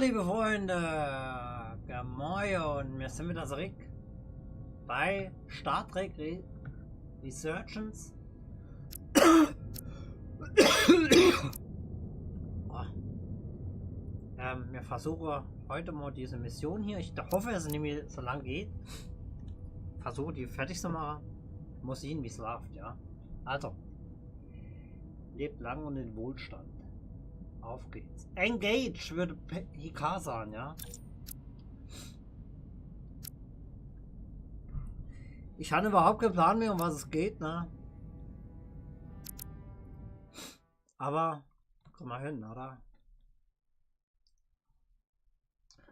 liebe Freunde, und wir sind wieder zurück bei Star Trek Resurgence. Wir versuchen heute mal diese Mission hier. Ich hoffe, dass es nicht mehr so lang geht. Versuche die fertig zu machen. Muss sehen, wie es läuft, ja. Also, lebt lang und in Wohlstand. Auf geht's. Engage würde PK sagen, ja. Ich hatte überhaupt keinen Plan mehr, um was es geht, ne? Aber, komm mal hin, oder?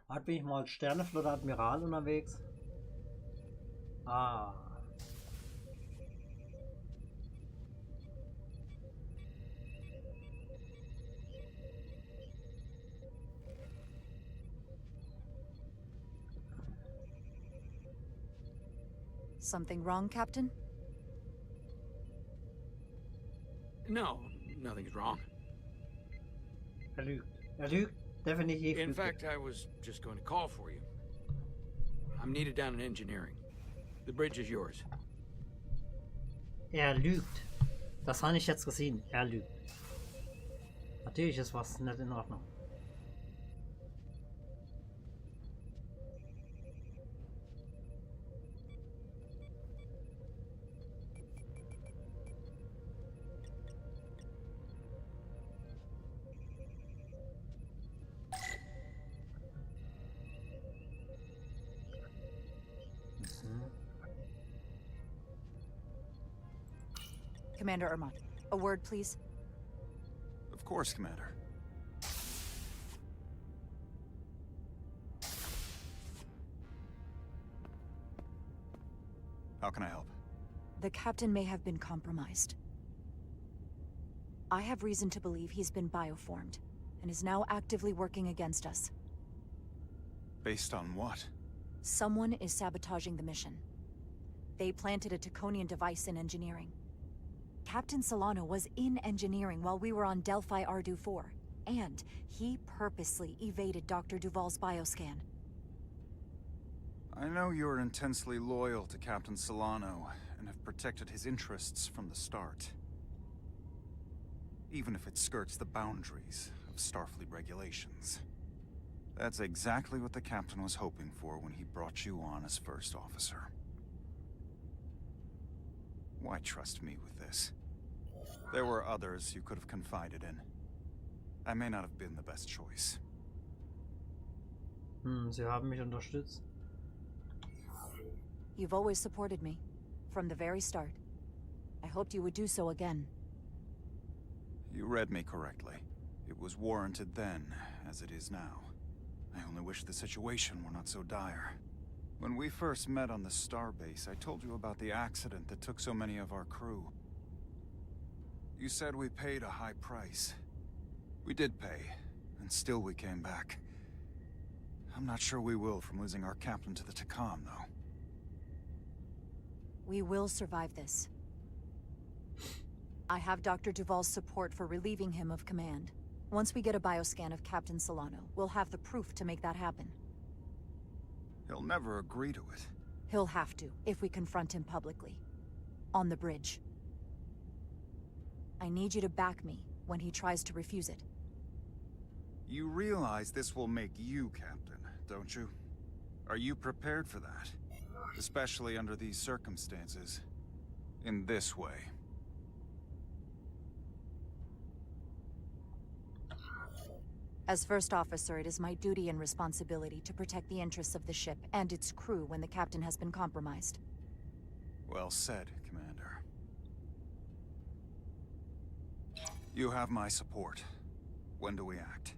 Heute bin ich mal als Sternenflotte Admiral unterwegs. Ah. Something wrong, Captain? No, nothing's wrong. Er lügt. Er lügt. Definitiv. In fact, I was just going to call for you. I'm needed down in engineering. The bridge is yours. Er lügt. Das habe ich jetzt gesehen. Er lügt. Natürlich ist was nicht in Ordnung. Commander Irmont, a word, please. Of course, Commander. How can I help? The captain may have been compromised. I have reason to believe he's been bioformed, and is now actively working against us. Based on what? Someone is sabotaging the mission. They planted a Taconian device in engineering. Captain Solano was in engineering while we were on Delphi Ardu-4, and he purposely evaded Dr. Duval's bioscan. I know you're intensely loyal to Captain Solano, and have protected his interests from the start. Even if it skirts the boundaries of Starfleet regulations. That's exactly what the Captain was hoping for when he brought you on as first officer. Why trust me with this? There were others you could have confided in. I may not have been the best choice. Sie haben mich unterstützt. You've always supported me, from the very start. I hoped you would do so again. You read me correctly. It was warranted then, as it is now. I only wish the situation were not so dire. When we first met on the starbase, I told you about the accident that took so many of our crew. You said we paid a high price. We did pay, and still we came back. I'm not sure we will from losing our captain to the Takam, though. We will survive this. I have Dr. Duval's support for relieving him of command. Once we get a bioscan of Captain Solano, we'll have the proof to make that happen. He'll never agree to it. He'll have to, if we confront him publicly. On the bridge. I need you to back me when he tries to refuse it. You realize this will make you captain, don't you? Are you prepared for that? Especially under these circumstances. In this way. As first officer, it is my duty and responsibility to protect the interests of the ship and its crew when the captain has been compromised. Well said, Commander. You have my support. When do we act?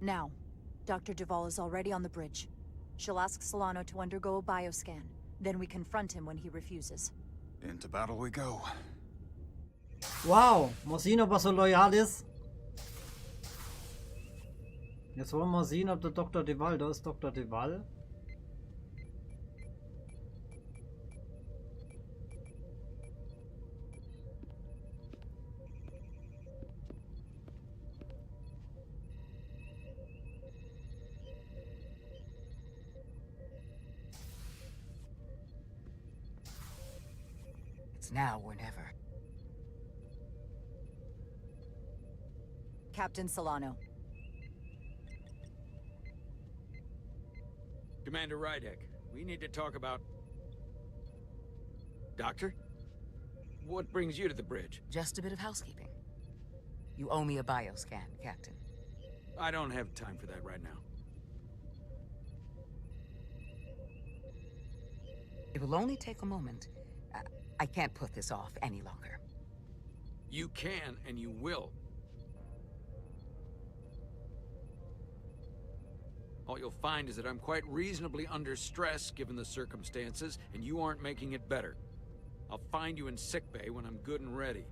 Now. Dr. Duval is already on the bridge. She'll ask Solano to undergo a bioscan. Then we confront him when he refuses. Into battle we go. Wow, mal sehen, ob er so loyal ist. Jetzt wollen wir sehen, ob der Dr. Duval, da ist Dr. Duval. It's now or never. Captain Solano. Commander Rydek, we need to talk about... Doctor? What brings you to the bridge? Just a bit of housekeeping. You owe me a bioscan, Captain. I don't have time for that right now. It will only take a moment. I can't put this off any longer. You can, and you will. All you'll find is that I'm quite reasonably under stress given the circumstances, and you aren't making it better. I'll find you in sickbay when I'm good and ready.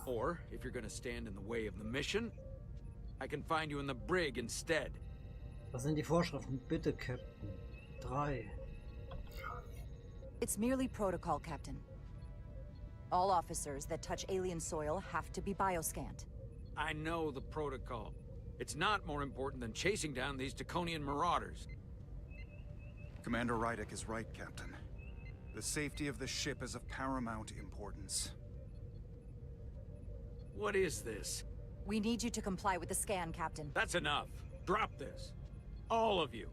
Or, if you're gonna stand in the way of the mission, I can find you in the brig instead. Was sind die Vorschriften? Bitte, Captain. 3. It's merely protocol, Captain. All officers that touch alien soil have to be bioscanned. I know the protocol. It's not more important than chasing down these Taconian marauders. Commander Rydek is right, Captain. The safety of the ship is of paramount importance. What is this? We need you to comply with the scan, Captain. That's enough. Drop this. All of you.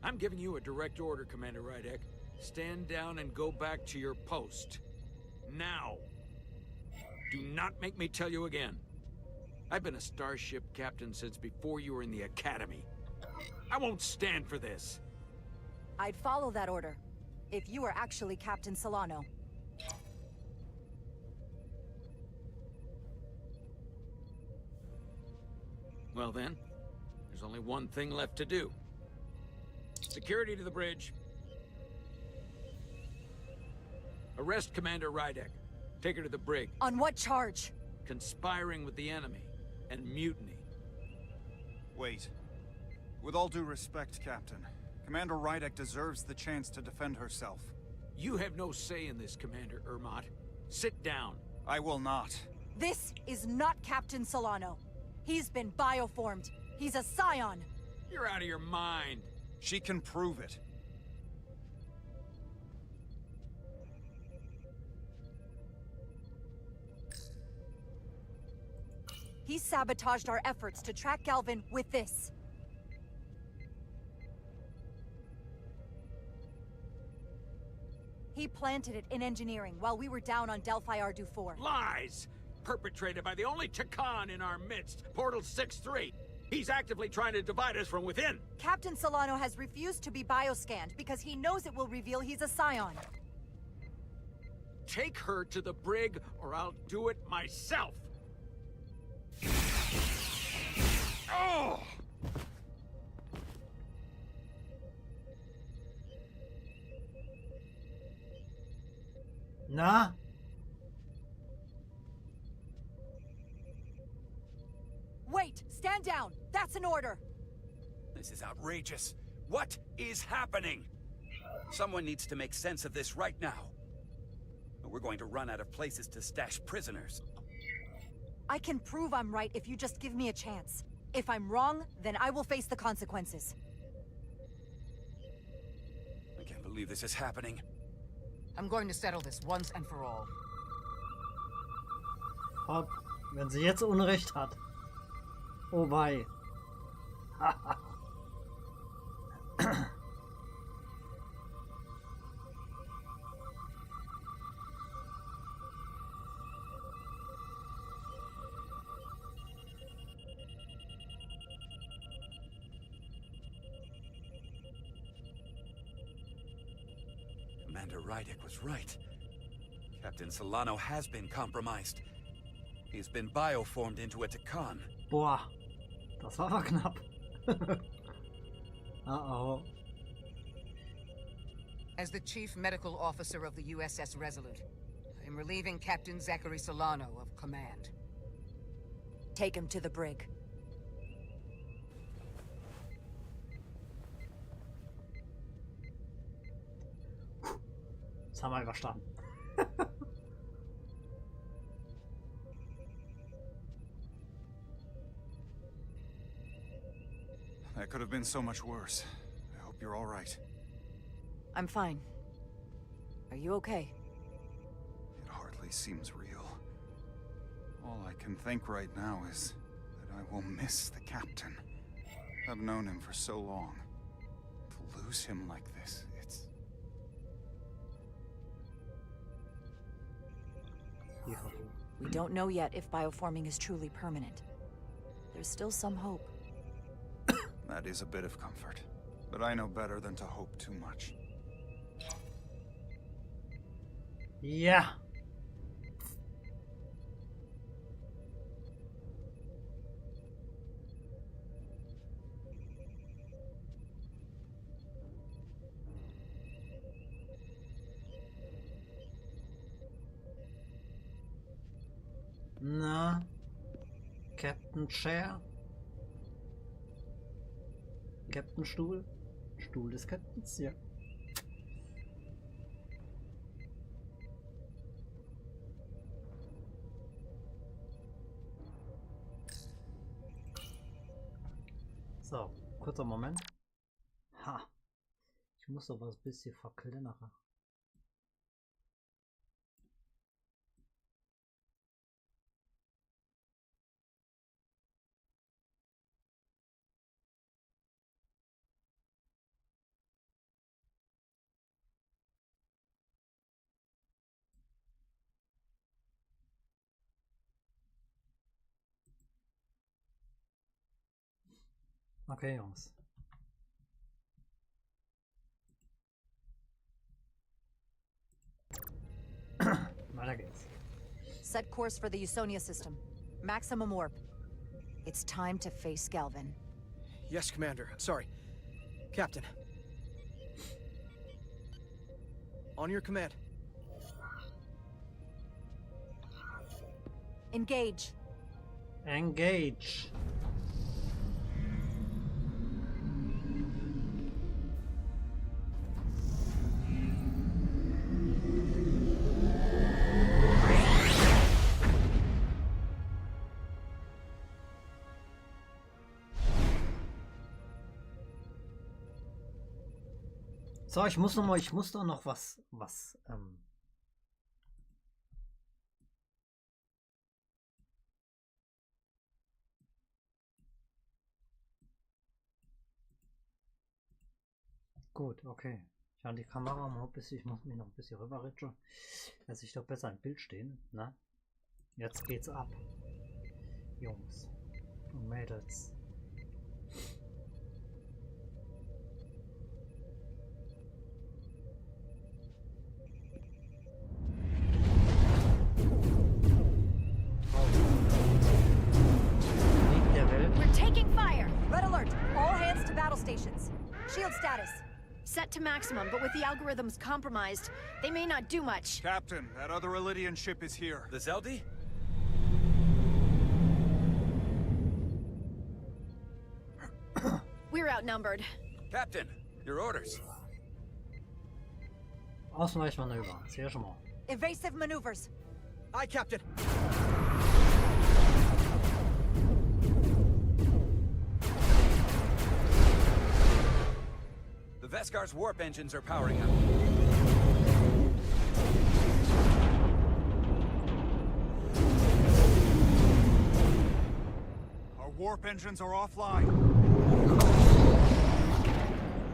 I'm giving you a direct order, Commander Rydek. Stand down and go back to your post. Now. Do not make me tell you again. I've been a starship captain since before you were in the academy. I won't stand for this. I'd follow that order, if you were actually Captain Solano. Well then, there's only one thing left to do. Security to the bridge. Arrest Commander Rydek. Take her to the brig. On what charge? Conspiring with the enemy and mutiny. Wait. With all due respect, Captain, Commander Rydek deserves the chance to defend herself. You have no say in this, Commander Ermot. Sit down. I will not. This is not Captain Solano. He's been bioformed. He's a scion. You're out of your mind. She can prove it. He sabotaged our efforts to track Galvin with this. He planted it in engineering while we were down on Delphi Ardu 4. Lies! Perpetrated by the only Takan in our midst, Portal 6-3. He's actively trying to divide us from within. Captain Solano has refused to be bioscanned because he knows it will reveal he's a scion. Take her to the brig, or I'll do it myself. Oh! Na? Wait! Stand down! That's an order! This is outrageous. What is happening? Someone needs to make sense of this right now. We're going to run out of places to stash prisoners. I can prove I'm right if you just give me a chance. If I'm wrong, then I will face the consequences. I can't believe this is happening. I'm going to settle this once and for all. Hopp, wenn sie jetzt Unrecht hat. Oh wei. Commander Rydek was right. Captain Solano has been compromised. He's been bioformed into a Takan. Boah, das war aber knapp. Uh-oh. As the Chief Medical Officer of the USS Resolute, I am relieving Captain Zachary Solano of command. Take him to the brig. Das haben wir überstanden. That could have been so much worse. I hope you're all right. I'm fine. Are you okay? place seems real. All I can think right now is that I will miss the captain. I've known him for so long. To lose him like this, it's... We don't know yet if bioforming is truly permanent. There's still some hope. That is a bit of comfort. But I know better than to hope too much. Ja. Na, Captain Chair? Captain Stuhl? Stuhl des Captains, ja. So, kurzer Moment. Ha! Ich muss doch was ein bisschen verkleinern. Okay, Jungs. Weiter geht's. Set course for the Usonia system. Maximum warp. It's time to face Galvin. Yes, Commander. Sorry. Captain. On your command. Engage. Engage. So, ich muss doch noch was gut, okay. Ich habe die Kamera mal ein bisschen, ich muss mich noch ein bisschen rüberrutschen, dass ich doch besser im Bild stehen, ne? Jetzt geht's ab. Jungs und Mädels. Stations. Shield status. Set to maximum, but with the algorithms compromised, they may not do much. Captain, that other Elydian ship is here. The Zeldi? We're outnumbered. Captain, your orders. Ausweichmanöver, sehr schon mal. Evasive maneuvers. Aye, Captain. The Veskar's warp engines are powering up. Our warp engines are offline.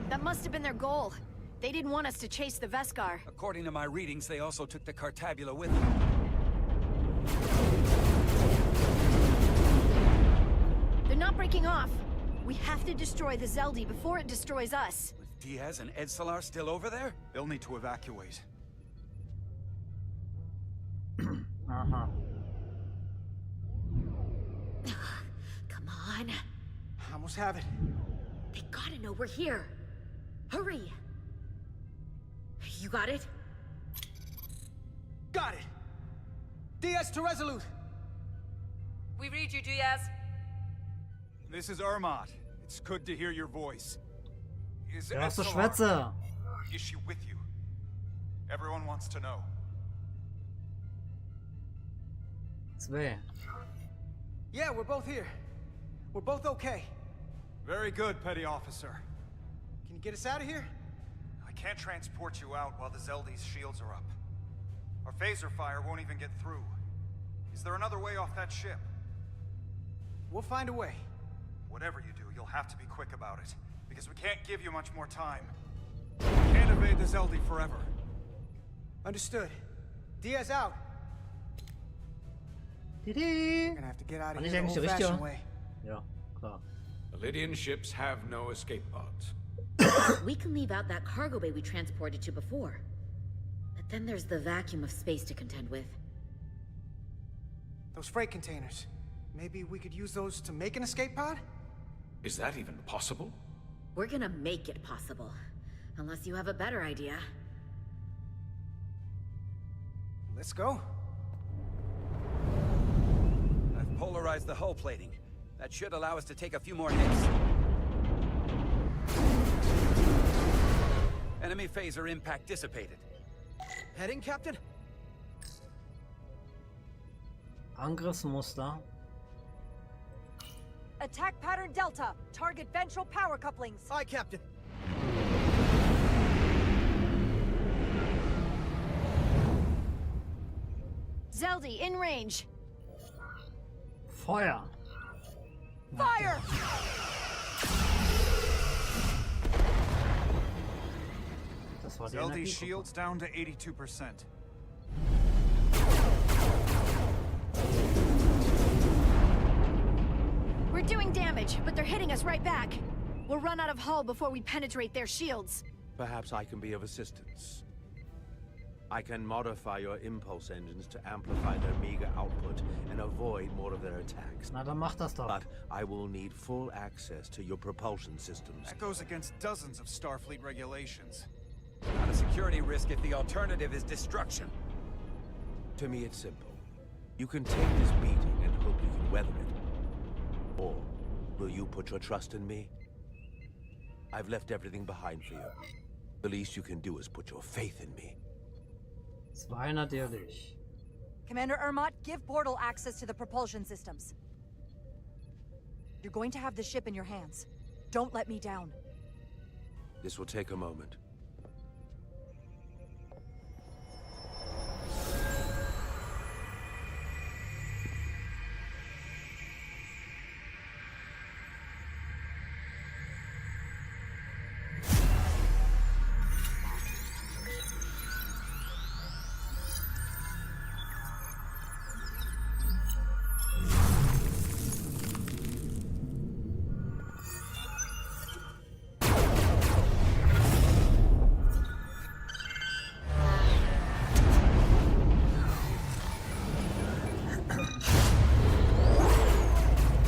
That must have been their goal. They didn't want us to chase the Veskar. According to my readings, they also took the Cartabula with them. They're not breaking off. We have to destroy the Zeldi before it destroys us. With Diaz and Edsalar still over there? They'll need to evacuate. Aha. Come on. Almost have it. They gotta know we're here. Hurry. You got it? Got it! Diaz to Resolute! We read you, Diaz. This is Ermot. It's good to hear your voice. Is Hörst du Edsalar- Schwätze? Is she with you? Everyone wants to know. Zwei. Yeah, we're both here. We're both okay. Very good, Petty Officer. Can you get us out of here? I can't transport you out while the Zeldi's shields are up. Our phaser fire won't even get through. Is there another way off that ship? We'll find a way. Whatever you do, you'll have to be quick about it, because we can't give you much more time. We can't evade the Zeldi forever. Understood. Diaz out. We're Didi. gonna have to get out of Fand ich here the eigentlich die old-fashioned richtige? way. Ja, klar. Lydian ships have no escape pods. We can leave out that cargo bay we transported to before. But then there's the vacuum of space to contend with. Those freight containers. Maybe we could use those to make an escape pod? Is that even possible? We're gonna make it possible. Unless you have a better idea. Let's go. I've polarized the hull plating. That should allow us to take a few more hits. Enemy phaser impact dissipated. Heading, Captain? Angriffsmuster. Attack pattern Delta. Target ventral power couplings. Aye, Captain. Zeldi, in range. Feuer. Fire! Das war die Zeldi's Energie. shields down to 82%. We're doing damage, but they're hitting us right back. We'll run out of hull before we penetrate their shields. Perhaps I can be of assistance. I can modify your impulse engines to amplify their meager output and avoid more of their attacks. Na, dann mach das doch. But I will need full access to your propulsion systems. That goes against dozens of Starfleet regulations. Not a security risk if the alternative is destruction. To me, it's simple. You can take this beating and hope you can weather it. Or will you put your trust in me? I've left everything behind for you. The least you can do is put your faith in me. Zwei natürlich. Commander Ermot, give Bortle access to the propulsion systems. You're going to have the ship in your hands. Don't let me down. This will take a moment.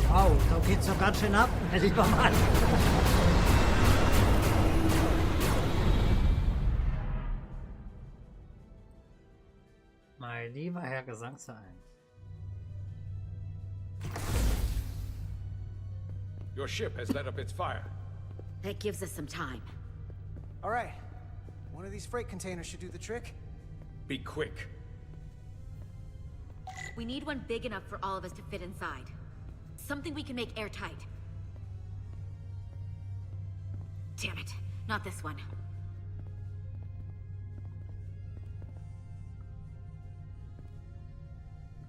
Wow, da geht's doch ganz schön ab, mein lieber Mann. Mein lieber Herr Gesangsverein. Your ship has let up its fire. That gives us some time. All right. One of these freight containers should do the trick. Be quick. We need one big enough for all of us to fit inside. Something we can make airtight. Damn it, not this one.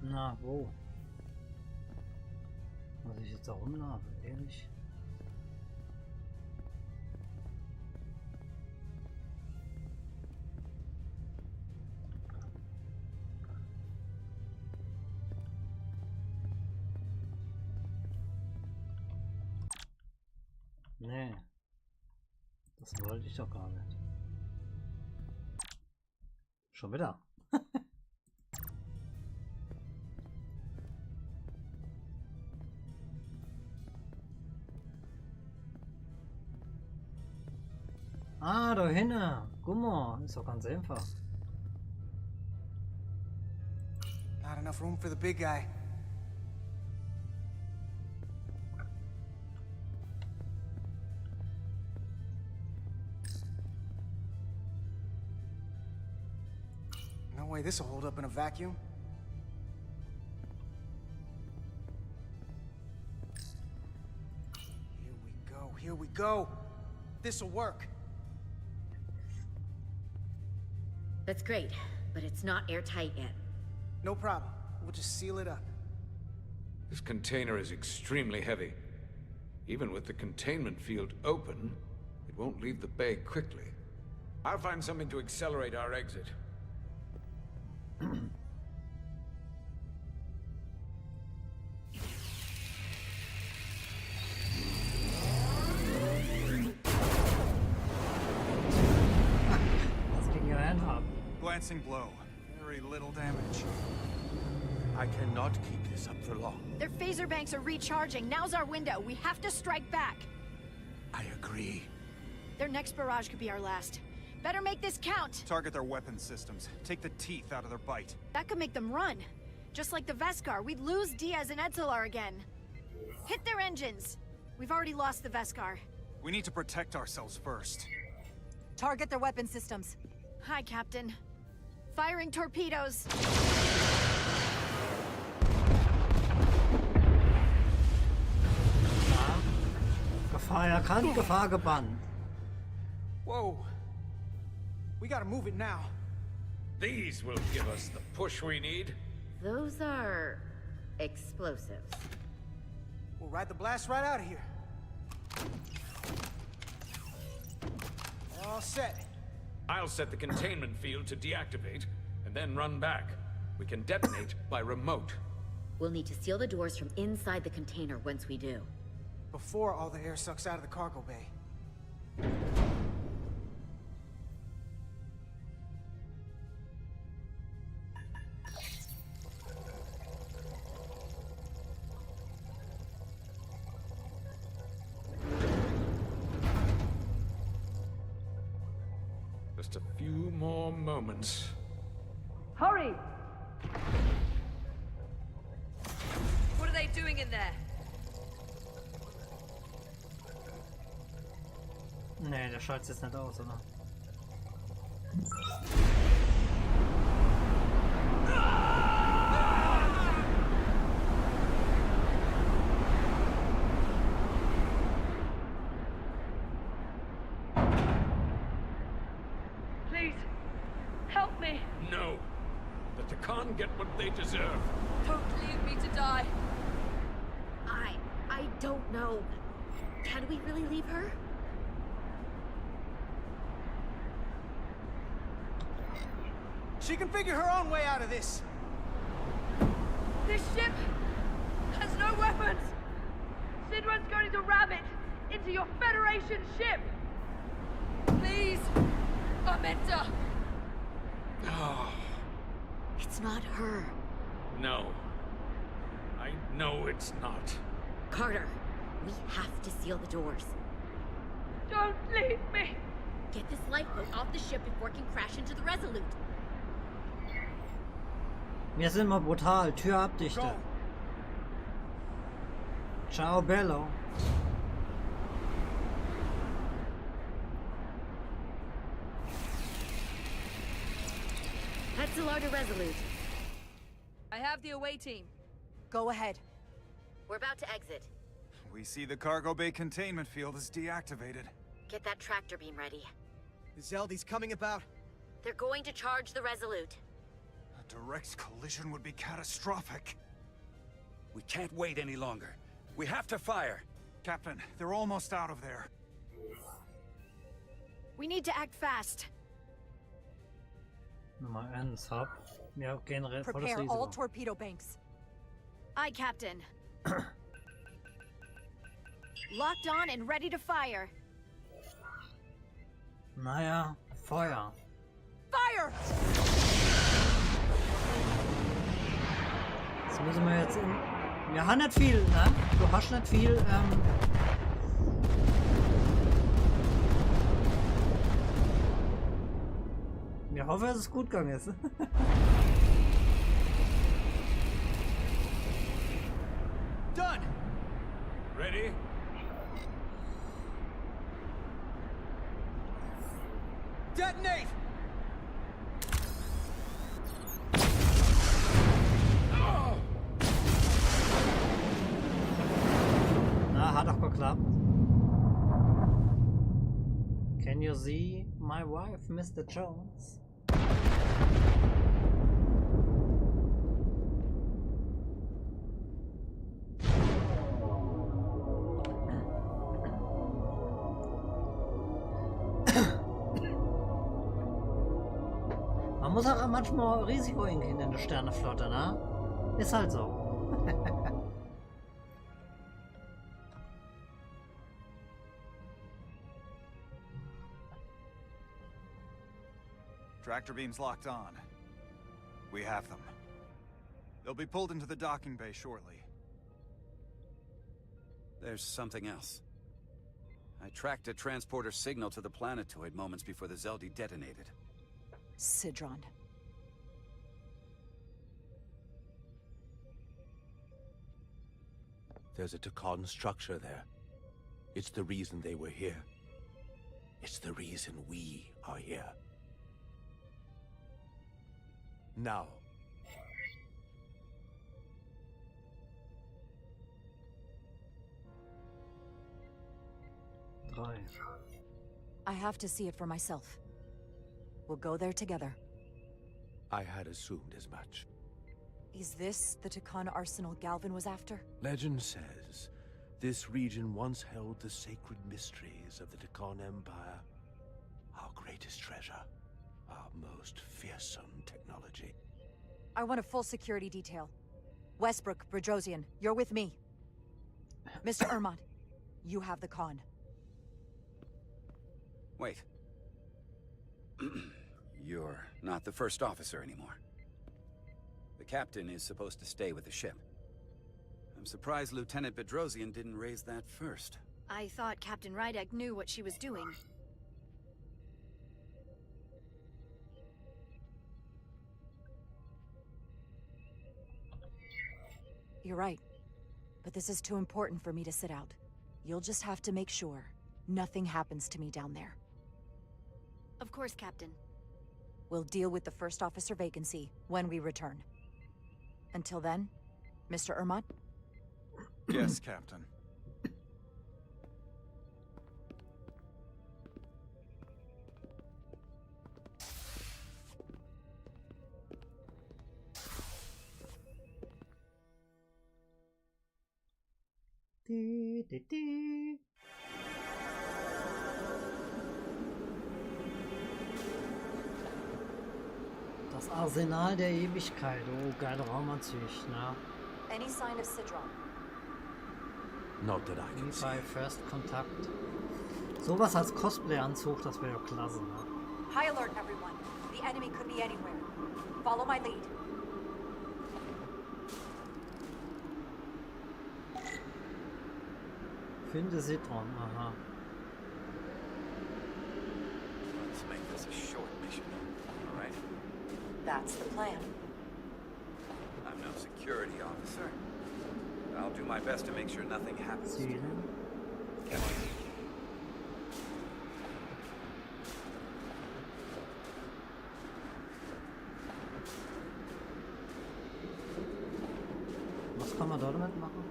Na, wo? Muss ich jetzt da rumlaufen, ehrlich? Nee. Das wollte ich doch gar nicht. Schon wieder. Ah, da hinten. Guck mal, ist doch ganz einfach. Not enough room for the big guy. No way this'll hold up in a vacuum. Here we go, here we go. This'll work. That's great, but it's not airtight yet. No problem. We'll just seal it up. This container is extremely heavy. Even with the containment field open, it won't leave the bay quickly. I'll find something to accelerate our exit. Was ging your hand ab? Glancing blow. Very little damage. I cannot keep this up for long. Their phaser banks are recharging. Now's our window. We have to strike back. I agree. Their next barrage could be our last. Better make this count. Target their weapon systems. Take the teeth out of their bite. That could make them run. Just like the Veskar, we'd lose Diaz and Etzelar again. Hit their engines. We've already lost the Veskar. We need to protect ourselves first. Target their weapon systems. Hi, Captain. Firing torpedoes. Gefahr erkannt, Gefahr gebannt. Whoa. We gotta move it now. These will give us the push we need. Those are explosives. We'll ride the blast right out of here. All set. I'll set the containment field to deactivate, and then run back. We can detonate by remote. We'll need to seal the doors from inside the container once we do. Before all the air sucks out of the cargo bay. Just a few more moments. Hurry! What are they doing in there? Nee, der schaltet jetzt nicht aus, oder? Please, help me. No. The Takan get what they deserve. Don't leave me to die. I don't know. Can we really leave her? She can figure her own way out of this. This ship has no weapons. Sidron's going to ram it into your Federation ship. Please, Aminta. Oh, It's not her. no. I know it's not. Carter, we have to seal the doors. Don't leave me. Get this lifeboat off the ship before it can crash into the Resolute. Wir sind mal brutal. Tür abdichte. Go. Ciao, Bello. Etzelar to Resolute. I have the away team. Go ahead. We're about to exit. We see the cargo bay containment field is deactivated. Get that tractor beam ready. The Zeldy's coming about. They're going to charge the Resolute. A direct collision would be catastrophic. We can't wait any longer. We have to fire. Captain, they're almost out of there. We need to act fast. Nummer 1, Hub. Wir gehen vor das Prepare all Risiko. torpedo banks. Aye, Captain. Locked on and ready to fire. Naja, Feuer. Fire! Das müssen wir jetzt in... Wir haben nicht viel, ne? Du hast nicht viel, Wir hoffen, dass es gut gegangen ist. Done. Ready? Detonate. Na, hat doch geklappt. Can you see my wife, Mr. Jones? muss auch manchmal Risiko eingehen in der Sternenflotte, ne? Ist halt so. Tractor beams locked on. We have them. They'll be pulled into the docking bay shortly. There's something else. I tracked a transporter signal to the planetoid moments before the Zeldi detonated. Sidron. There's a Takan structure there. It's the reason they were here. It's the reason we are here. Now. I have to see it for myself. We'll go there together. I had assumed as much. Is this the Takan arsenal Galvin was after? Legend says this region once held the sacred mysteries of the Takan Empire. Our greatest treasure. Our most fearsome technology. I want a full security detail. Westbrook, Brodrosian, you're with me. Mr. Ermont, you have the con. Wait. You're not the first officer anymore. The captain is supposed to stay with the ship. I'm surprised Lieutenant Bedrosian didn't raise that first. I thought Captain Rydek knew what she was doing. You're right. But this is too important for me to sit out. You'll just have to make sure nothing happens to me down there. Of course, Captain. We'll deal with the first officer vacancy when we return. Until then, Mr. Ermont? Yes, Captain. Das Arsenal der Ewigkeit. Oh, geile Raumanzüge, ne? Any sign of Sidron? Not that I Wie can see. bei First Kontakt. Sowas als Cosplay-Anzug, das wäre ja klasse, ne? High alert, everyone. The enemy could be anywhere. Follow my lead. Finde Sidron, aha. Let's make this a short mission, all right? That's the plan. I'm no security officer. But I'll do my best to make sure nothing happens. Zielen. Was kann man damit machen?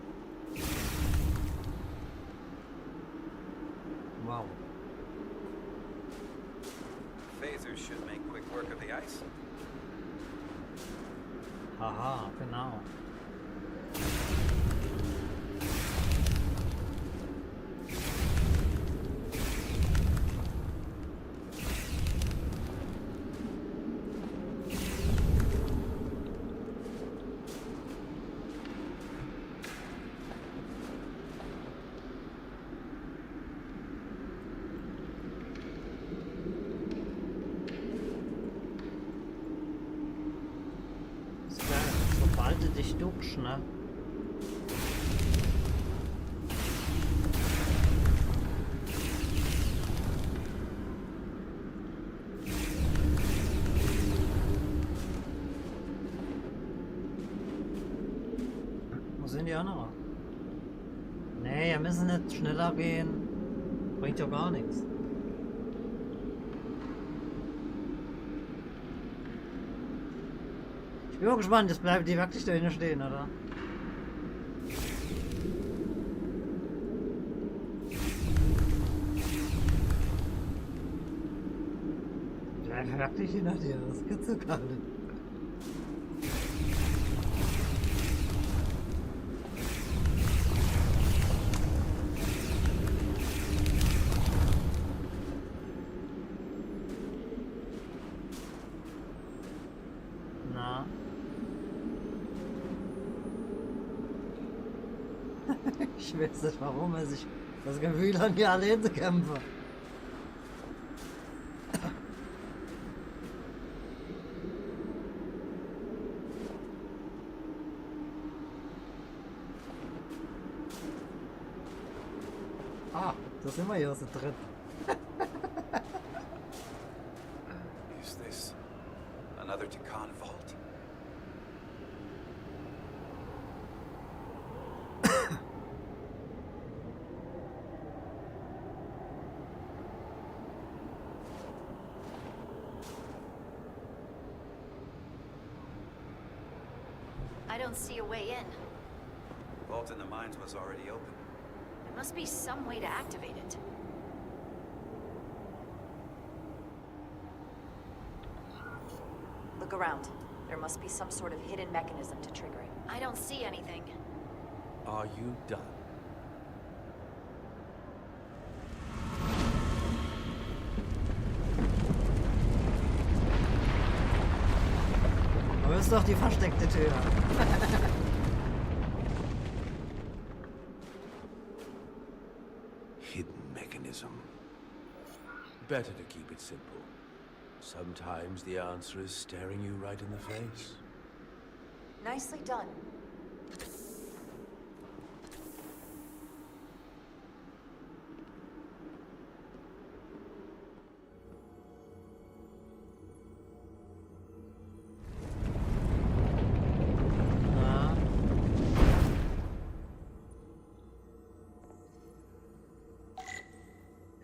Wow. Phasers should make quick work of the ice. Haha, genau. Sobald du dich duckst, ne? Wo sind die anderen? Nee, wir müssen nicht schneller gehen. Bringt ja gar nichts. Ich bin auch gespannt, jetzt bleiben die wirklich da hinten stehen, oder? Bleiben wirklich hinter dir, das gibt's doch gar nicht. Na? Ich weiß nicht, warum er sich das Gefühl hat, hier allein zu kämpfen. Ah, da sind wir hier so drin. Is this another Tikan vault? I don't see a way in. Vault in the mines was already open. There must be some way to activate it. Look around. There must be some sort of hidden mechanism to trigger it. I don't see anything. Are you done? Aber ist doch die versteckte Tür. Hidden mechanism. Better to keep it simple. Sometimes the answer is staring you right in the face. Nicely done. Na?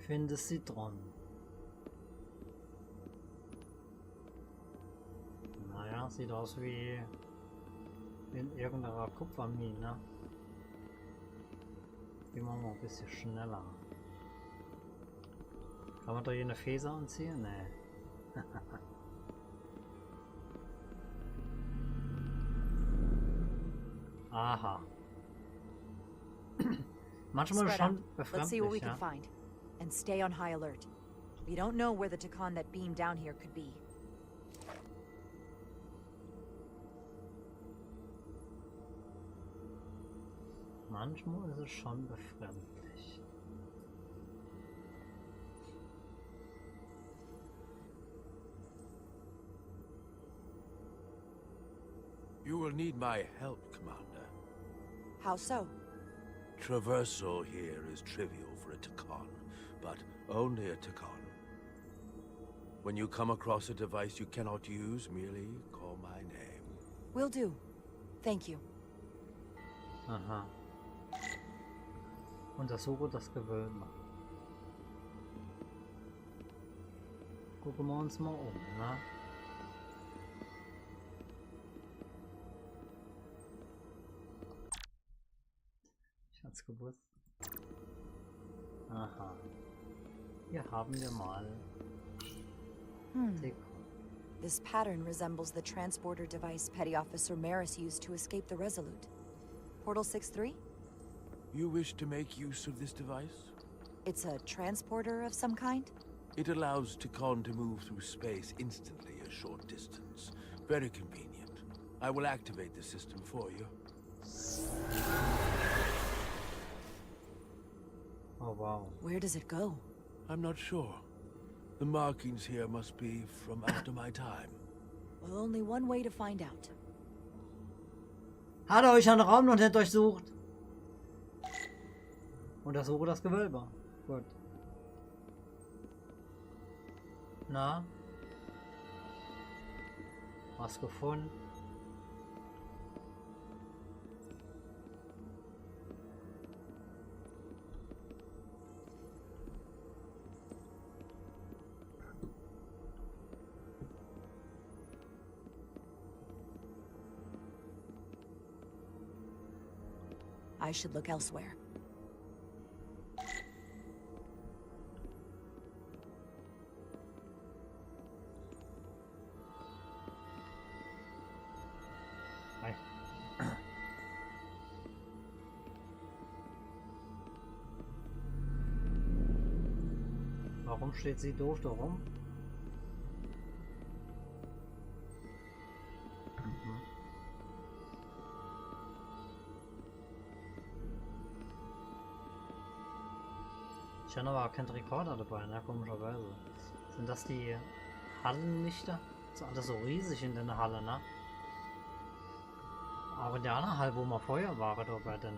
Finde Citron. Naja, sieht aus wie in irgendeiner Kupfermine. Gehen wir mal ein bisschen schneller. Kann man da hier eine Faser anziehen? Nee. Aha. Manchmal Spread schon out. Let's see what we befremdlich, can ja. find. And stay on high alert. We don't know where the Tikan that beamed down here could be. Manchmal ist es schon befremdlich. You will need my help, Commander. How so? Traversal here is trivial for a Tikan, but only a Tikan. When you come across a device you cannot use, merely call my name. Will do. Thank you. Aha. Untersuche das Gewölbe. Gucken wir uns mal um, ne? Ich hat's gewusst. Aha. Hier haben wir mal Tick. This pattern resembles the transporter device Petty Officer Maris used to escape the Resolute. Portal 6-3? You wish to make use of this device? It's a transporter of some kind? It allows Tikan to move through space instantly a short distance. Very convenient. I will activate the system for you. Oh wow. Where does it go? I'm not sure. The markings here must be from after my time. Well, only one way to find out. Hat er euch einen Raum noch nicht durchsucht? Untersuche das Gewölbe. Gut. Na? Was gefunden? I should look elsewhere. Hi. Warum steht sie doof da rum? Ich habe aber kein Rekorder dabei, ne, komischerweise. Sind das die Hallenlichter? Das ist alles so riesig in der Halle, ne? Aber in der anderen Halle, wo wir vorher waren, da bei der,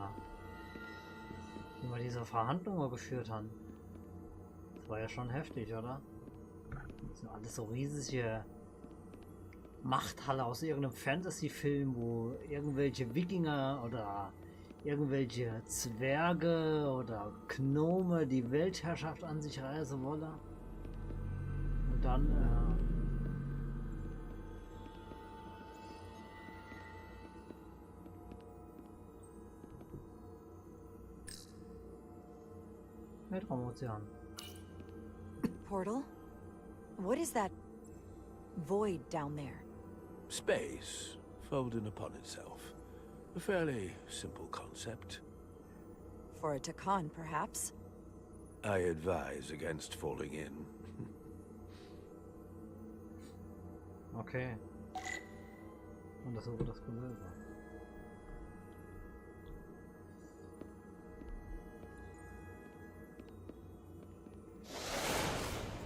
wie wir diese Verhandlungen geführt haben. Das war ja schon heftig, oder? Das sind alles so riesige Machthalle aus irgendeinem Fantasy-Film, wo irgendwelche Wikinger oder irgendwelche Zwerge oder Gnome die Weltherrschaft an sich reißen wollen. Und dann, Weltraumozean. Portal? What is that void down there? Space, folding upon itself. A fairly simple concept. For a Takan, perhaps? I advise against falling in. Okay. Und das über das Gewölbe.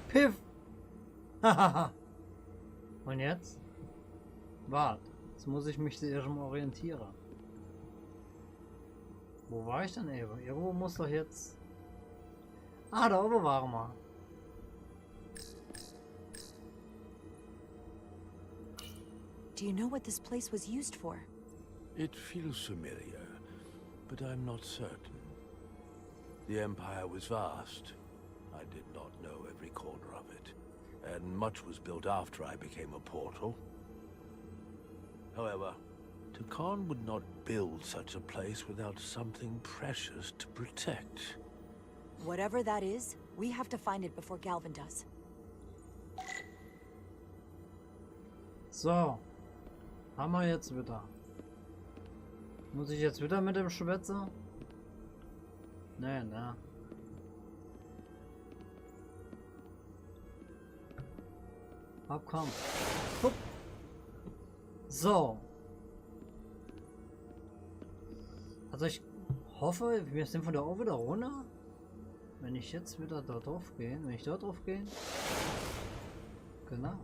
Piff! Hahaha! Und jetzt? Wart. Jetzt muss ich mich erstmal orientieren. Wo war ich denn eben? Irgendwo muss doch jetzt... Ah, da oben waren wir. Do you know what this place was used for? It feels familiar, but I'm not certain. The Empire was vast. I did not know every corner of it, and much was built after I became a portal. However, Takan would not build such a place without something precious to protect. Whatever that is, we have to find it before Galvin does. So. Haben wir jetzt wieder. Muss ich jetzt wieder mit dem Schwätzer? Nee, ne. Hopp, komm. Hup. So. Also ich hoffe, wir sind von der auch wieder runter. Wenn ich jetzt wieder da drauf gehe. Wenn ich da drauf gehe. Genau.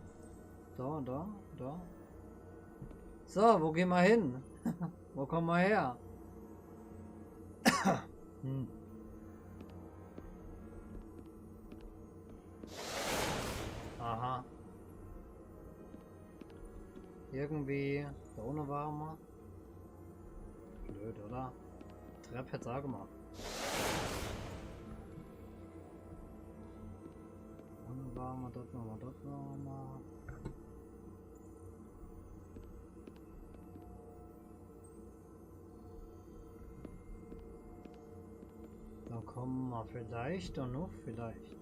Da. So, wo gehen wir hin? Wo kommen wir her? Aha. Irgendwie da ohne waren wir. Blöd, oder? Treppe hätte sagen wir. Ohne waren wir, dort waren wir. Da kommen wir vielleicht und noch vielleicht.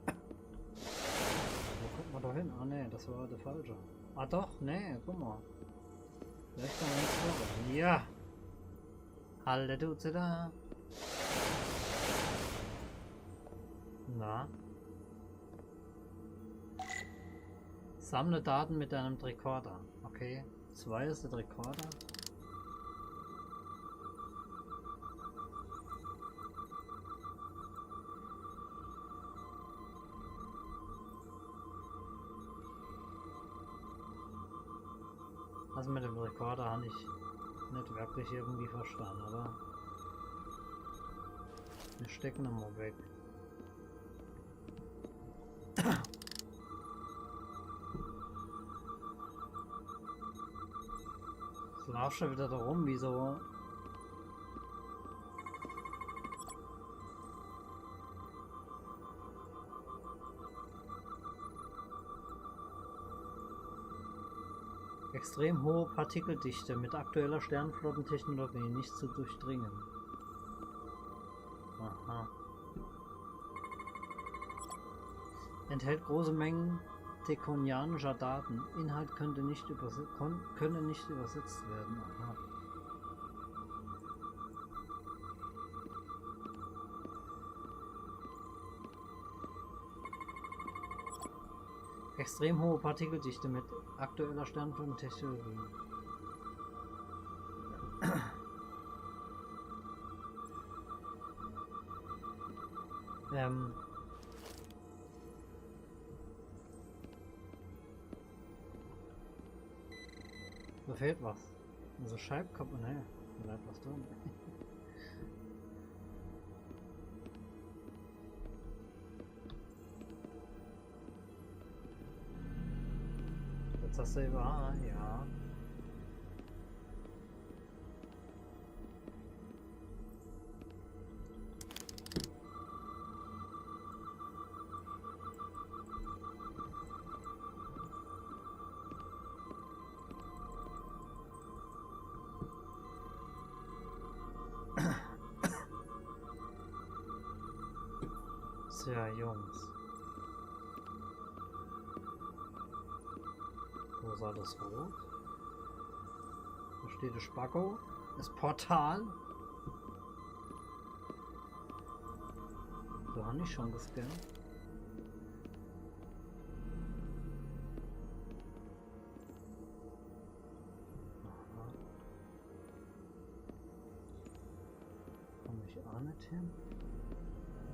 Wo kommt man da hin? Ah ne, das war der falsche. Ah doch, ne, guck mal. Vielleicht kommen wir jetzt vor. Ja! Halle du da. Na? Sammle Daten mit deinem Rekorder. Okay. 2 ist der Rekorder. Also mit dem Rekorder habe ich nicht wirklich irgendwie verstanden, oder? Wir stecken ihn mal weg. Ich laufe schon wieder da rum, wie so. Extrem hohe Partikeldichte mit aktueller Sternenflottentechnologie nicht zu durchdringen. Aha. Enthält große Mengen tekonianischer Daten. Inhalt könnte nicht können nicht übersetzt werden. Aha. Extrem hohe Partikeldichte mit aktueller Sternenflottentechnologie. Da fehlt was. Also Scheibkappe, ne, da bleibt was drin. Jetzt hast du über, ja. Ja, Jungs. Wo sah das rot? Da steht das Spacko. Das Portal. So habe ich schon gescannt. Aha. Komme ich auch nicht hin?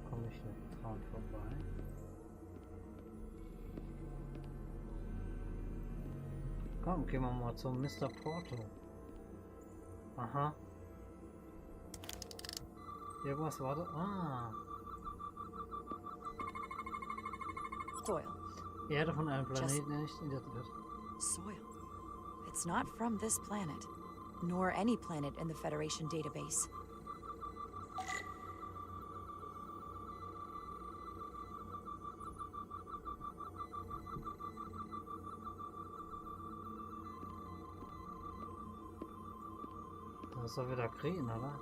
Komme ich nicht dran vorbei? Komm, gehen wir mal zum Mr. Porto. Aha. Irgendwas war da. Ah. Soil. Erde von einem Planeten nicht identifiziert. Soil. It's not from this planet, nor any planet in the Federation database. Das soll wieder kriegen, oder?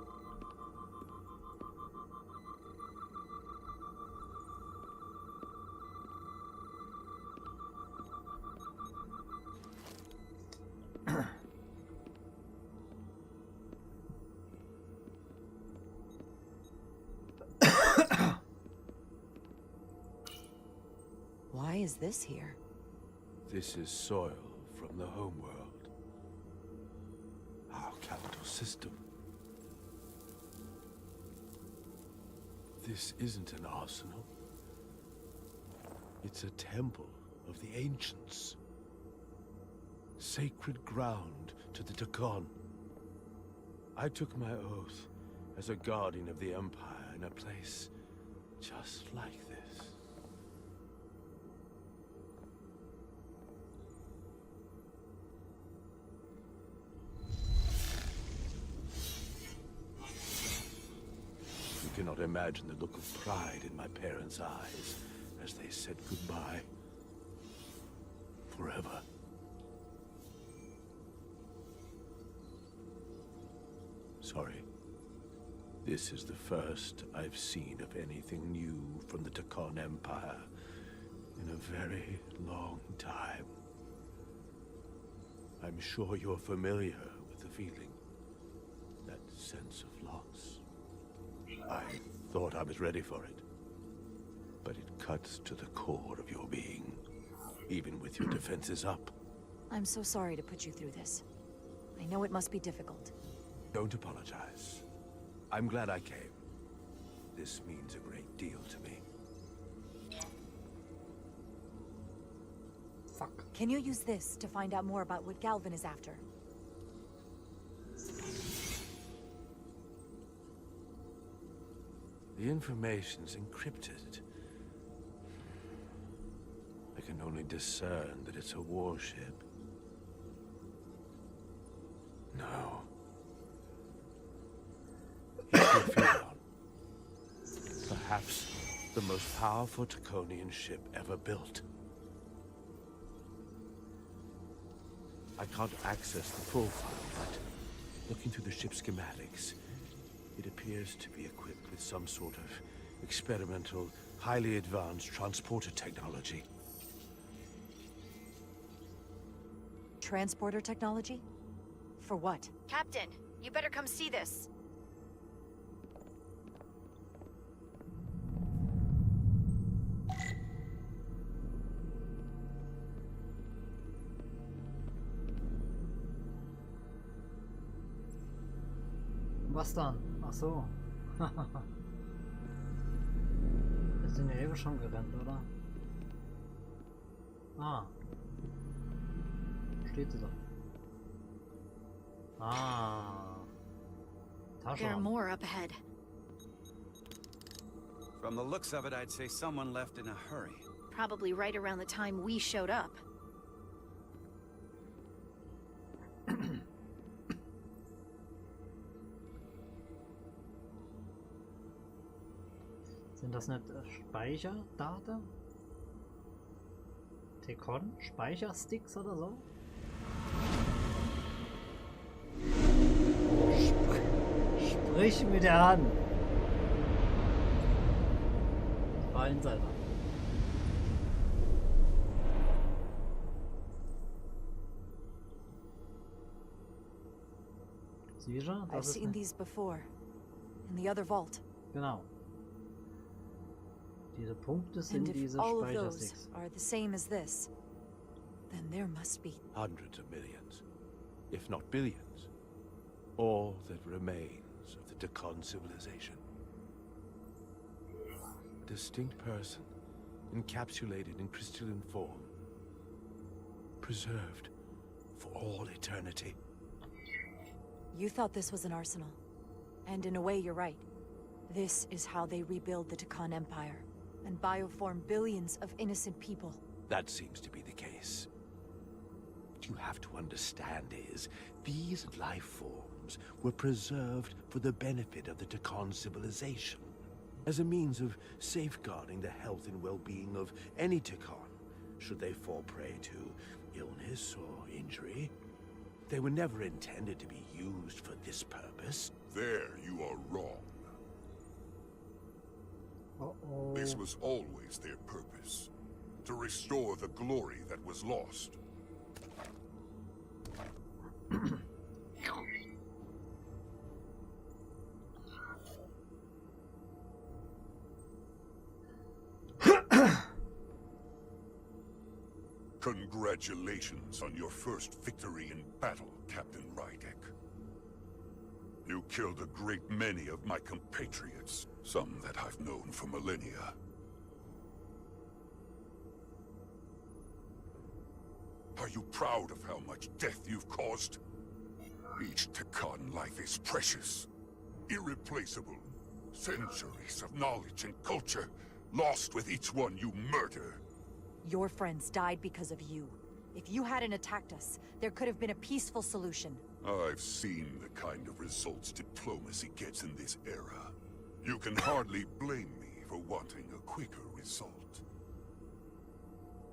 Why is this here? This is soil from the homeworld. Our capital system. This isn't an arsenal. It's a temple of the ancients. Sacred ground to the Takon. I took my oath as a guardian of the Empire in a place just like this. You cannot imagine the look of pride in my parents' eyes as they said goodbye. Forever. Sorry. This is the first I've seen of anything new from the Takon Empire in a very long time. I'm sure you're familiar with the feeling. That sense of loss. I thought I was ready for it. But it cuts to the core of your being, even with your defenses up. I'm so sorry to put you through this. I know it must be difficult. Don't apologize. I'm glad I came. This means a great deal to me. Fuck. Can you use this to find out more about what Galvin is after? The information's encrypted. I can only discern that it's a warship. No. It's the Phaeton. Perhaps the most powerful Taconian ship ever built. I can't access the full file, but looking through the ship's schematics, it appears to be equipped with some sort of experimental, highly advanced transporter technology. Transporter technology? For what? Captain, you better come see this. Was dann? Ach so. Sind ja eben schon gerannt, oder? Ah. Steht sie da? Ah. There are Tasche. more up ahead. From the looks of it, I'd say someone left in a hurry. Probably right around the time we showed up. Sind das nicht Speicherdaten? Tekon? Speichersticks oder so? Sprich mit der Hand. War Insider. Sicher? I've Das ist seen nicht. these before. In the other vault. Genau. Diese Punkte And sind if diese all of those Speichersticks. are the same as this, then there must be. Hundreds of millions, if not billions. All that remains of the Tekon civilization. A distinct person, encapsulated in crystalline form. Preserved for all eternity. You thought this was an arsenal. And in a way, you're right. This is how they rebuild the Tekon Empire, and bioform billions of innocent people. That seems to be the case. What you have to understand is, these life forms were preserved for the benefit of the Tekon civilization, as a means of safeguarding the health and well-being of any Tekon, should they fall prey to illness or injury. They were never intended to be used for this purpose. There you are wrong. Uh-oh. This was always their purpose. To restore the glory that was lost. Congratulations on your first victory in battle, Captain Rydek. You killed a great many of my compatriots, some that I've known for millennia. Are you proud of how much death you've caused? Each Tekon life is precious, irreplaceable. Centuries of knowledge and culture, lost with each one you murder. Your friends died because of you. If you hadn't attacked us, there could have been a peaceful solution. I've seen the kind of results diplomacy gets in this era. You can hardly blame me for wanting a quicker result.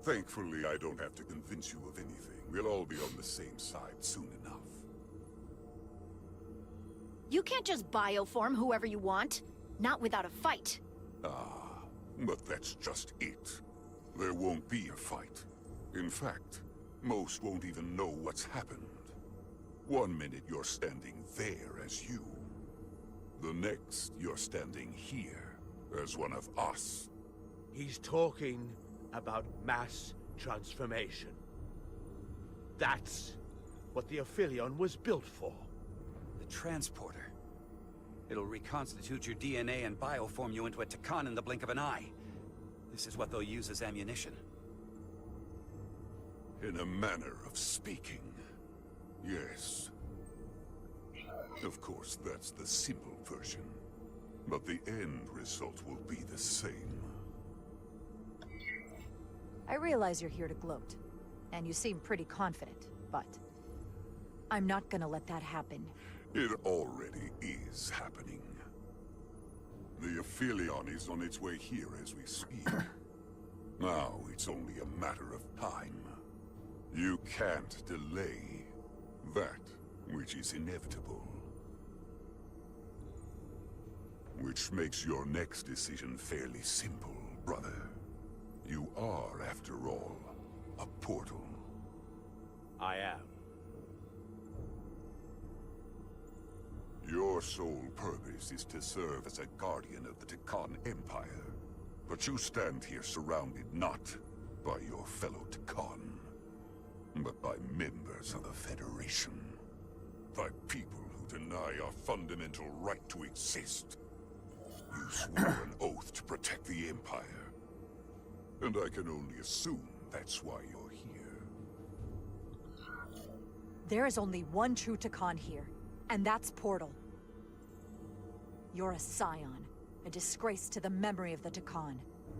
Thankfully, I don't have to convince you of anything. We'll all be on the same side soon enough. You can't just bioform whoever you want. Not without a fight. Ah, but that's just it. There won't be a fight. In fact, most won't even know what's happened. 1 minute you're standing there as you. The next you're standing here as one of us. He's talking about mass transformation. That's what the Aphelion was built for. The transporter. It'll reconstitute your DNA and bioform you into a Tekon in the blink of an eye. This is what they'll use as ammunition. In a manner of speaking, yes. Of course, that's the simple version. But the end result will be the same. I realize you're here to gloat, and you seem pretty confident, but I'm not gonna let that happen. It already is happening. The Aphelion is on its way here as we speak. Now it's only a matter of time. You can't delay that which is inevitable. Which makes your next decision fairly simple, brother. You are, after all, a portal. I am. Your sole purpose is to serve as a guardian of the Tekon Empire. But you stand here surrounded not by your fellow Tekon, but by members of the Federation. By people who deny our fundamental right to exist. You swore an oath to protect the Empire. And I can only assume that's why you're here. There is only one true Takan here, and that's Portal. You're a scion, a disgrace to the memory of the Takan,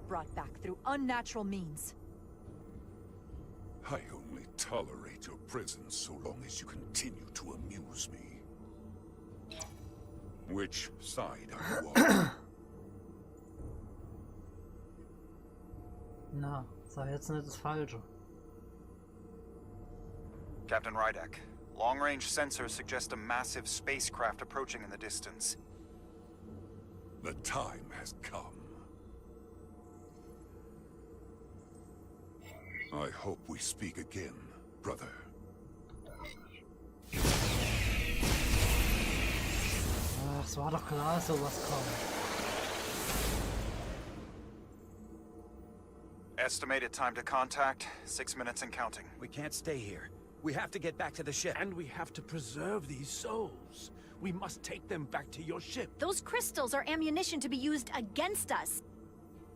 brought back through unnatural means. I only tolerate your presence so long as you continue to amuse me. Which side are you on? Na, sag jetzt nicht das Falsche. Captain Rydek, long-range sensors suggest a massive spacecraft approaching in the distance. The time has come. I hope we speak again, brother. Ach, es war doch klar, sowas kommt. Estimated time to contact, 6 minutes and counting. We can't stay here. We have to get back to the ship. And we have to preserve these souls. We must take them back to your ship. Those crystals are ammunition to be used against us.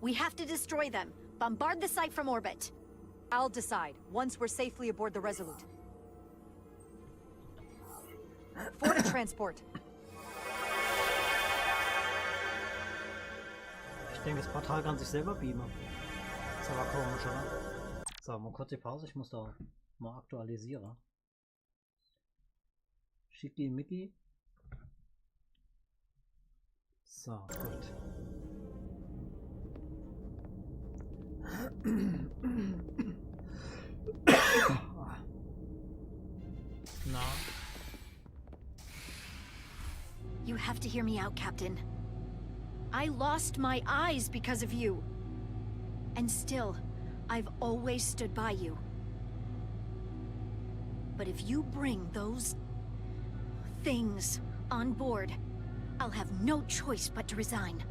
We have to destroy them. Bombard the site from orbit. I'll decide, once we're safely aboard the Resolute. For the transport. Ich denke, das Portal kann sich selber beamen. Ist aber komisch, oder? So, mal kurz die Pause, ich muss da mal aktualisieren. Schicki Mickey. So, gut. Na? You have to hear me out, Captain. I lost my eyes because of you. And still, I've always stood by you. But if you bring those things on board, I'll have no choice but to resign.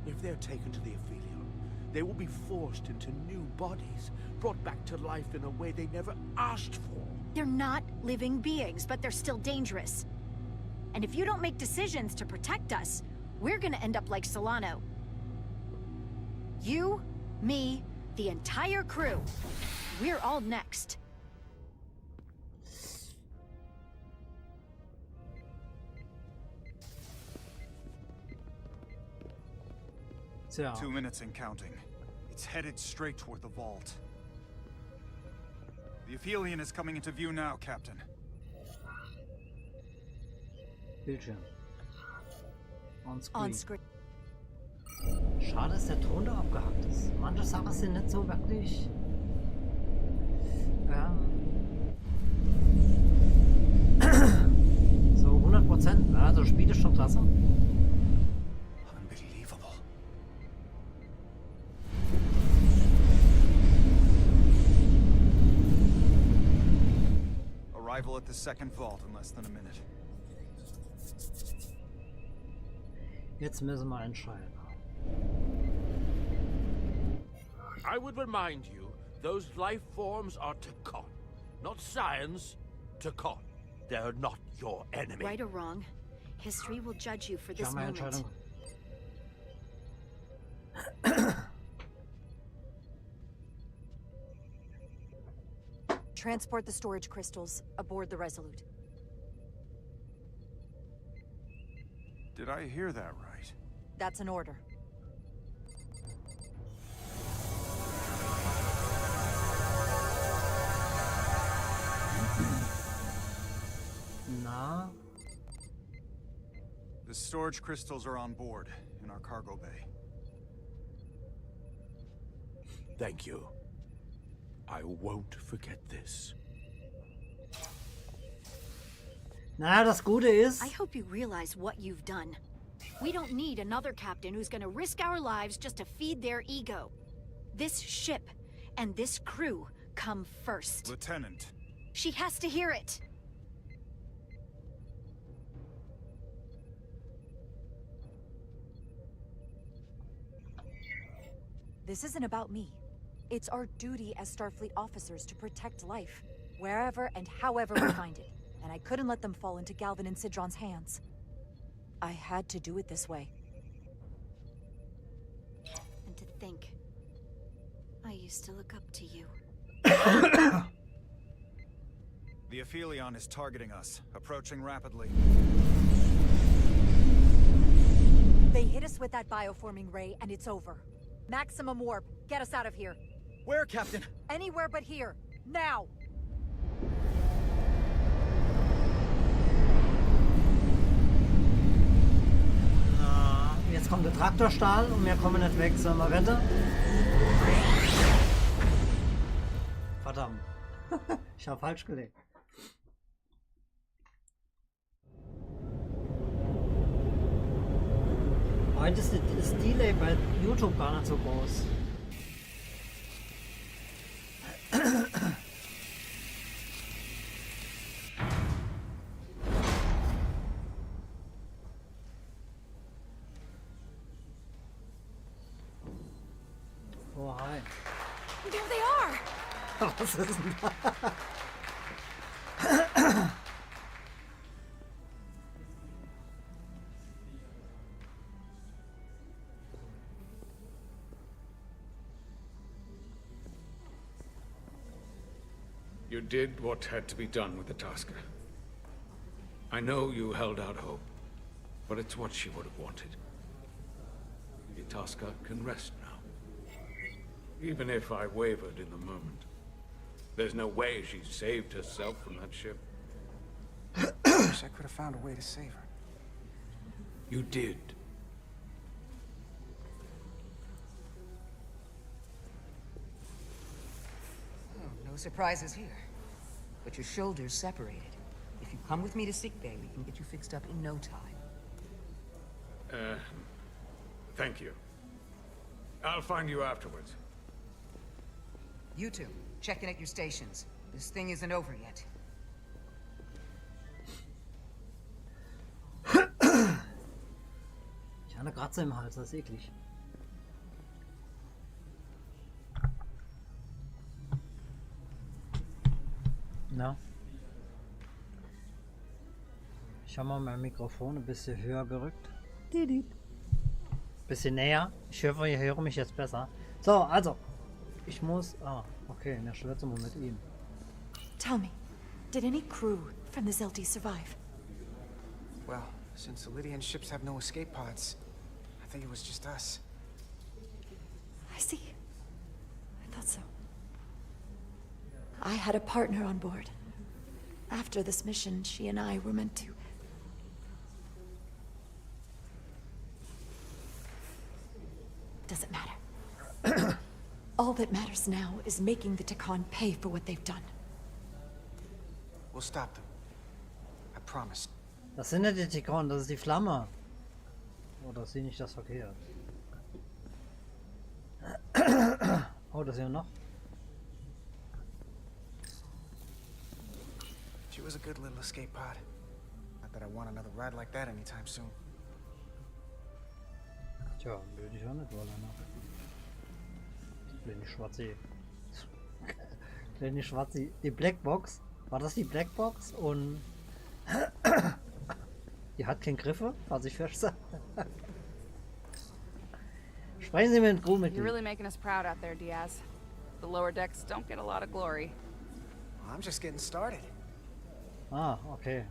If they're taken to the Aphelion, they will be forced into new bodies, brought back to life in a way they never asked for. They're not living beings, but they're still dangerous. And if you don't make decisions to protect us, we're gonna end up like Solano. You, me, the entire crew. We're all next. Tja. 2 minutes and counting. It's headed straight toward the vault. The Aphelion is coming into view now, Captain. Bildschirm. On screen. On screen. Schade, dass der Ton da abgehackt ist. Manche Sachen sind nicht so wirklich. So 100%. Also, das Spiel ist schon klasse. Unbelievable. Arrival at the second vault in less than a minute. Jetzt müssen wir entscheiden. I would remind you, those life forms are Takan. Not science, Takan. They're not your enemy. Right or wrong, history will judge you for Ich this habe meine moment. Entscheidung. Transport the storage crystals aboard the Resolute. Did I hear that right? That's an order. Na? The storage crystals are on board in our cargo bay. Thank you. I won't forget this. Na, das Gute ist. I hope you realize what you've done. We don't need another captain who's gonna risk our lives just to feed their ego. This ship and this crew come first. Lieutenant. She has to hear it. This isn't about me. It's our duty as Starfleet officers to protect life, wherever and however we find it. And I couldn't let them fall into Galvin and Sidron's hands. I had to do it this way. I used to look up to you. The Aphelion is targeting us, approaching rapidly. They hit us with that bioforming ray, and it's over. Maximum warp. Get us out of here. Where, Captain? Anywhere but here. Now! Na, jetzt kommt der Traktorstahl und wir kommen nicht weg. Sollen wir wetten? Verdammt. Ich habe falsch gelegt. Heute ist das Delay bei YouTube gar nicht so groß. Oh, hi. There they are! Was ist denn da? You did what had to be done with the Tasker. I know you held out hope, but it's what she would have wanted. The Tasker can rest now. Even if I wavered in the moment. There's no way she saved herself from that ship. I wish I could have found a way to save her. You did. Oh, no surprises here. But your shoulders separated. If you come with me to sickbay, we can get you fixed up in no time. Thank you. I'll find you afterwards. You two, check in at your stations. This thing isn't over yet. Ich habe eine Kratze im Hals, das ist eklig. Na? Ich habe mal mein Mikrofon ein bisschen höher gerückt. Bisschen näher. Ich hoffe, ihr hört mich jetzt besser. So, also. Ich muss... Ah, okay, dann schwätzen wir mit ihm. Tell me, did any crew from the Zelti survive? Well, since the Lydian ships have no escape pods, I think it was just us. I see. I thought so. I had a partner on board. After this mission, she and I were meant to... Doesn't matter. All that matters now is making the Takan pay for what they've done. We'll stop them. I promise. Das sind nicht die Tikon, das ist die Flamme. Oder sehe ich das verkehrt? Oh, das ist ja noch. She was a good little escape pod. Not that I want another ride like that anytime soon. Tja, würde ich auch nicht wollen, ne? Kleine Schwarze. Kleine Schwarze. Die Blackbox. War das die Blackbox? Und die hat keine Griffe, was ich verstehe. Sprechen Sie mit dem Crewmitglied. You're really making us proud out there, Diaz. The lower decks don't get a lot of glory. I'm just getting started. Ah, okay.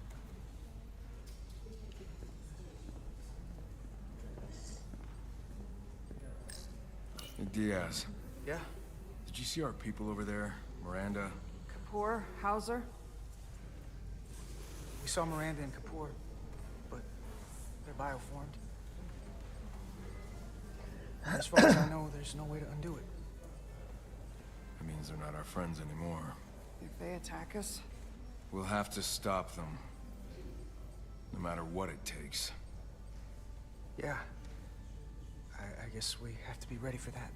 Hey, Diaz. Yeah? Did you see our people over there? Miranda? Kapoor, Hauser? We saw Miranda and Kapoor, but they're bioformed. As far as I know, there's no way to undo it. That means they're not our friends anymore. If they attack us? We'll have to stop them. No matter what it takes. Yeah. I guess we have to be ready for that.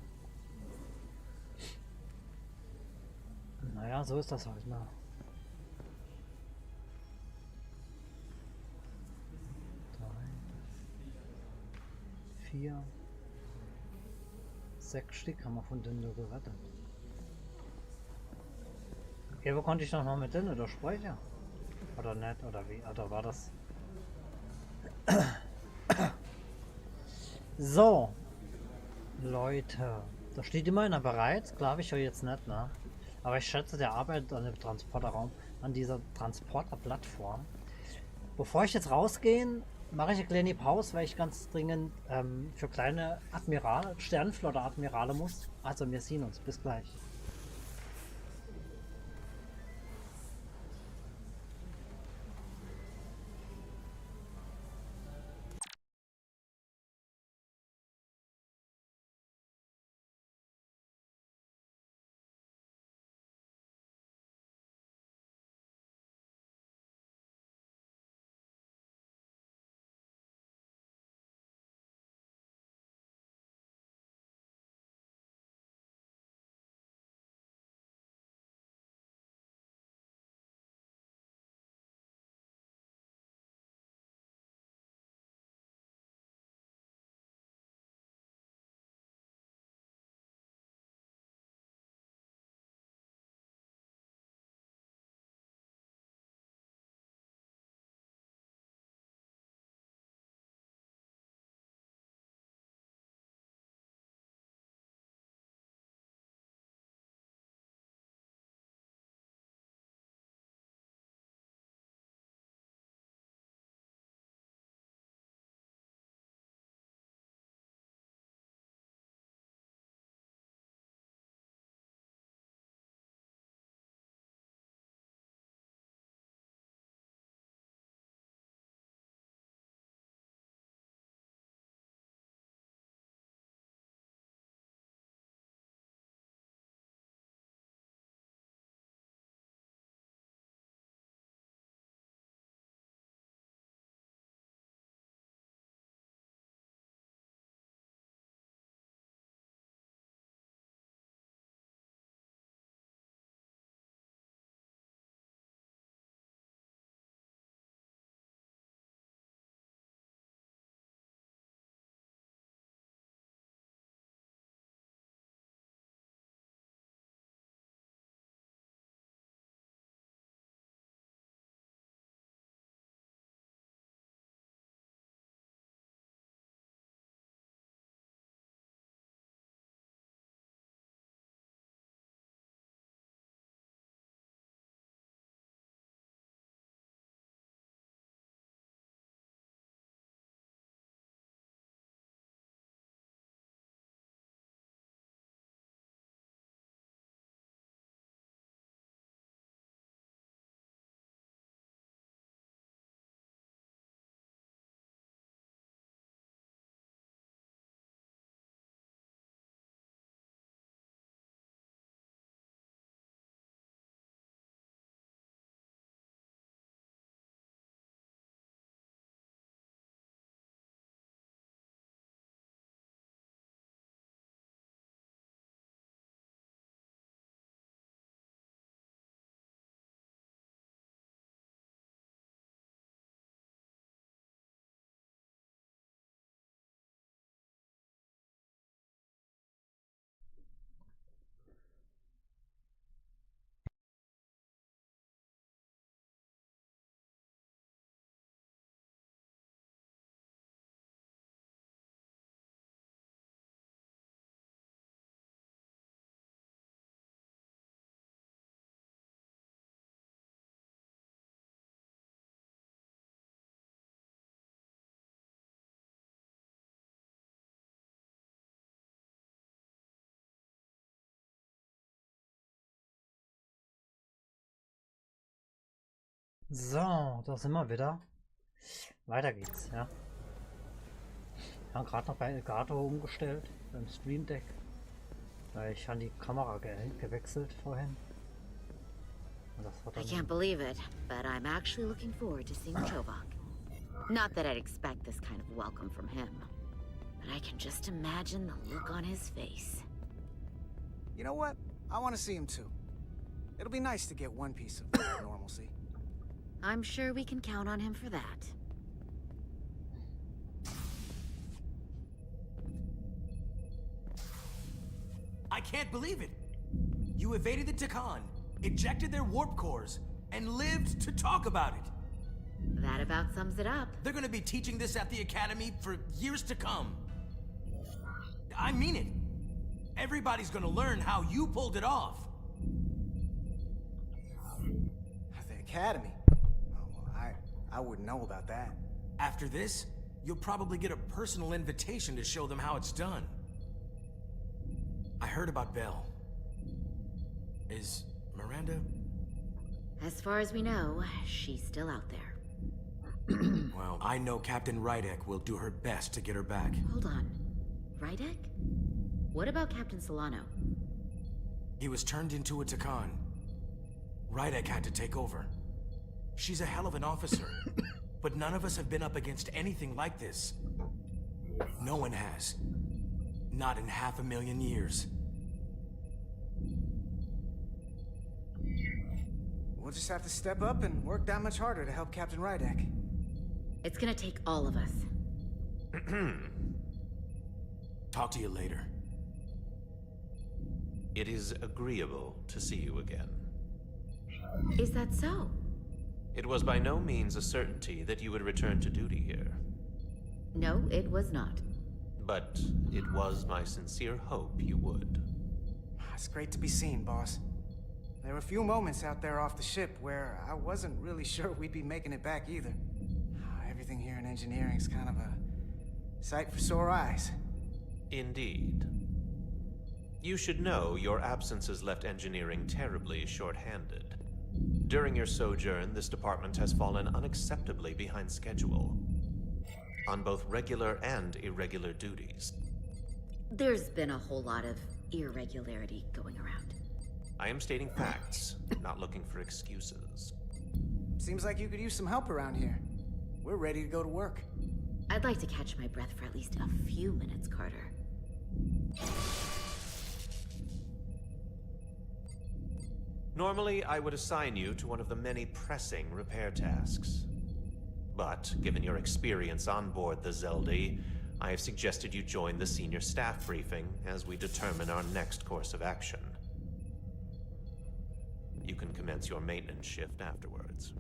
Naja, so ist das halt, ne? Drei, 4, 6 Stück haben wir von denen nur gerettet. Okay, wo konnte ich noch mal mit denen oder sprechen? Oder nicht? Oder wie? Oder war das? So, Leute. Da steht immerhin bereit, glaube ich euch jetzt nicht, ne? Aber ich schätze, der arbeitet an dem Transporterraum, an dieser Transporterplattform. Bevor ich jetzt rausgehe, mache ich eine kleine Pause, weil ich ganz dringend für kleine Admirale, Sternenflotte Admirale muss. Also wir sehen uns, bis gleich. So, da sind wir wieder. Weiter geht's, ja. Wir haben gerade noch bei Elgato umgestellt, beim Stream Deck. Weil ich habe die Kamera gewechselt vorhin. Und das war I dann can't believe it, but I'm actually looking forward to seeing Trovok. Not that I'd expect this kind of welcome from him, but I can just imagine the look on his face. You know what? I want to see him too. It'll be nice to get one piece of normalcy. I'm sure we can count on him for that. I can't believe it! You evaded the Takan, ejected their warp cores, and lived to talk about it! That about sums it up. They're gonna be teaching this at the Academy for years to come. I mean it. Everybody's gonna learn how you pulled it off. At the academy? Oh, well, I wouldn't know about that. After this, you'll probably get a personal invitation to show them how it's done. I heard about Belle. Is Miranda? As far as we know, she's still out there. Well, I know Captain Rydek will do her best to get her back. Hold on. Rydek? What about Captain Solano? He was turned into a Takan. Rydek had to take over. She's a hell of an officer, but none of us have been up against anything like this. No one has. Not in 500,000 years. We'll just have to step up and work that much harder to help Captain Rydek. It's gonna take all of us. Talk to you later. It is agreeable to see you again. Is that so? It was by no means a certainty that you would return to duty here. No, it was not. But it was my sincere hope you would. It's great to be seen, boss. There were a few moments out there off the ship where I wasn't really sure we'd be making it back either. Everything here in engineering's kind of a sight for sore eyes. Indeed. You should know your absence has left engineering terribly short-handed. During your sojourn, this department has fallen unacceptably behind schedule on both regular and irregular duties. There's been a whole lot of irregularity going around. I am stating facts, not looking for excuses. Seems like you could use some help around here. We're ready to go to work. I'd like to catch my breath for at least a few minutes, Carter. Normally, I would assign you to one of the many pressing repair tasks. But, given your experience on board the Zeldi, I have suggested you join the senior staff briefing as we determine our next course of action. You can commence your maintenance shift afterwards.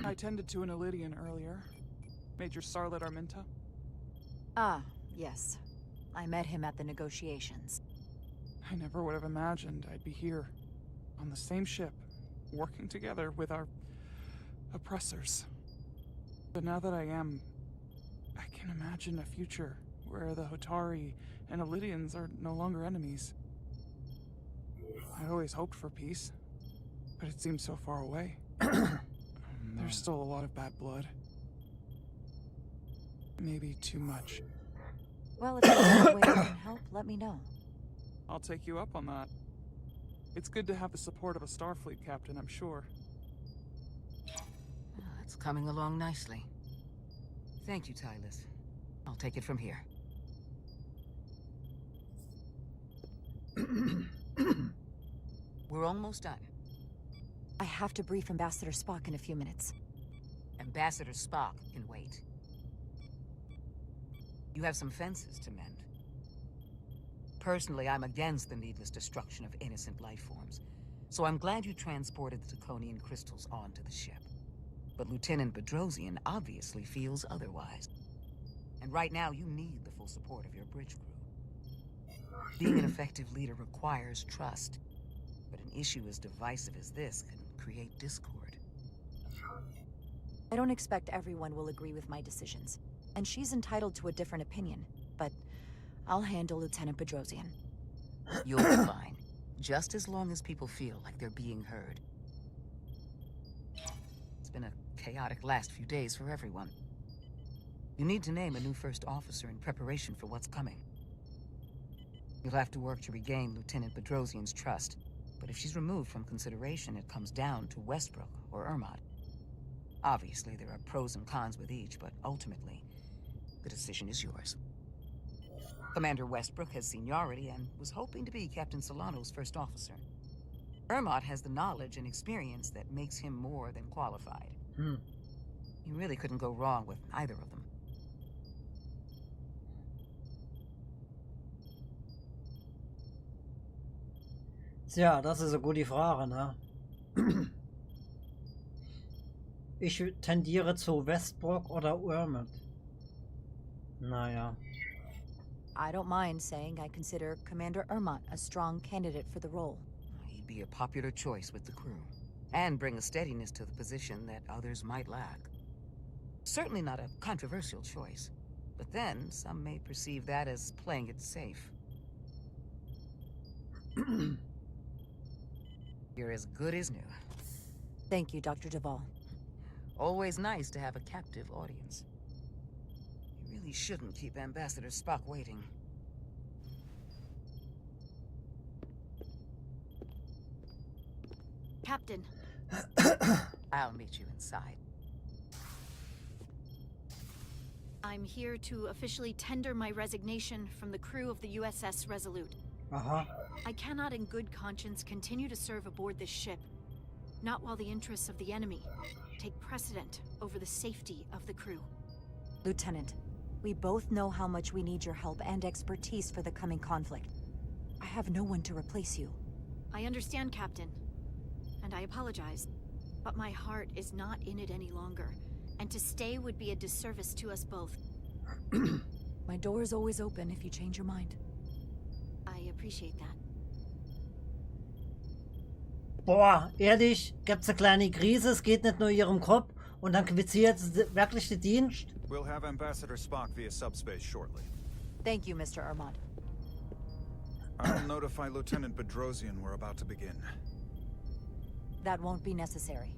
I tended to an Elydian earlier. Major Sarlet Arminta. Ah, yes. I met him at the negotiations. I never would have imagined I'd be here, on the same ship, working together with our oppressors. But now that I am, I can imagine a future where the Hotari and Elydians are no longer enemies. I always hoped for peace, but it seems so far away. There's still a lot of bad blood. Maybe too much. Well, if there's a way I can help, let me know. I'll take you up on that. It's good to have the support of a Starfleet captain, I'm sure. It's coming along nicely. Thank you, Tylus. I'll take it from here. We're almost done. I have to brief Ambassador Spock in a few minutes. Ambassador Spock can wait. You have some fences to mend. Personally, I'm against the needless destruction of innocent life forms, so I'm glad you transported the Draconian crystals onto the ship. But Lieutenant Bedrosian obviously feels otherwise. And right now, you need the full support of your bridge crew. Being an effective leader requires trust, but an issue as divisive as this can create discord. I don't expect everyone will agree with my decisions, and she's entitled to a different opinion, but I'll handle Lieutenant Bedrosian. You'll be fine, just as long as people feel like they're being heard. It's been a chaotic last few days for everyone. You need to name a new first officer in preparation for what's coming. You'll have to work to regain Lieutenant Bedrosian's trust, but if she's removed from consideration, it comes down to Westbrook or Ermot. Obviously, there are pros and cons with each, but ultimately, the decision is yours. Commander Westbrook has seniority and was hoping to be Captain Solano's first officer. Ermot has the knowledge and experience that makes him more than qualified. You really couldn't go wrong with either of them. Tja, das ist eine gute Frage, ne? Ich tendiere zu Westbrook oder Urmut. Naja. I don't mind saying I consider Commander Ermont a strong candidate for the role. He'd be a popular choice with the crew, and bring a steadiness to the position that others might lack. Certainly not a controversial choice, but then some may perceive that as playing it safe. You're as good as new. Thank you, Dr. Duvall. Always nice to have a captive audience. You really shouldn't keep Ambassador Spock waiting. Captain. I'll meet you inside. I'm here to officially tender my resignation from the crew of the USS Resolute. I cannot in good conscience continue to serve aboard this ship. Not while the interests of the enemy take precedent over the safety of the crew. Lieutenant, we both know how much we need your help and expertise for the coming conflict. I have no one to replace you. I understand, Captain. And I apologize. But my heart is not in it any longer. And to stay would be a disservice to us both. My door is always open if you change your mind. I appreciate that. Boah, ehrlich, gibt's eine kleine Krise, es geht nicht nur ihrem Kopf und dann quittiert wirklich der Dienst. We'll have Ambassador Spock via subspace shortly. Thank you, Mr. Ermont. I'll notify Lieutenant Bedrosian we're about to begin. That won't be necessary.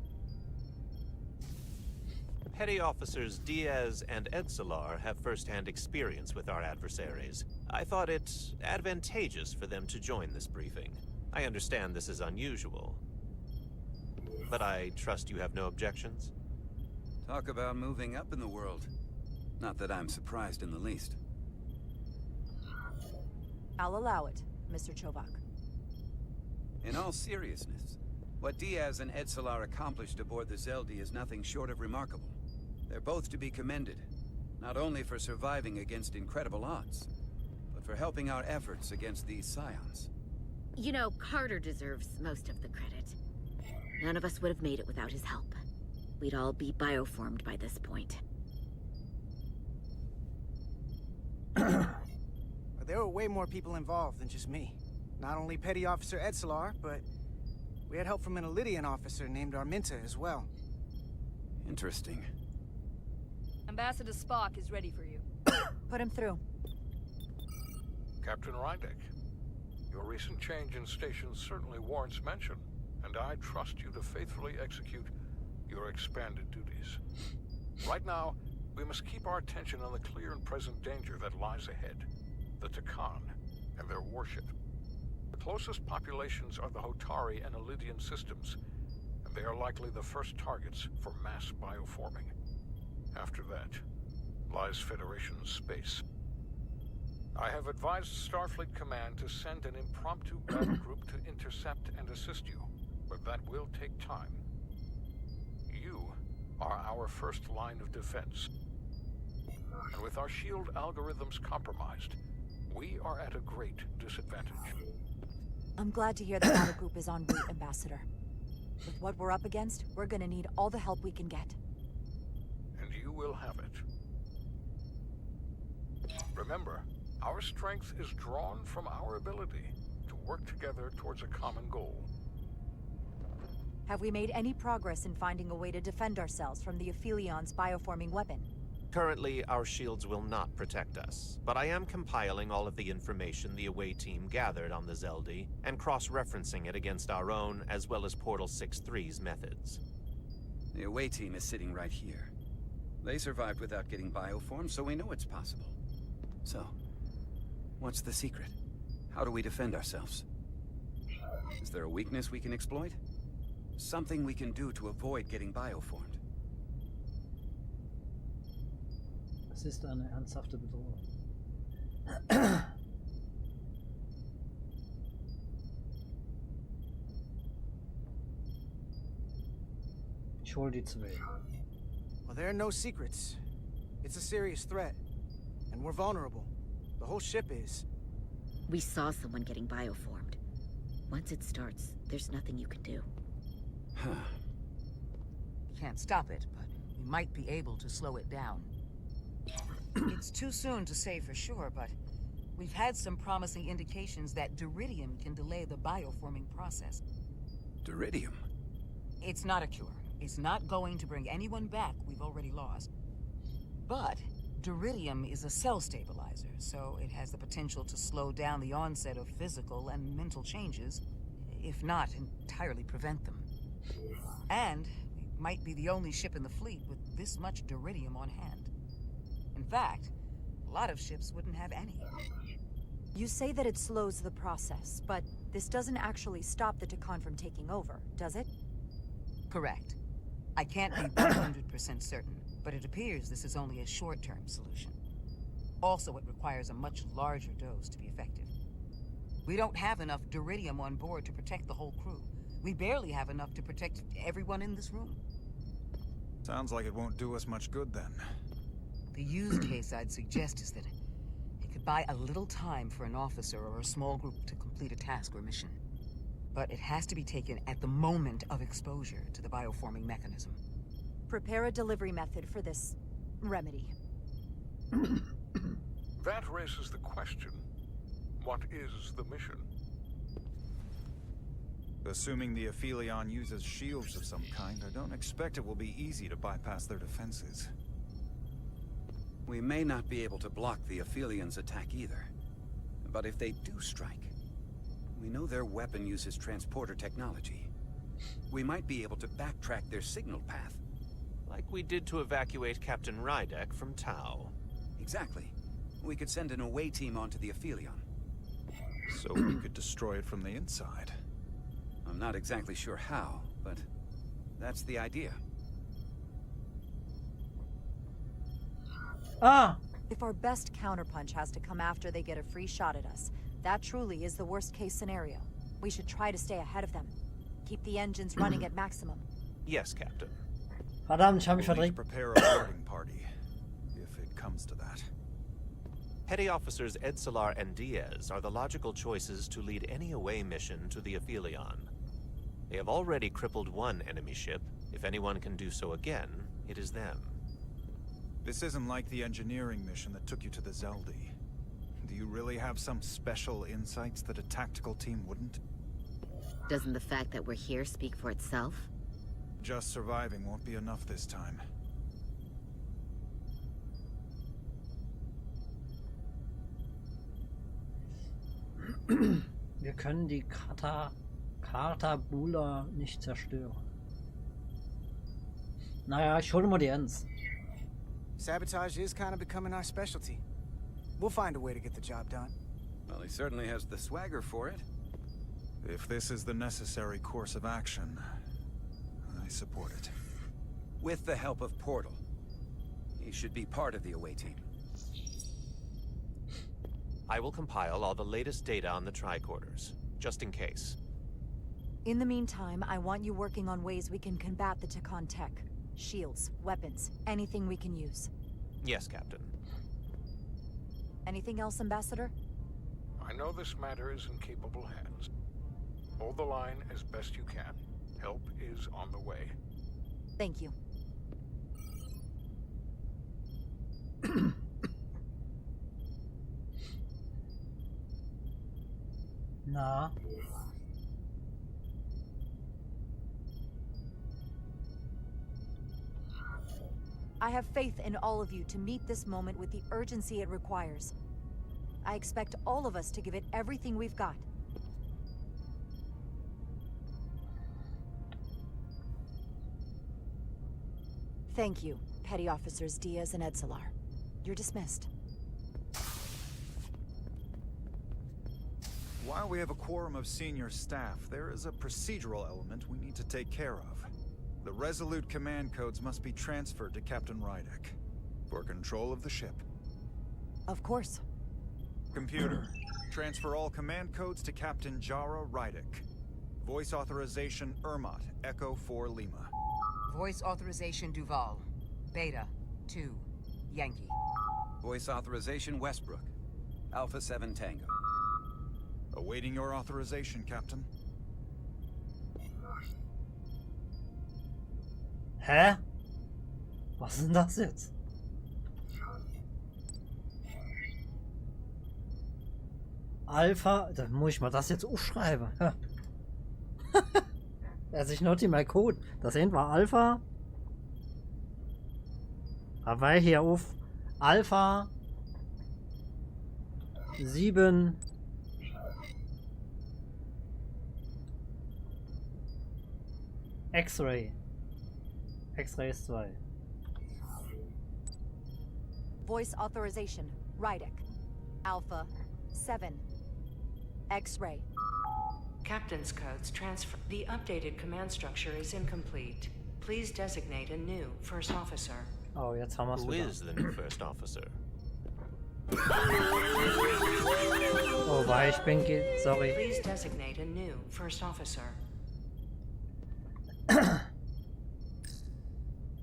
Petty Officers Diaz and Edslar have first-hand experience with our adversaries. I thought it advantageous for them to join this briefing. I understand this is unusual, but I trust you have no objections? Talk about moving up in the world. Not that I'm surprised in the least. I'll allow it, Mr. Chovak. In all seriousness, what Diaz and Edslar accomplished aboard the Zeldi is nothing short of remarkable. They're both to be commended, not only for surviving against incredible odds, but for helping our efforts against these scions. You know, Carter deserves most of the credit. None of us would have made it without his help. We'd all be bioformed by this point. There were way more people involved than just me. Not only Petty Officer Edslar, but we had help from an Elydian officer named Arminta as well. Interesting. Ambassador Spock is ready for you. Put him through. Captain Rydek, your recent change in station certainly warrants mention, and I trust you to faithfully execute your expanded duties. Right now, we must keep our attention on the clear and present danger that lies ahead, the Takan and their warship. The closest populations are the Hotari and Elydian systems, and they are likely the first targets for mass bioforming. After that, lies Federation space. I have advised Starfleet Command to send an impromptu battle group to intercept and assist you, but that will take time. You are our first line of defense. And with our shield algorithms compromised, we are at a great disadvantage. I'm glad to hear the battle group is en route, Ambassador. With what we're up against, we're gonna need all the help we can get. And you will have it. Remember, our strength is drawn from our ability to work together towards a common goal. Have we made any progress in finding a way to defend ourselves from the Aphilion's bioforming weapon? Currently, our shields will not protect us, but I am compiling all of the information the away team gathered on the Zeldi and cross-referencing it against our own as well as Portal 6-3's methods. The away team is sitting right here. They survived without getting bioformed, so we know it's possible. So, what's the secret? How do we defend ourselves? Is there a weakness we can exploit? Something we can do to avoid getting bioformed? Es ist eine ernsthafte Bedrohung. Ich hol die zwei. Well, there are no secrets. It's a serious threat. And we're vulnerable. The whole ship is. We saw someone getting bioformed. Once it starts, there's nothing you can do. Can't stop it, but we might be able to slow it down. It's too soon to say for sure, but we've had some promising indications that Duridium can delay the bioforming process. Duridium? It's not a cure. It's not going to bring anyone back we've already lost. But Duridium is a cell stabilizer, so it has the potential to slow down the onset of physical and mental changes, if not entirely prevent them. And we might be the only ship in the fleet with this much Duridium on hand. In fact, a lot of ships wouldn't have any. You say that it slows the process, but this doesn't actually stop the Takan from taking over, does it? Correct. I can't be 100% certain, but it appears this is only a short-term solution. Also, it requires a much larger dose to be effective. We don't have enough Duridium on board to protect the whole crew. We barely have enough to protect everyone in this room. Sounds like it won't do us much good then. The use case I'd suggest is that it could buy a little time for an officer or a small group to complete a task or mission. But it has to be taken at the moment of exposure to the bioforming mechanism. Prepare a delivery method for this remedy. That raises the question. What is the mission? Assuming the Aphelion uses shields of some kind, I don't expect it will be easy to bypass their defenses. We may not be able to block the Aphelion's attack either. But if they do strike, we know their weapon uses transporter technology. We might be able to backtrack their signal path. Like we did to evacuate Captain Rydek from Tau. Exactly. We could send an away team onto the Aphelion. So we could destroy it from the inside. I'm not exactly sure how, but that's the idea. If our best counterpunch has to come after they get a free shot at us, that truly is the worst case scenario. We should try to stay ahead of them. Keep the engines running at maximum. Yes, Captain. Verdammt, ich habe mich We'll need verdrängt. to prepare a boarding party, if it comes to that. Petty Officers Edsalar and Diaz are the logical choices to lead any away mission to the Aphelion. They have already crippled one enemy ship. If anyone can do so again, it is them. This isn't like the engineering mission that took you to the Zeldi. Do you really have some special insights that a tactical team wouldn't? Doesn't the fact that we're here speak for itself? Just surviving won't be enough this time. Wir können die Kartabula nicht zerstören. Naja, ich hole mal die Ends. Sabotage is kind of becoming our specialty. We'll find a way to get the job done. Well, he certainly has the swagger for it. If this is the necessary course of action, I support it. With the help of Portal. He should be part of the away team. I will compile all the latest data on the tricorders, just in case. In the meantime, I want you working on ways we can combat the Takan tech. Shields, weapons, anything we can use. Yes, Captain. Anything else, Ambassador? I know this matter is in capable hands. Hold the line as best you can. Help is on the way. Thank you. Na. I have faith in all of you to meet this moment with the urgency it requires. I expect all of us to give it everything we've got. Thank you, Petty Officers Diaz and Edsalar. You're dismissed. While we have a quorum of senior staff, there is a procedural element we need to take care of. The Resolute command codes must be transferred to Captain Rydek for control of the ship. Of course. Computer, transfer all command codes to Captain Jara Rydek. Voice authorization Ermot, Echo 4 Lima. Voice authorization Duval. Beta 2 Yankee. Voice authorization Westbrook. Alpha 7 Tango. Awaiting your authorization, Captain. Hä? Was ist denn das jetzt? Alpha, da muss ich mal das jetzt aufschreiben. Also ich notiere mal Code. Das hinten war Alpha. Aber hier auf Alpha 7 X-Ray. X-Ray ist 2. Voice authorization. Rydek. Alpha 7. X-Ray. Captain's codes transfer. The updated command structure is incomplete. Please designate a new first officer. Oh, jetzt haben wir es Who wieder. is the new first officer? Oh, ich bin sorry. Please designate a new first officer.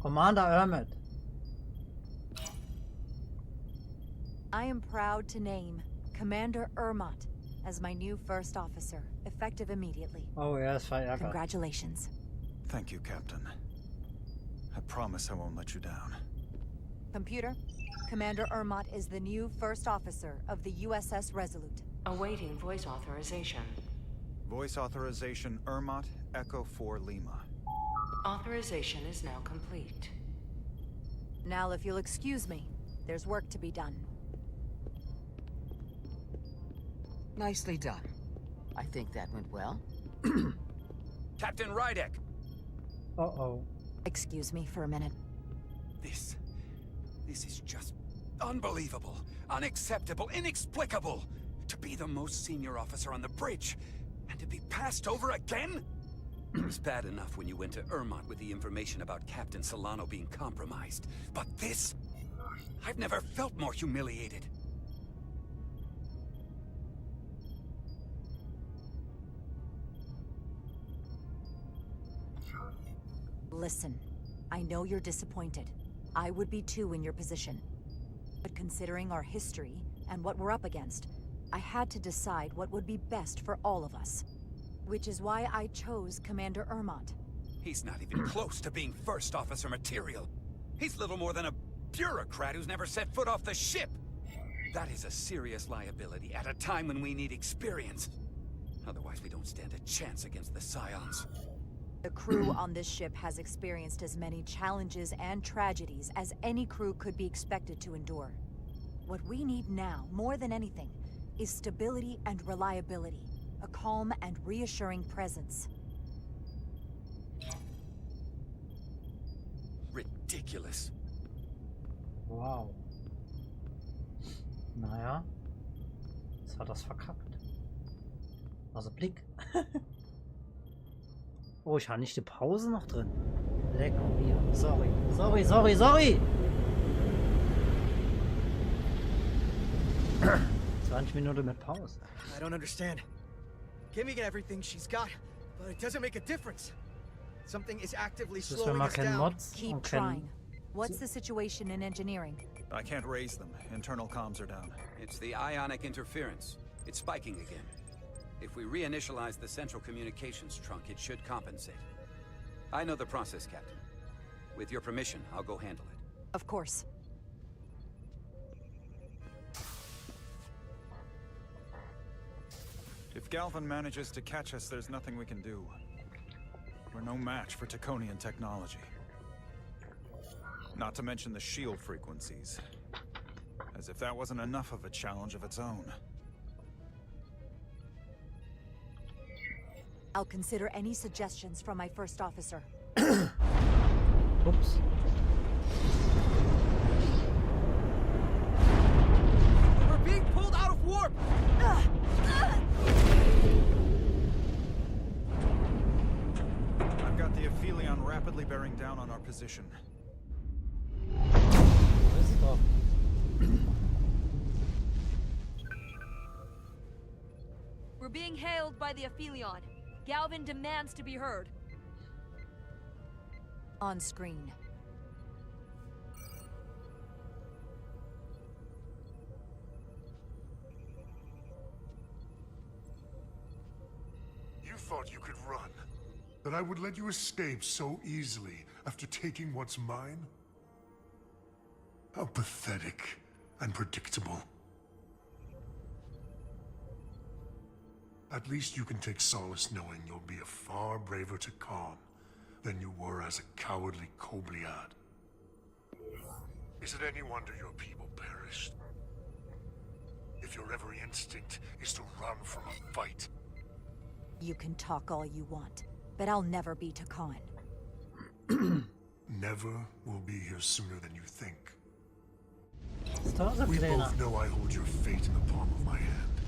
Commander Ermit. I am proud to name Commander Ermot as my new first officer, effective immediately. Oh, er ist verärgert. Congratulations. Thank you, Captain. I promise I won't let you down. Computer, Commander Ermot is the new first officer of the USS Resolute. Awaiting voice authorization. Voice authorization Ermot, Echo 4 Lima. Authorization is now complete. Now, if you'll excuse me, there's work to be done. Nicely done. I think that went well. Captain Rydek! Uh-oh. Excuse me for a minute. This is just unbelievable, unacceptable, inexplicable. To be the most senior officer on the bridge, and to be passed over again? It was bad enough when you went to Ermot with the information about Captain Solano being compromised. But this? I've never felt more humiliated. Listen, I know you're disappointed. I would be too in your position. But considering our history and what we're up against, I had to decide what would be best for all of us. Which is why I chose Commander Ermot. He's not even close to being first officer material. He's little more than a bureaucrat who's never set foot off the ship. That is a serious liability at a time when we need experience. Otherwise, we don't stand a chance against the Scions. The crew on this ship has experienced as many challenges and tragedies as any crew could be expected to endure. What we need now, more than anything, is stability and reliability. A calm and reassuring presence. Ridiculous. Wow. Naja. Jetzt hat er's verkackt. Also Blick. Oh, ich habe nicht die Pause noch drin. Leck mir. Sorry. 20 Minuten mit Pause. I don't understand. Giving everything she's got, but it doesn't make a difference. Something is actively slowing us down. Keep trying. What's the situation in engineering? I can't raise them. Internal comms are down. It's the ionic interference. It's spiking again. If we reinitialize the central communications trunk, it should compensate. I know the process, Captain. With your permission, I'll go handle it. Of course. If Galvin manages to catch us, there's nothing we can do. We're no match for Taconian technology. Not to mention the shield frequencies. As if that wasn't enough of a challenge of its own. I'll consider any suggestions from my first officer. Oops. We're being pulled out of warp! I've got the Aphelion rapidly bearing down on our position. We're being hailed by the Aphelion. Galvin demands to be heard. On screen. You thought you could run. That I would let you escape so easily. after taking what's mine? How pathetic and predictable. At least you can take solace knowing you'll be a far braver Takan than you were as a cowardly Kobliad. Is it any wonder your people perished? If your every instinct is to run from a fight. You can talk all you want, but I'll never be Takan. Never will be here sooner than you think. Sto We zaklina. both know I hold your fate in the palm of my hand.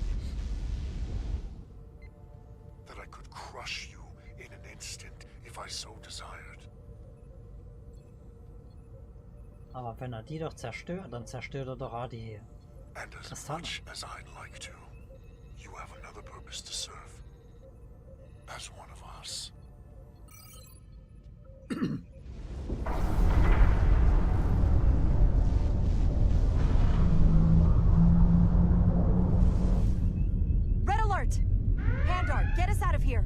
That I could crush you in an instant if I so desired. Aber wenn er die doch zerstört, dann zerstört er doch auch die And as Kristalle. much as I'd like to, you have another purpose to serve. As one of us. Red alert! Handar, get us out of here!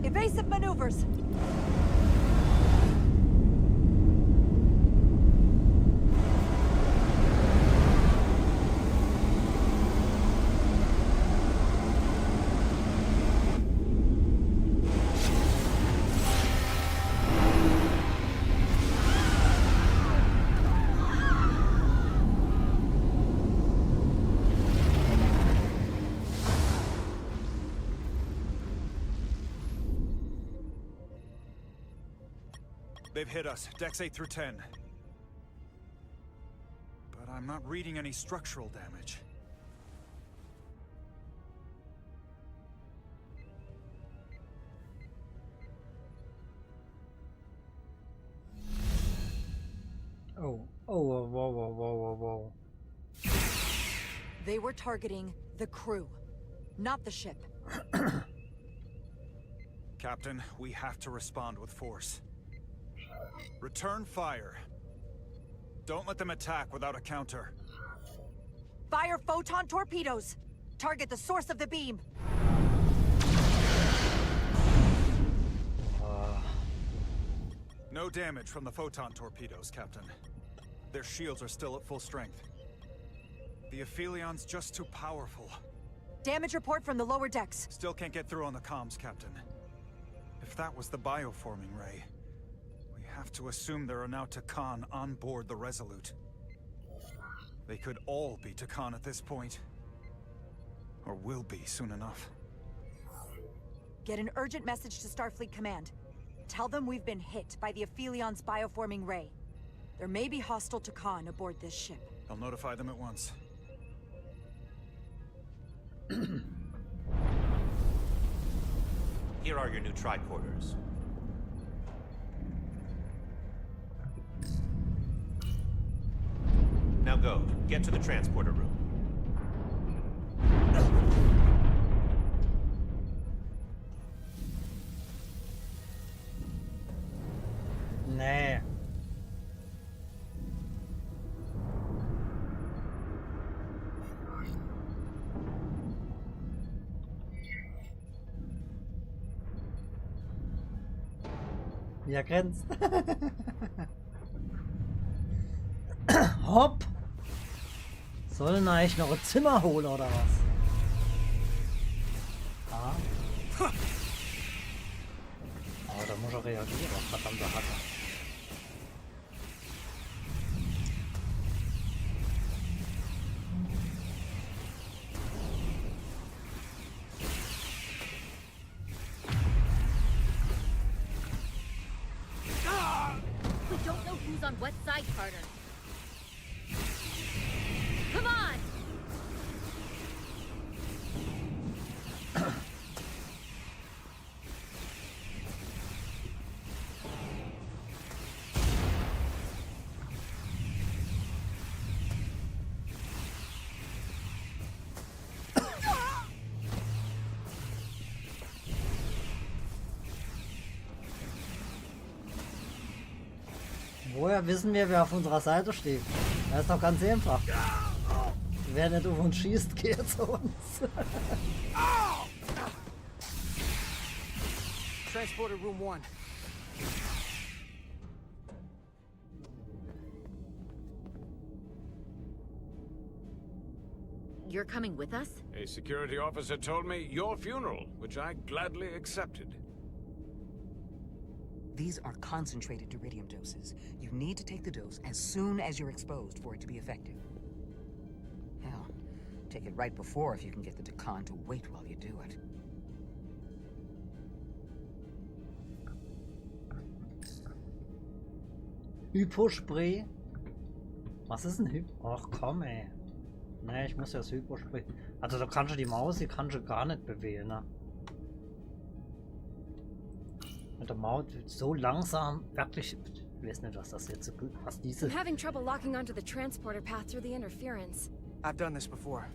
Evasive maneuvers! They've hit us, decks 8 through 10. But I'm not reading any structural damage. Oh, whoa, whoa, whoa, whoa, whoa. They were targeting the crew, not the ship. Captain, we have to respond with force. Return fire. Don't let them attack without a counter. Fire photon torpedoes! Target the source of the beam! No damage from the photon torpedoes, Captain. Their shields are still at full strength. The Aphilion's just too powerful. Damage report from the lower decks. Still can't get through on the comms, Captain. If that was the bioforming ray, we have to assume there are now Takan on board the Resolute. They could all be Takan at this point. Or will be soon enough. Get an urgent message to Starfleet Command. Tell them we've been hit by the Aphilion's bioforming ray. There may be hostile Takan aboard this ship. I'll notify them at once. Here are your new tricorders. Now go. Get to the transporter room. Nee. Wie er grenzt. Hopp! Sollen wir eigentlich noch ein Zimmer holen oder was? Ah. Aber da muss er reagieren, verdammte Hacke. We don't know who's on what side, Carter. Come on! Woher wissen wir, wer auf unserer Seite steht? Das ist doch ganz einfach. Wer nicht auf uns schießt, geht zu uns. Transporter Room 1. You're coming with us? A security officer told me your funeral, which I gladly accepted. These are concentrated deuterium doses. You need to take the dose as soon as you're exposed for it to be effective. Hell, take it right before if you can get the Decon to wait while you do it. Hypospray? Was ist ein Ach komm ey. Ne, ich muss ja das Hypospray. Also da kannst du die Maus, die kannst du gar nicht bewegen, ne? Mit der Maus so langsam, wirklich. Ich weiß nicht, was das jetzt so gut, was diese. I'm having trouble locking onto the transporter path through the interference. I've done this before.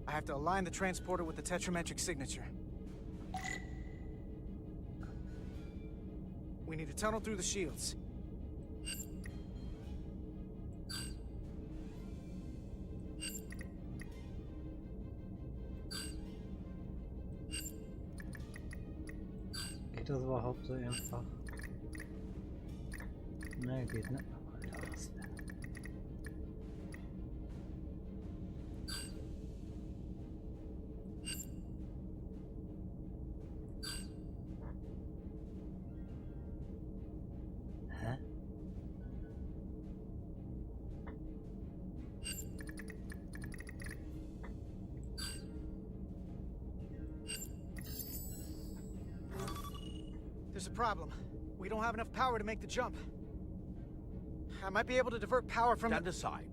I have to align the transporter with the tetrametric signature. We need to tunnel through the shields. Geht das überhaupt so einfach? Ne, geht nicht. Alter, was denn? Hä? There's a problem. We don't have enough power to make the jump. I might be able to divert power from— Stand aside.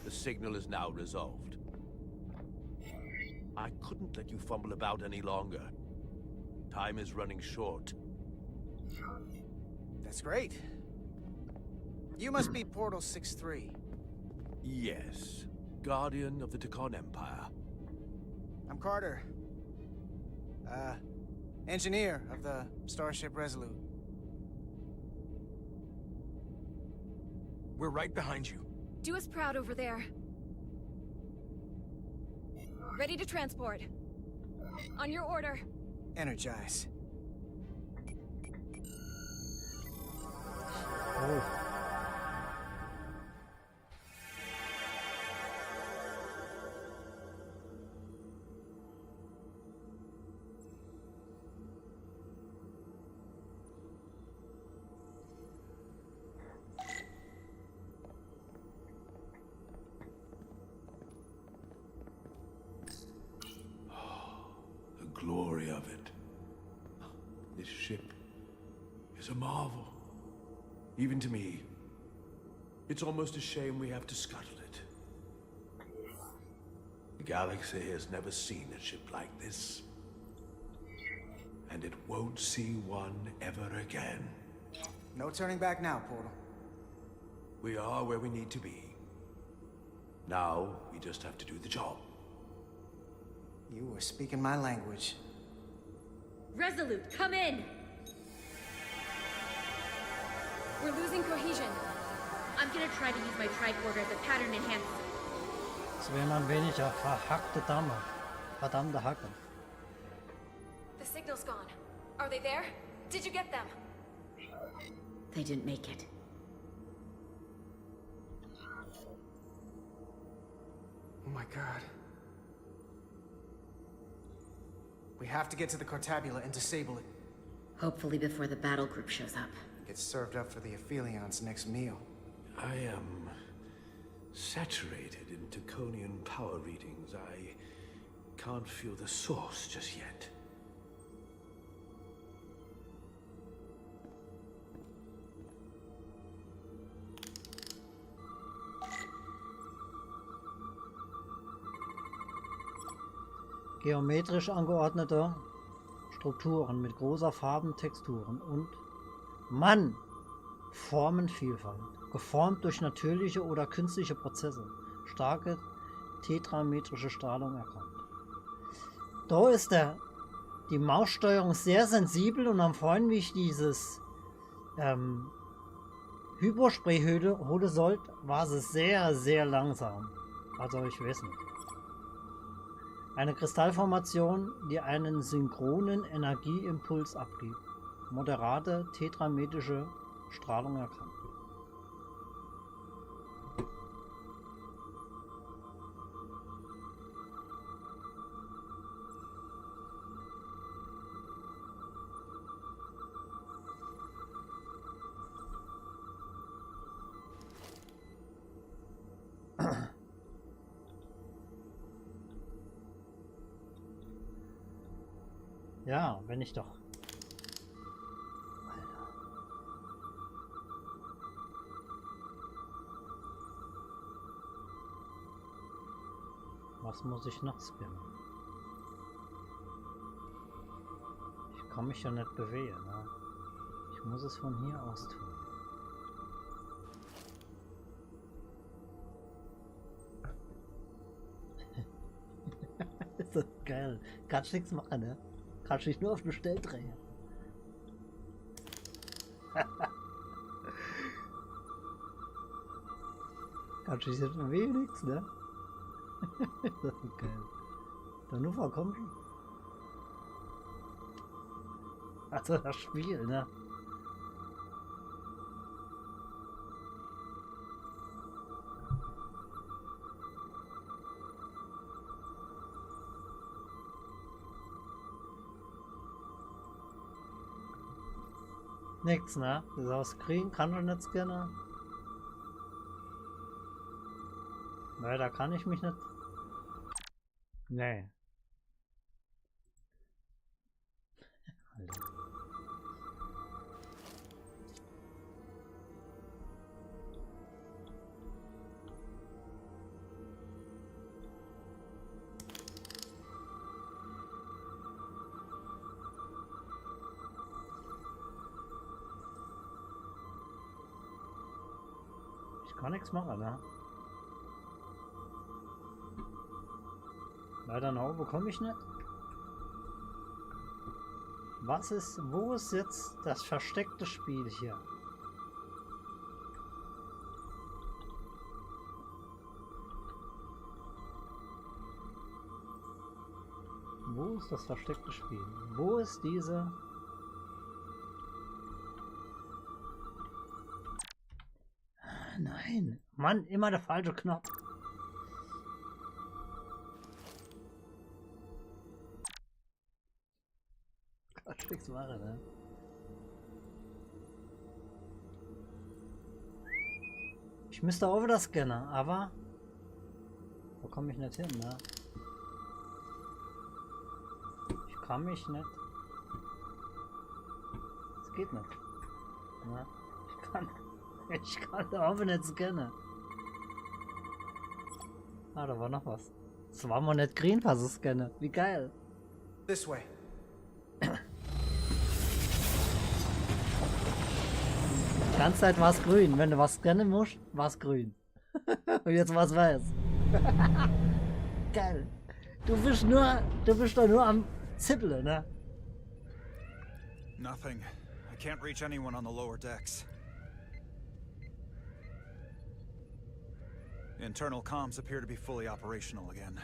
The signal is now resolved. I couldn't let you fumble about any longer. Time is running short. That's great. You must be Portal 6-3. Yes. Guardian of the Decon Empire. I'm Carter. Engineer of the Starship Resolute. We're right behind you. Do us proud over there. Ready to transport. On your order. Energize. Oh. Glory of it. This ship is a marvel. Even to me. It's almost a shame we have to scuttle it. The galaxy has never seen a ship like this. And it won't see one ever again. No turning back now, Portal. We are where we need to be. Now, we just have to do the job. You were speaking my language. Resolute, come in! We're losing cohesion. I'm gonna try to use my tricorder as a pattern enhancer. Es wären ein wenig verhackte Dame. Verdammte Hacke. The signal's gone. Are they there? Did you get them? They didn't make it. Oh my god. We have to get to the Cartabula and disable it. Hopefully before the battle group shows up. Get served up for the Aphelions' next meal. I am saturated in Taconian power readings. I can't feel the source just yet. Geometrisch angeordnete Strukturen mit großer Farbentexturen und Mann! Formenvielfalt. Geformt durch natürliche oder künstliche Prozesse. Starke tetrametrische Strahlung erkannt. Da ist die Maussteuerung sehr sensibel und am Freund, wie ich dieses Hyperspray holen sollte, war sie sehr, sehr langsam. Also ich weiß nicht. Eine Kristallformation, die einen synchronen Energieimpuls abgibt. Moderate tetrametrische Strahlung erkannt. Ja, wenn ich doch. Alter. Was muss ich noch scannen? Ich kann mich ja nicht bewegen, ne? Ich muss es von hier aus tun. Ist das geil. Kannst nichts machen, ne? Kannst dich nur auf Bestell drehen. Kannst dich jetzt bewegen, nix, ne? Das ist geil. Dann nur vorkommen. Also das Spiel, ne? Nix, ne? Das auskriegen kann ich nicht scannen. Weil da kann ich mich nicht. Nee. Alter. Ich kann nichts machen, ne? Leider nach oben komme ich nicht. Was ist, wo ist jetzt das versteckte Spiel hier? Wo ist das versteckte Spiel? Wo ist diese... Nein, Mann, immer der falsche Knopf. Kannst nichts machen, ne? Ich müsste auch wieder scannen, aber wo komme ich nicht hin, ne? Ich kann mich nicht. Es geht nicht. Ne? Ich kann auch nicht scannen. Ah, da war noch was. Das war mal nicht green, was ich scanne. Wie geil. This way. Die ganze Zeit war es grün. Wenn du was scannen musst, war es grün. Und jetzt war es weiß. Geil. Du bist doch nur am Zippeln, ne? Nothing. I can't reach anyone on the lower decks. Internal comms appear to be fully operational again.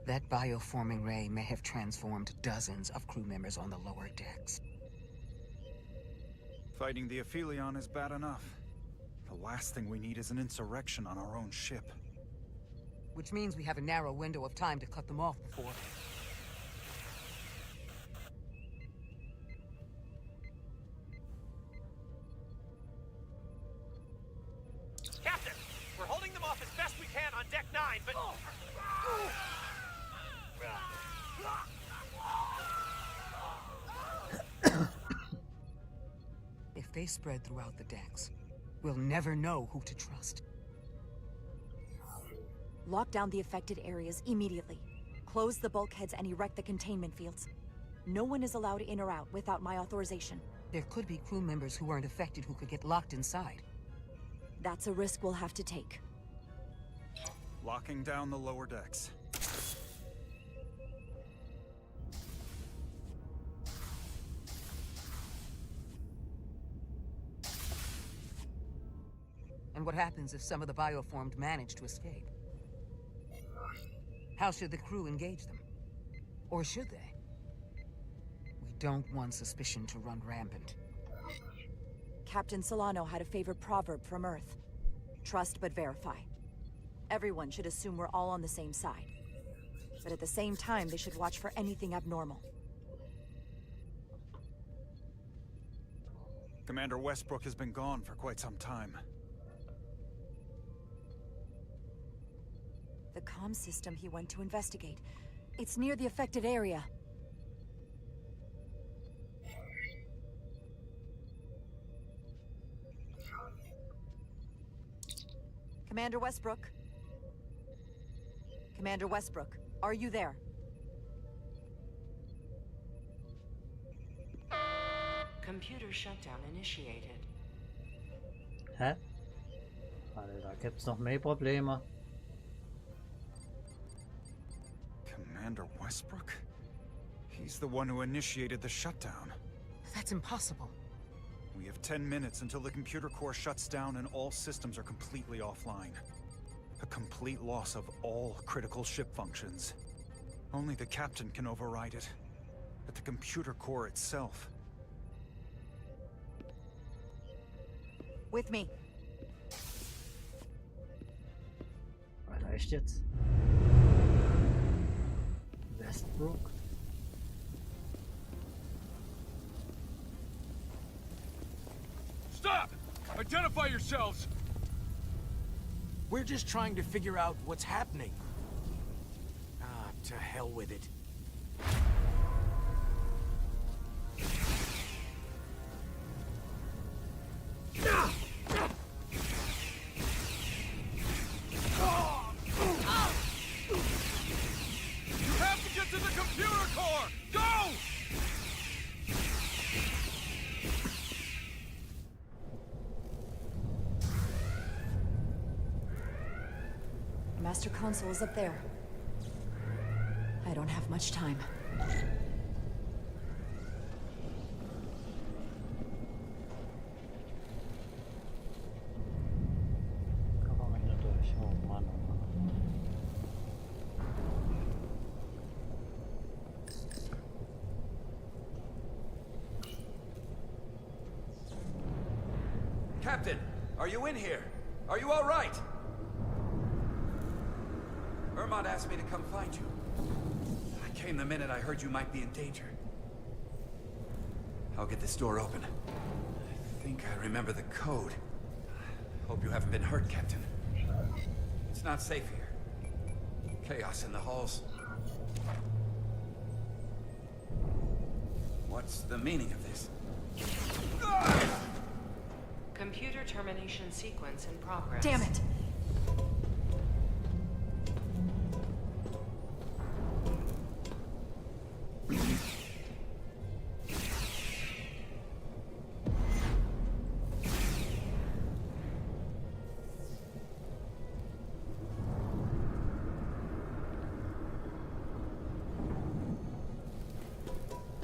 That bioforming ray may have transformed dozens of crew members on the lower decks. Fighting the Aphelion is bad enough. The last thing we need is an insurrection on our own ship. Which means we have a narrow window of time to cut them off before... Captain! We're holding them off as best we can on deck 9, but... If they spread throughout the decks, we'll never know who to trust. Lock down the affected areas immediately. Close the bulkheads and erect the containment fields. No one is allowed in or out without my authorization. There could be crew members who weren't affected who could get locked inside. That's a risk we'll have to take. Locking down the lower decks. And what happens if some of the bioformed manage to escape? How should the crew engage them? Or should they? We don't want suspicion to run rampant. Captain Solano had a favorite proverb from Earth. Trust but verify. Everyone should assume we're all on the same side. But at the same time, they should watch for anything abnormal. Commander Westbrook has been gone for quite some time. The comm system he went to investigate. It's near the affected area. Commander Westbrook? Commander Westbrook, are you there? Computer shutdown initiated. Hä? Alter, da gibt's noch mehr Probleme. Commander Westbrook? He's the one who initiated the shutdown. That's impossible. We have 10 minutes until the computer core shuts down and all systems are completely offline. A complete loss of all critical ship functions. Only the captain can override it. But the computer core itself... With me. Alter, echt jetzt? Westbrook? Stop! Identify yourselves! We're just trying to figure out what's happening. Ah, to hell with it. Master console is up there. I don't have much time. Kommen wir hier durch. Oh Mann, oh Mann. Captain, are you in here? Are you all right? Ermont asked me to come find you. I came the minute I heard you might be in danger. I'll get this door open. I think I remember the code. Hope you haven't been hurt, Captain. It's not safe here. Chaos in the halls. What's the meaning of this? Computer termination sequence in progress. Damn it!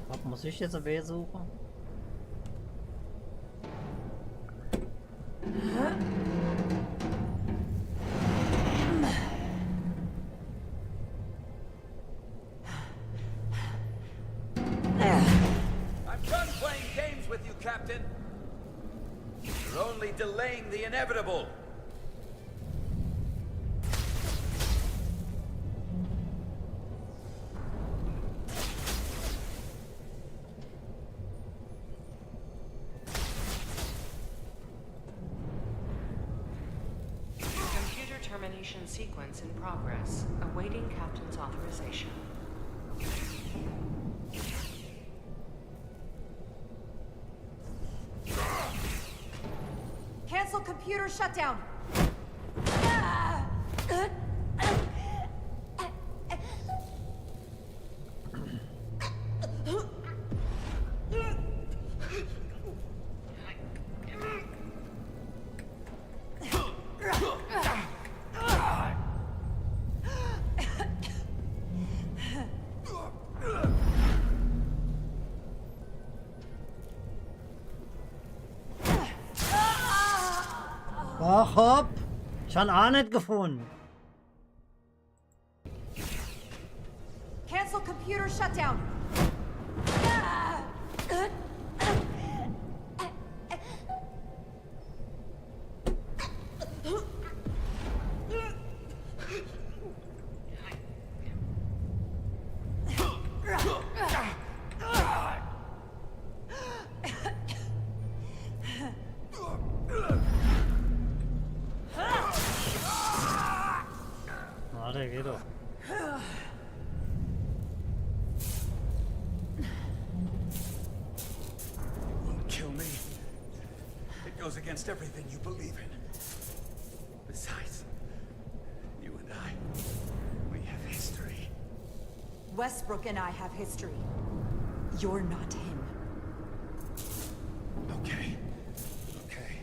Was muss ich jetzt W suchen? I'm done playing games with you, Captain. You're only delaying the inevitable. Termination sequence in progress. Awaiting Captain's authorization. Cancel computer shutdown! Ach. Ach hopp! Ich habe auch nicht gefunden. Cancel computer shutdown. Na, der geht doch. Won't kill me. It goes against everything you believe in. Besides, you and I, we have history. Westbrook and I have history. You're not him. Okay. Okay.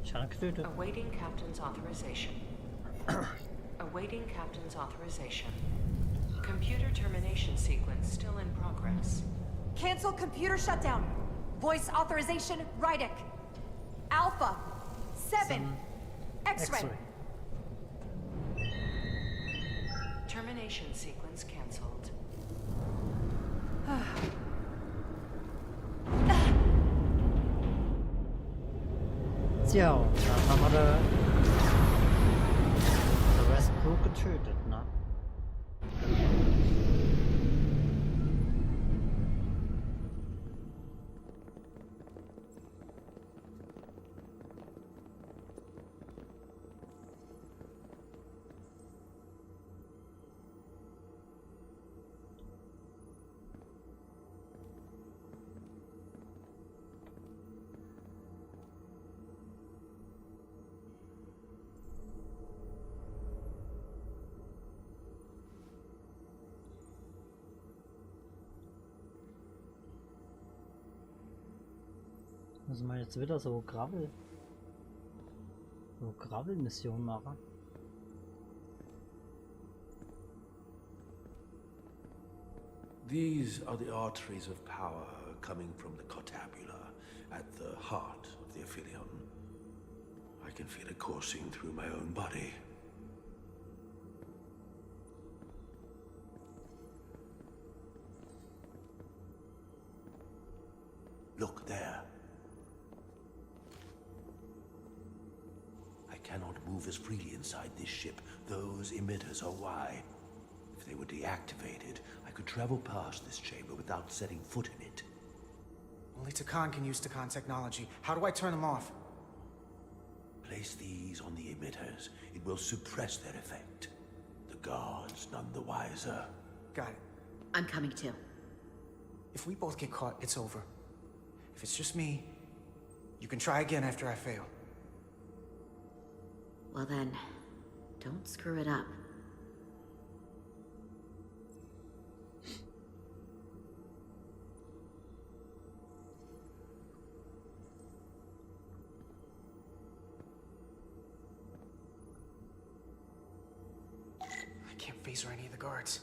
Ich habe getötet. Awaiting captain's authorization. Awaiting captain's authorization. Computer termination sequence still in progress. Cancel computer shutdown. Voice authorization, Rydick. Alpha 7. X-ray. Termination sequence cancelled. Tja, dann haben wir der Westbrook getötet, ne? Müssen wir jetzt wieder so Gravel-Mission machen? These are the arteries of power coming from the cortabula at the heart of the Aphelion. I can feel it coursing through my own body. Look there. I cannot move as freely inside this ship. Those emitters are why. If they were deactivated, I could travel past this chamber without setting foot in it. Only Takan can use Takan technology. How do I turn them off? Place these on the emitters. It will suppress their effect. The guards none the wiser. Got it. I'm coming too. If we both get caught, it's over. If it's just me, you can try again after I fail. Well then, don't screw it up. I can't phaser any of the guards.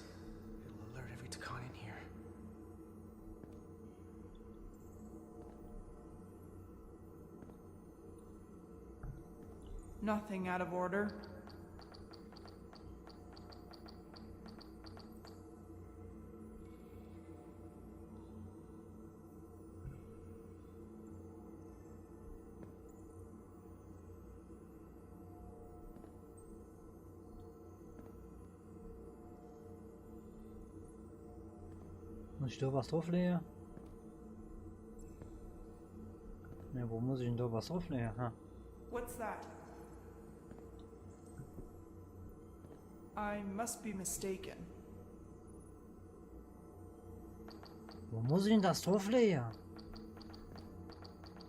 It'll alert every Takan in here. Nothing out of order. Muss ich da was drauflegen? Ne, wo muss ich denn da was drauflegen? Ha. What's that? I must be mistaken. Wo muss ich denn das drauflegen?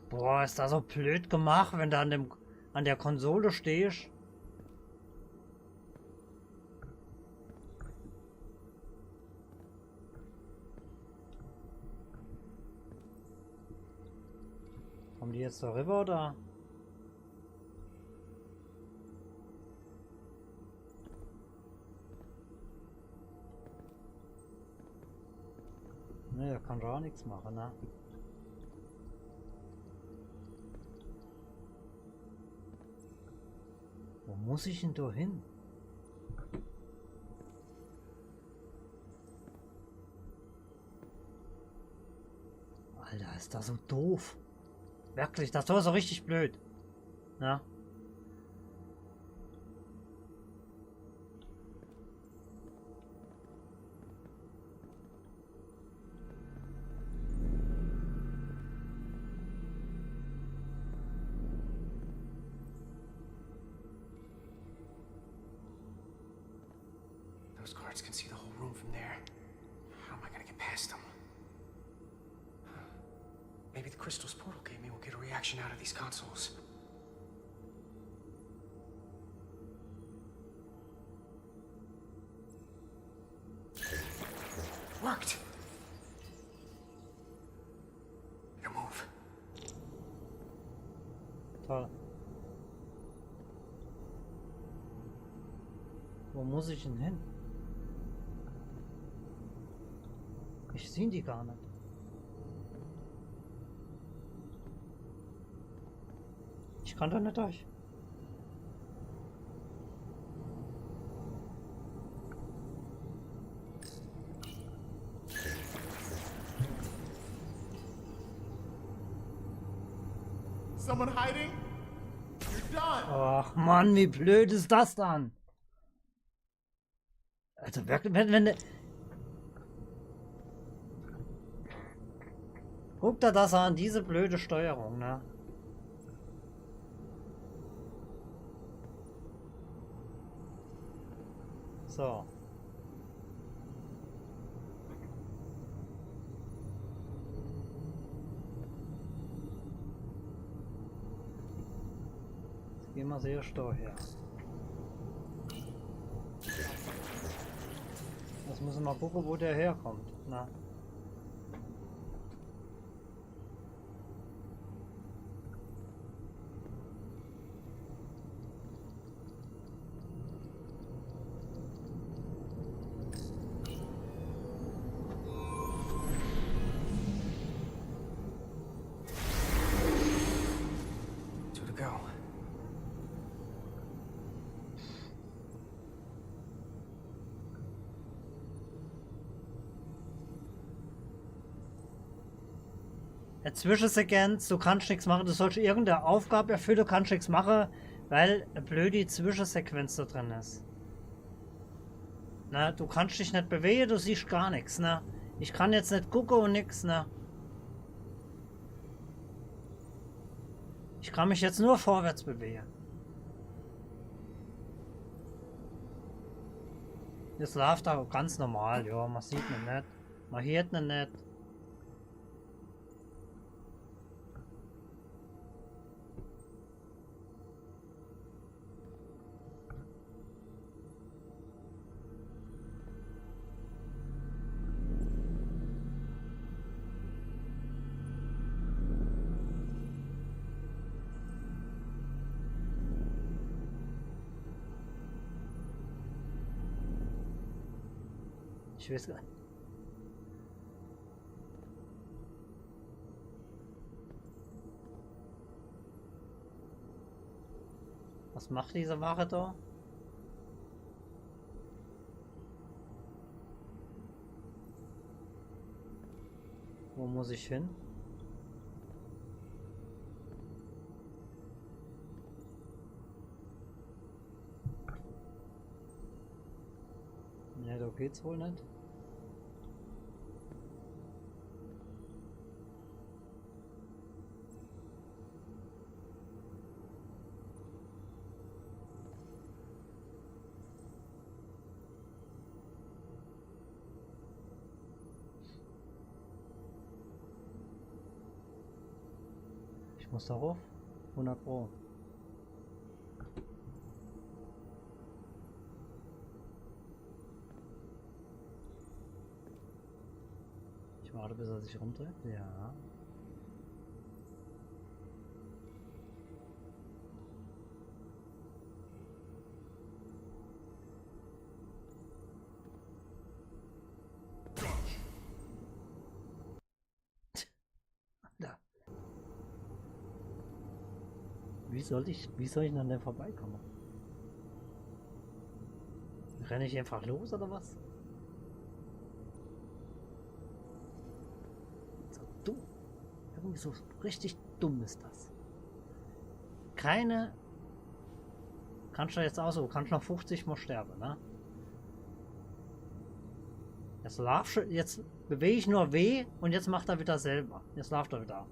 Boah, ist das so blöd gemacht, wenn du an der Konsole stehst. Kommen die jetzt darüber oder? Ne, er kann gar nichts machen, ne? Wo muss ich denn da hin? Alter, ist das so doof. Wirklich, das war so richtig blöd. Ja. Those guards can see the whole room from there. How am I gonna get past them? Maybe the crystal's portal gave me will get a reaction out of these consoles. Worked! Now move. Toll. Wo muss ich denn hin? Ich sehe die gar nicht. Ich kann da nicht durch. Someone hiding? You're done. Ach Mann, wie blöd ist das dann? Also wirklich, wenn guckt er das an, diese blöde Steuerung, ne? So. Jetzt gehen wir sehr stark her. Jetzt müssen wir mal gucken, wo der herkommt. Na. Two to go. Zwischensequenz, du kannst nichts machen, du sollst irgendeine Aufgabe erfüllen, du kannst nichts machen, weil eine blöde Zwischensequenz da drin ist. Na, du kannst dich nicht bewegen, du siehst gar nichts, ne? Ich kann jetzt nicht gucken und nichts, ne? Ich kann mich jetzt nur vorwärts bewegen. Das läuft auch ganz normal, ja, man sieht ihn nicht. Man hört ihn nicht. Ich weiß gar nicht. Was macht diese Ware da? Wo muss ich hin? Ne, da geht's wohl nicht. Ich muss darauf. 100 Pro. Ich warte, bis er sich rumdreht. Ja. wie soll ich an dem vorbeikommen? Renne ich einfach los oder was? So dumm. Irgendwie so richtig dumm ist das. Keine. Kannst du jetzt aussuchen, kannst noch 50 Mal sterben, ne? Jetzt bewege ich nur W und jetzt macht er wieder selber. Jetzt läuft er wieder.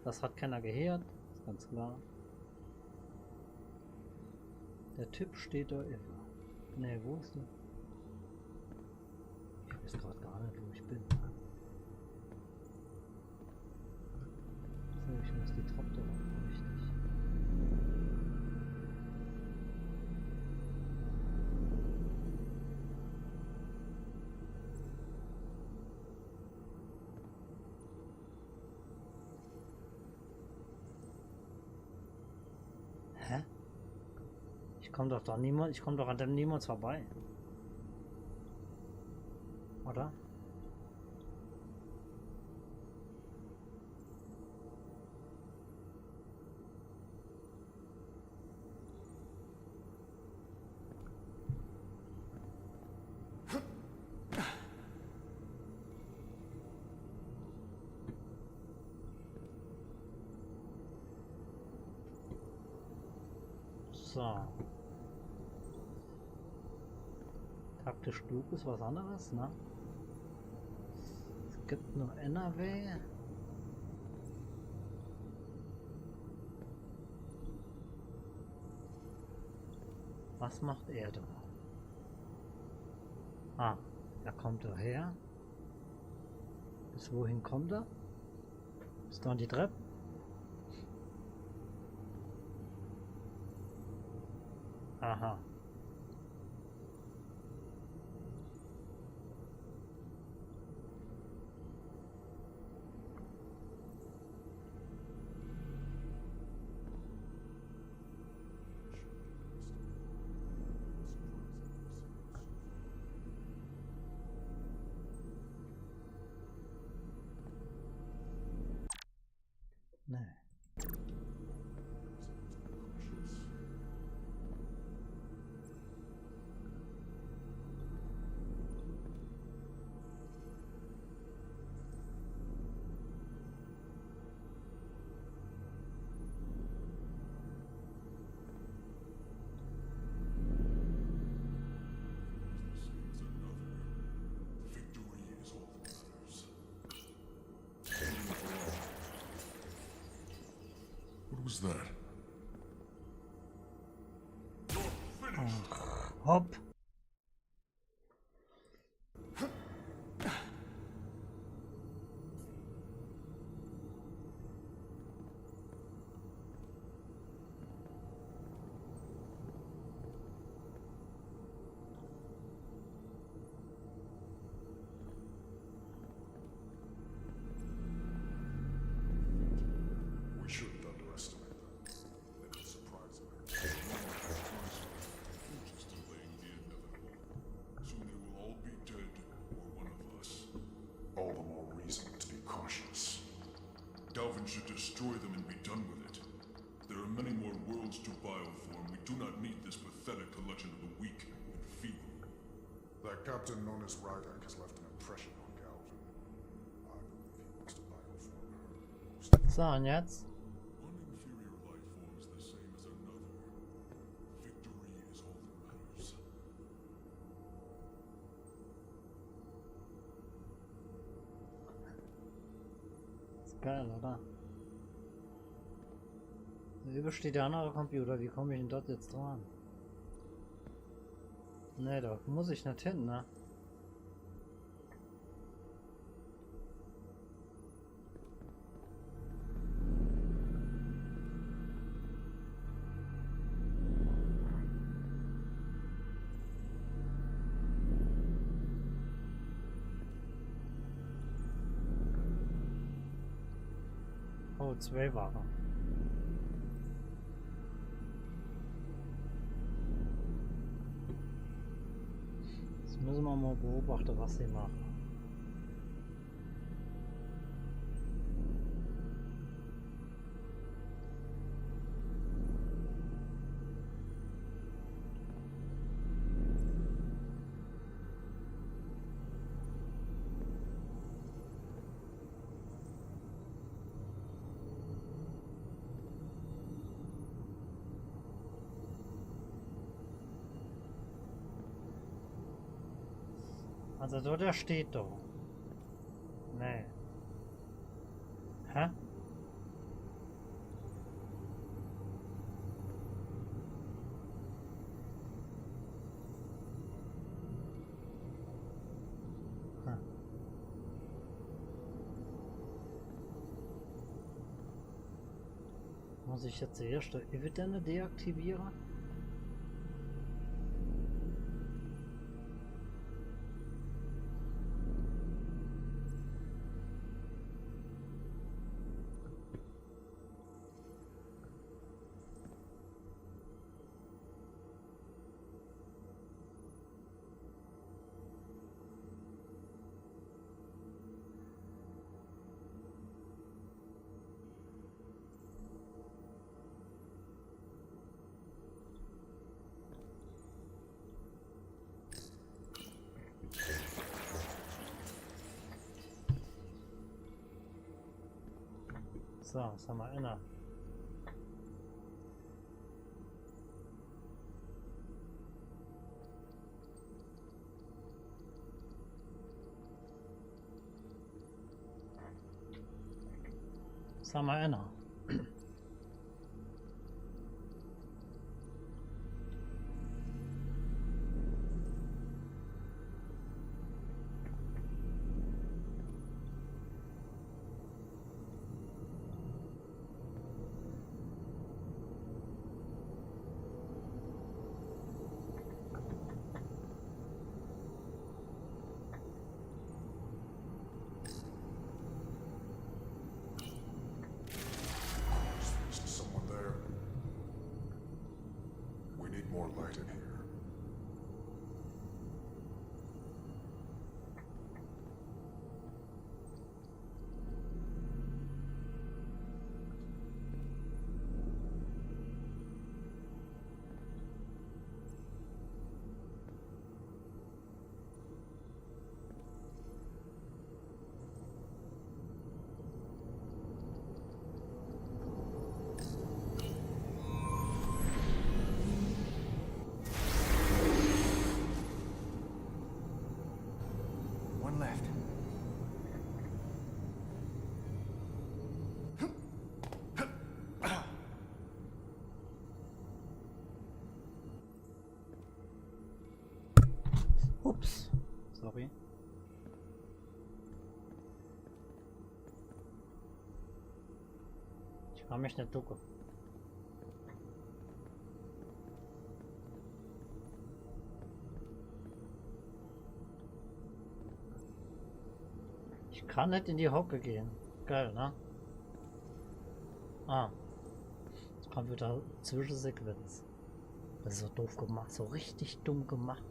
Das hat keiner gehört, ist ganz klar. Der Typ steht da immer. Ne, wo ist der? Ich weiß gerade gar nicht, wo ich bin. So, ich muss die Treppe da brauche ich nicht. Hä? Ich komme doch da niemand, ich komme doch an dem niemals vorbei. Oder? So. Taktisch klug ist was anderes, ne? Es gibt nur NRW. Was macht er da? Ah, da kommt er her. Bis wohin kommt er? Bis da an die Treppe. Aha. Nee. Who's that? Hopp. We shouldn't underestimate them. They could surprise me. Just delaying the inevitable. Soon they will all be dead, or one of us. All the more reason to be cautious. Dalvin should destroy them and be done with it. There are many more worlds to bioform. We do not need this pathetic collection of the weak and feeble. That captain known as Rydak has left an impression on Galvin. I believe he wants to bioform her. So, und jetzt? One inferior life form is the same as another. Victory is all that matters. Ist geil, oder? Über steht der andere Computer. Wie komme ich denn dort jetzt dran? Ne, da muss ich nicht hin, ne? Oh, 2 Ware. Jetzt müssen wir mal beobachten, was sie machen. Also dort, der steht doch. Nee. Hä? Muss ich jetzt erst die Evidente deaktivieren? So, was haben wir inne? Was haben wir inne? More light in here. Ups, sorry. Ich kann mich nicht ducken. Ich kann nicht in die Hocke gehen. Geil, ne? Ah. Jetzt kommt wieder Zwischensequenz. Das ist so doof gemacht, so richtig dumm gemacht.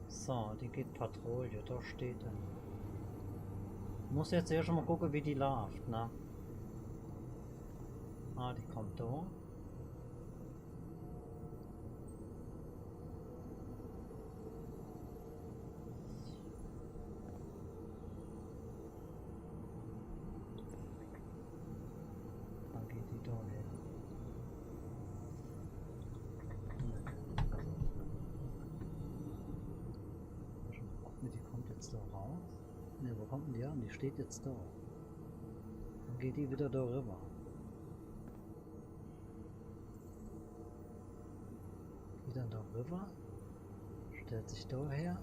So, die geht Patrouille, da steht er. Muss jetzt erst mal gucken, wie die läuft, ne? Ah, die kommt da. Dann geht die da hin. Die kommt jetzt da raus. Ne, wo kommt denn die an? Die steht jetzt da. Dann geht die wieder da rüber. Geht dann da rüber. Stellt sich da her.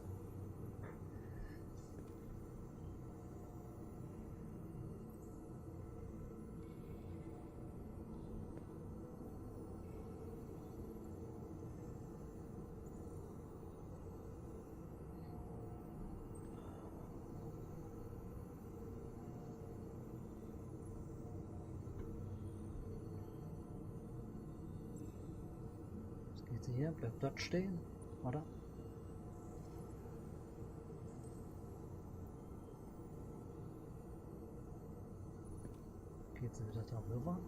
Geht sie hier? Bleibt dort stehen, oder? Geht sie wieder da rüber?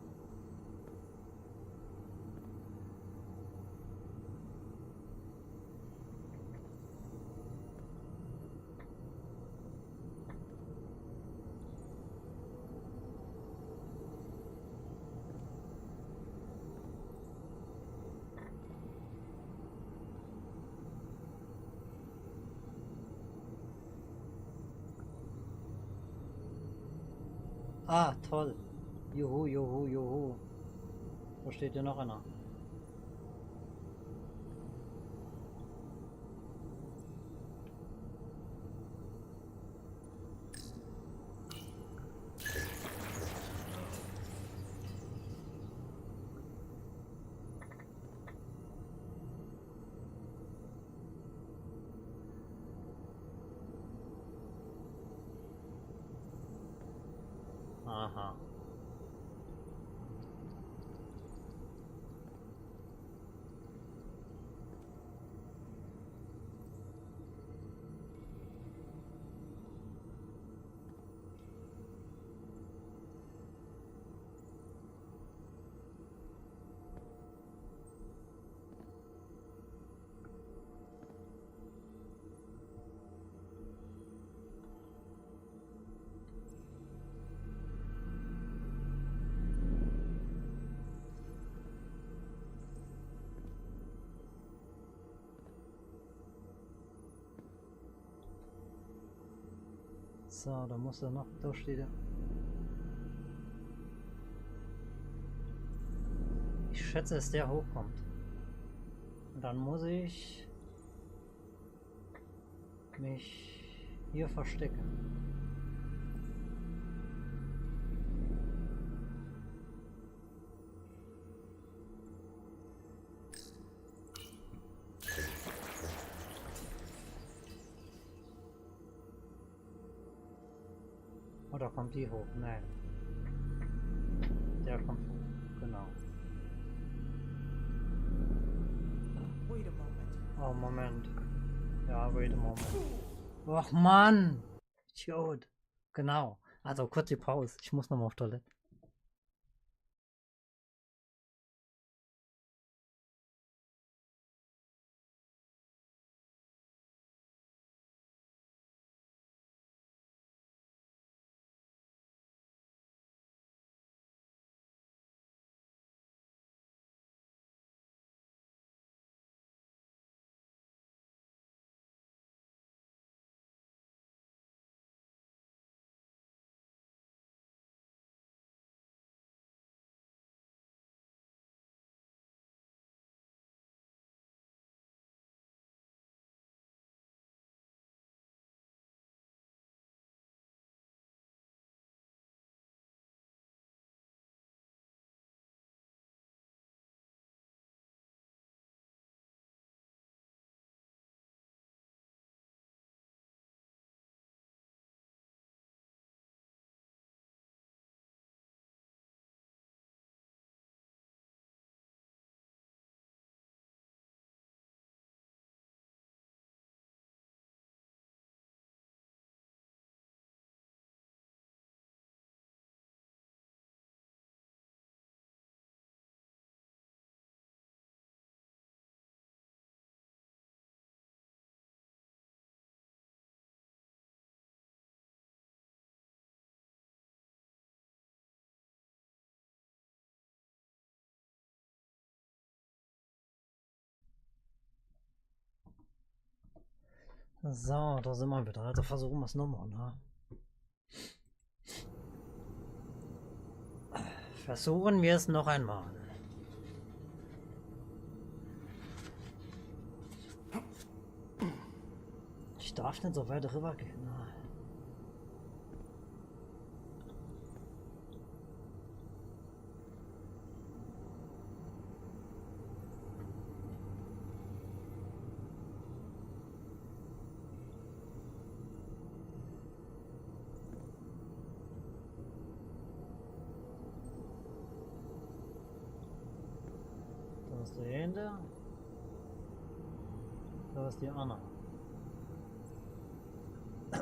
Ah, toll. Juhu, juhu, juhu. Wo steht hier noch einer? Aha. So, da muss er noch, da steht er. Ich schätze, dass der hochkommt. Und dann muss ich mich hier verstecken. Oder kommt die hoch? Nein. Der kommt hoch. Genau. Wait a moment. Oh, Moment. Ja, wait a moment. Och, Mann! Idiot. Genau. Also, kurz die Pause. Ich muss nochmal auf Toilette. So, da sind wir wieder. Also versuchen wir es nochmal, ne? Versuchen wir es noch einmal. Ich darf nicht so weit rüber gehen. Ne? Da ist der Ende. Da ist die Anna. Das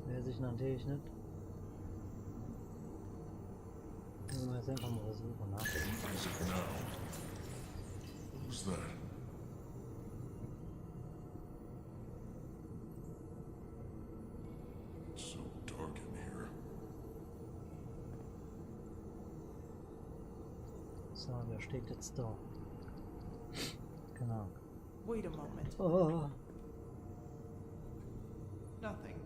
weiß ich natürlich nicht. Müssen wir jetzt einfach mal versuchen, ne? Who's that? It's so dark in here. So, der steht jetzt da. Genau. Wait a moment. Oh. Nothing.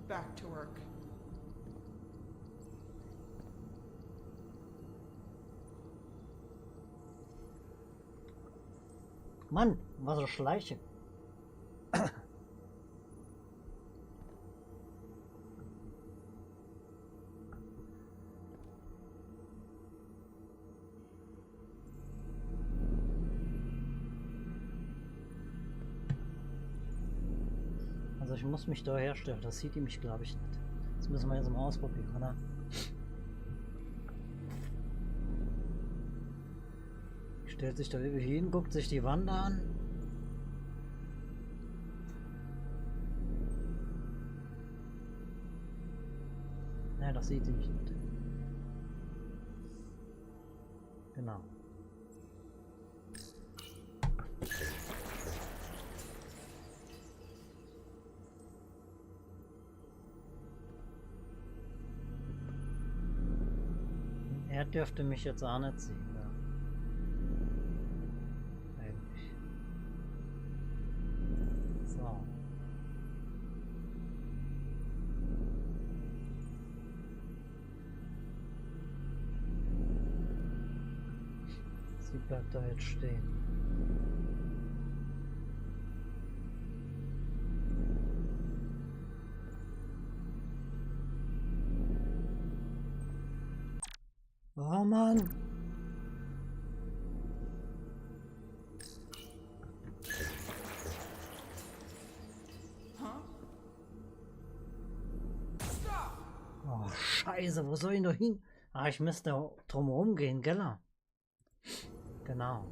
Back to work. Mann, was eine Schleiche. Also ich muss mich da herstellen, das sieht die mich glaube ich nicht. Das müssen wir jetzt mal ausprobieren, oder? Stellt sich da irgendwie hin, guckt sich die Wand an. Ne, das sieht sie mich nicht. Genau. Er dürfte mich jetzt auch nicht sehen. Ja. Eigentlich. So. Sie bleibt da jetzt stehen. Oh Mann! Oh Scheiße, wo soll ich noch hin? Ah, ich müsste drumherum gehen, gell? Genau.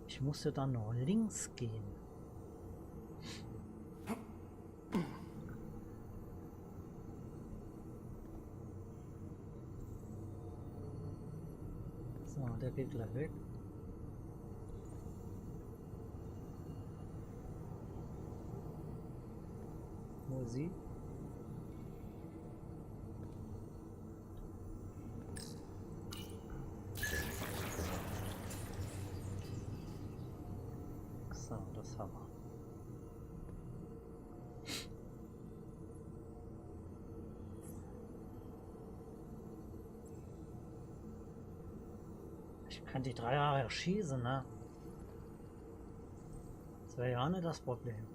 Ich musste dann noch links gehen. So, der geht gleich weg. Wo ist sie? So, das haben wir. Ich kann die 3 Jahre erschießen, ne? Das wäre ja auch nicht das Problem.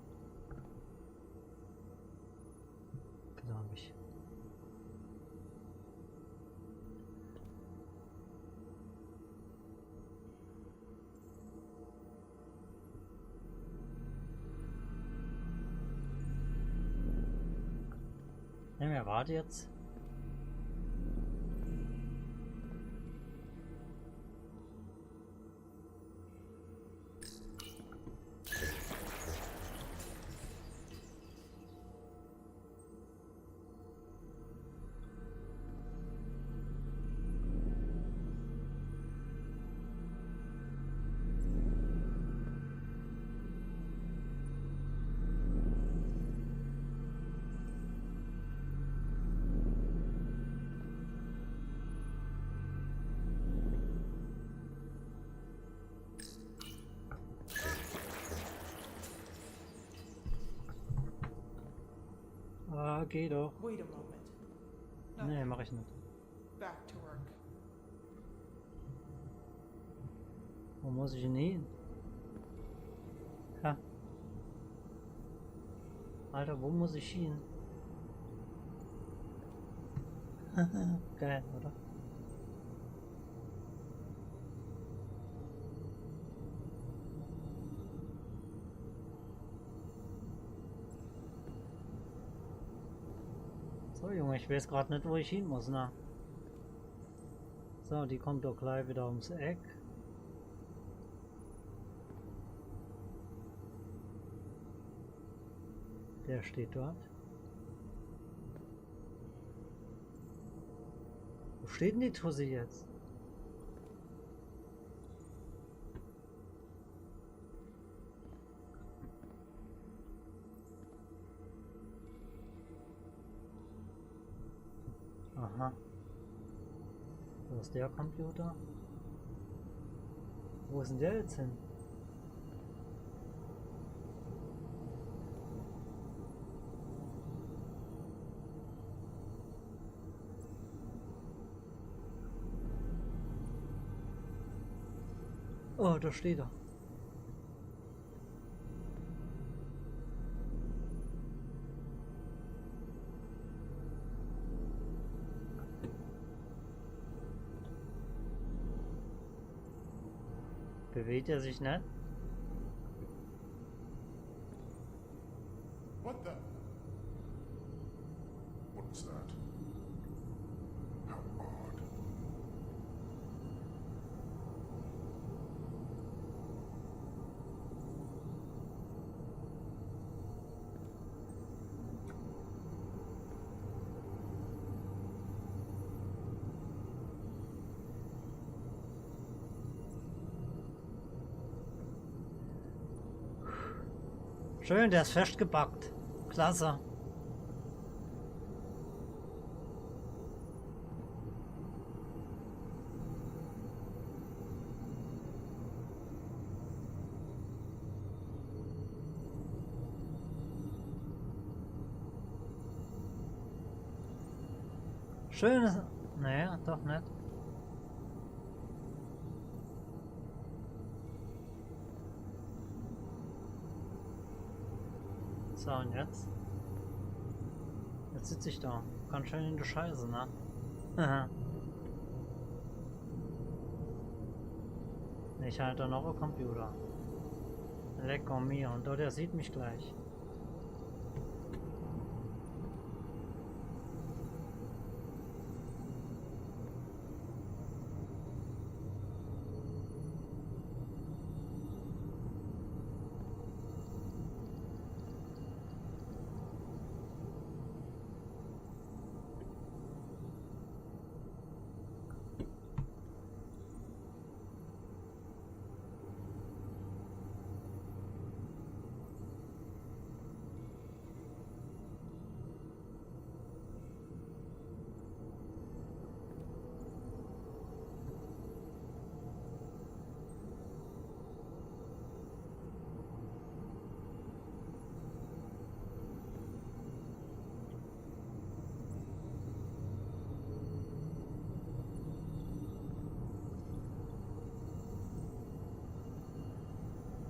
Glaube ich. Ne, wer wartet jetzt? Ah, geh doch. Wait a moment. Nee, mach ich nicht. Back to work. Wo muss ich denn hin? Ha. Alter, wo muss ich hin? Geil, oder? So, Junge, ich weiß gerade nicht, wo ich hin muss, na. So, die kommt doch gleich wieder ums Eck. Der steht dort. Wo steht denn die Tussi jetzt? Aha. Wo ist der Computer? Wo ist denn der jetzt hin? Oh, da steht er. Bewegt er sich nicht? What the? What was that? How odd. Schön, der ist festgebackt. Klasse. Schön. Naja, doch nicht. So, und jetzt? Jetzt sitze ich da. Ganz schön in der Scheiße, ne? Ich halte noch einen Computer. Lecker mir. Und der sieht mich gleich.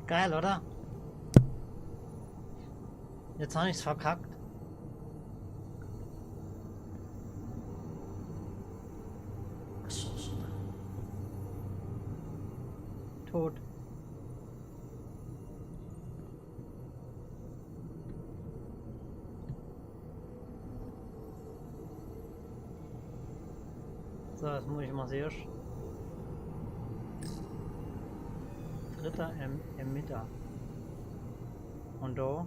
Geil, oder? Jetzt habe ich's verkackt. Tot. So, jetzt muss ich mal sehen. Dritter Emitter. Und da?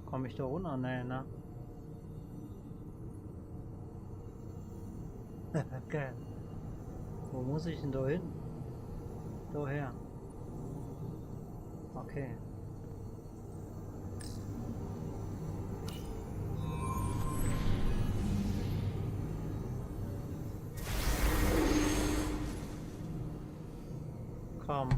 Komme ich da runter? Nee, ne? Geil. Wo muss ich denn da hin? Daher. Okay. Komm.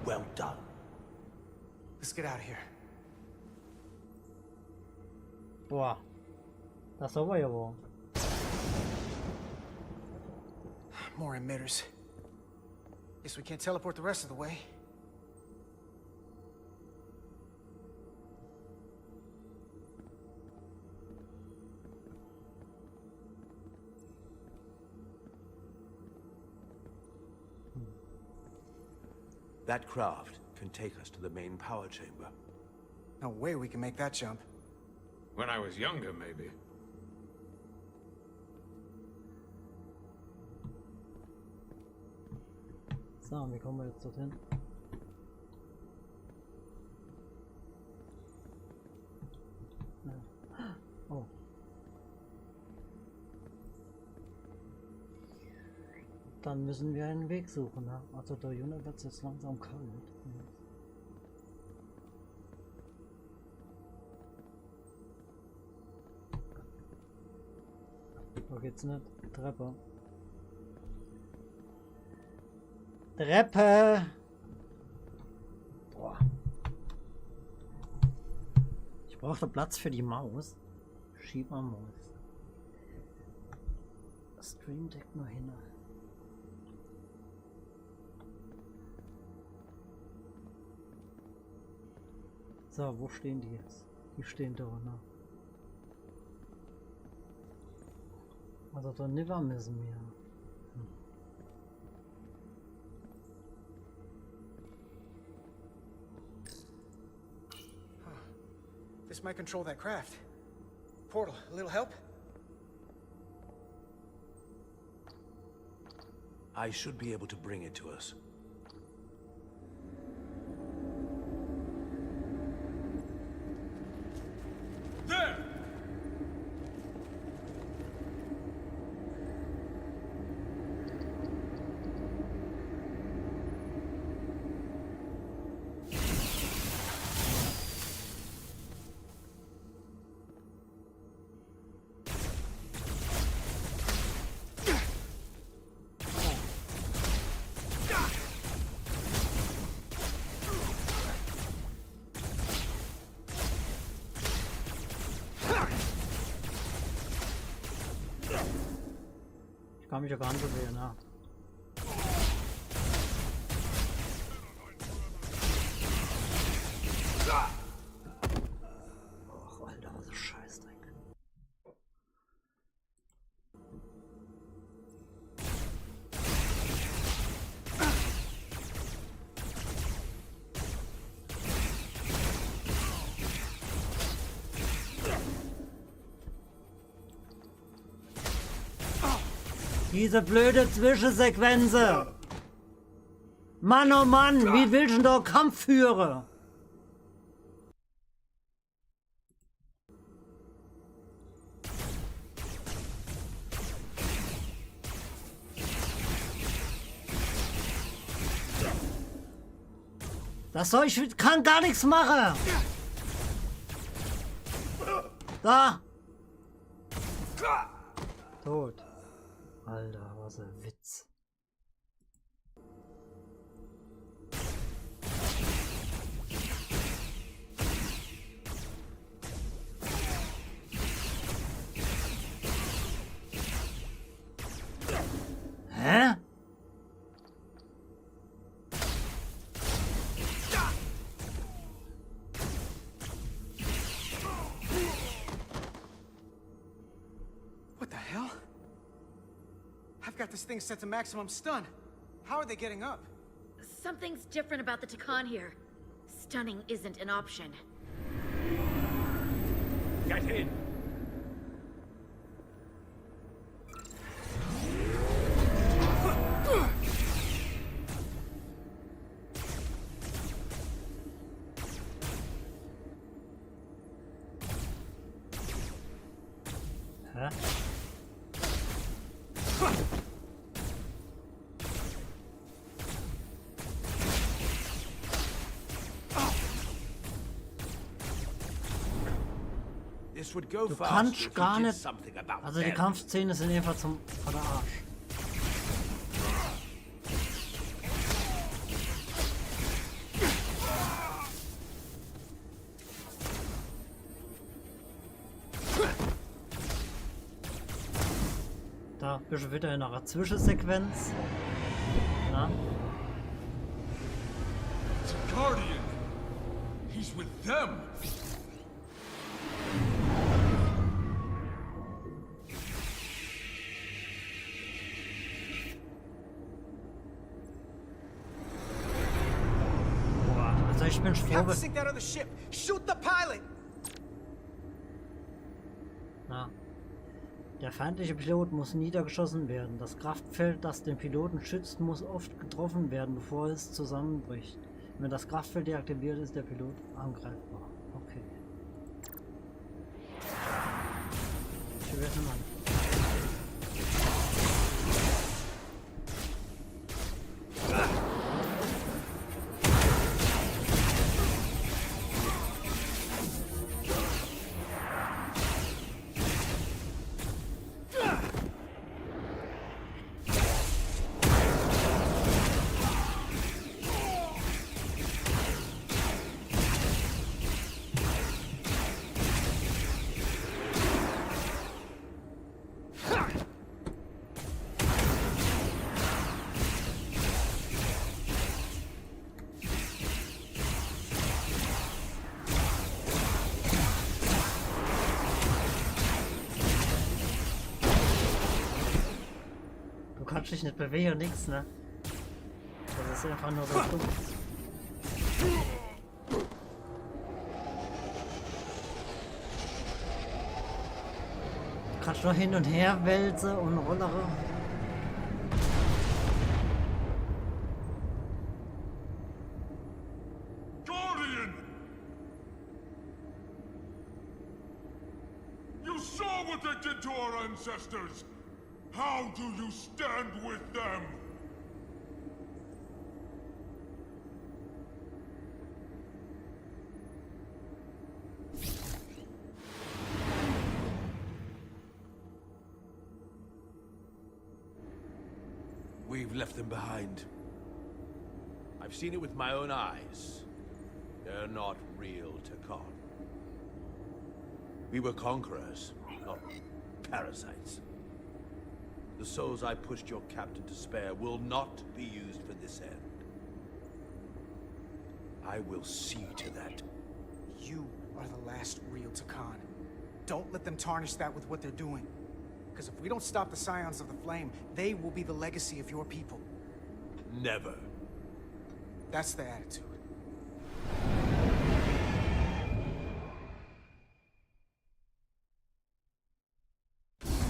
Well done. Let's get out of here. Boah. Das war ja wohl. More emitters. Guess we can't teleport the rest of the way. That craft can take us to the main power chamber. No way we can make that jump. When I was younger, maybe. So, wie kommen wir jetzt dorthin? Oh. Dann müssen wir einen Weg suchen, ne? Also der Junge wird jetzt langsam kalt. Wo geht's nicht? Treppe. Treppe! Boah. Ich brauche Platz für die Maus. Schieb mal Maus. Stream Deck nur hin. So, wo stehen die jetzt? Die stehen da, ne? Also da Niver müssen wir. This might control that craft. Portal, a little help? I should be able to bring it to us. There! Ich kann mich ja gar nicht bewegen, ne? Och, Alter, was ein Scheißdreck. Diese blöde Zwischensequenze! Mann, oh Mann, wie willst du da Kampf führen? Das soll ich kann gar nichts machen! Da! Tot. Alter, was ein Witz. Hä? What the hell? I've got this thing set to maximum stun. How are they getting up? Something's different about the Takan here. Stunning isn't an option. Get in! Hä? Du kannst gar nicht. Also die Kampfszenen sind einfach zum Arsch. Da bist du wieder in einer Zwischensequenz. Na? It's a Guardian! He's with them! Ich bin froh. Na. Der feindliche Pilot muss niedergeschossen werden. Das Kraftfeld, das den Piloten schützt, muss oft getroffen werden, bevor es zusammenbricht. Wenn das Kraftfeld deaktiviert ist, der Pilot angreifbar. Okay. Ich werde mal. kannst dich nicht bewegen und nichts, ne? Das ist einfach nur so dumm. Du kannst nur hin und her wälzen und rollere. Guardian! You saw what they did to our ancestors! How do you stand with them? We've left them behind. I've seen it with my own eyes. They're not real Takan. We were conquerors, not parasites. The souls I pushed your captain to spare will not be used for this end. I will see to that. You are the last real Takan. Don't let them tarnish that with what they're doing. Because if we don't stop the Scions of the Flame, they will be the legacy of your people. Never. That's the attitude.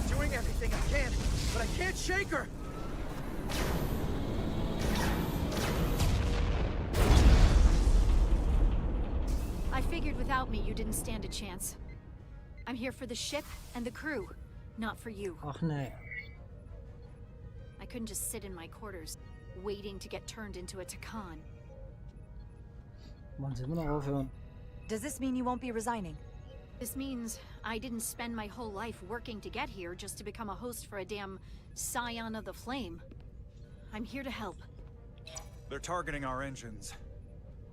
Doing everything I can, but I can't shake her! I figured without me you didn't stand a chance. I'm here for the ship and the crew, not for you. Ach nee. I couldn't just sit in my quarters, waiting to get turned into a Takan. Wollen Sie immer noch aufhören? Does this mean you won't be resigning? This means I didn't spend my whole life working to get here just to become a host for a damn Scion of the Flame. I'm here to help. They're targeting our engines.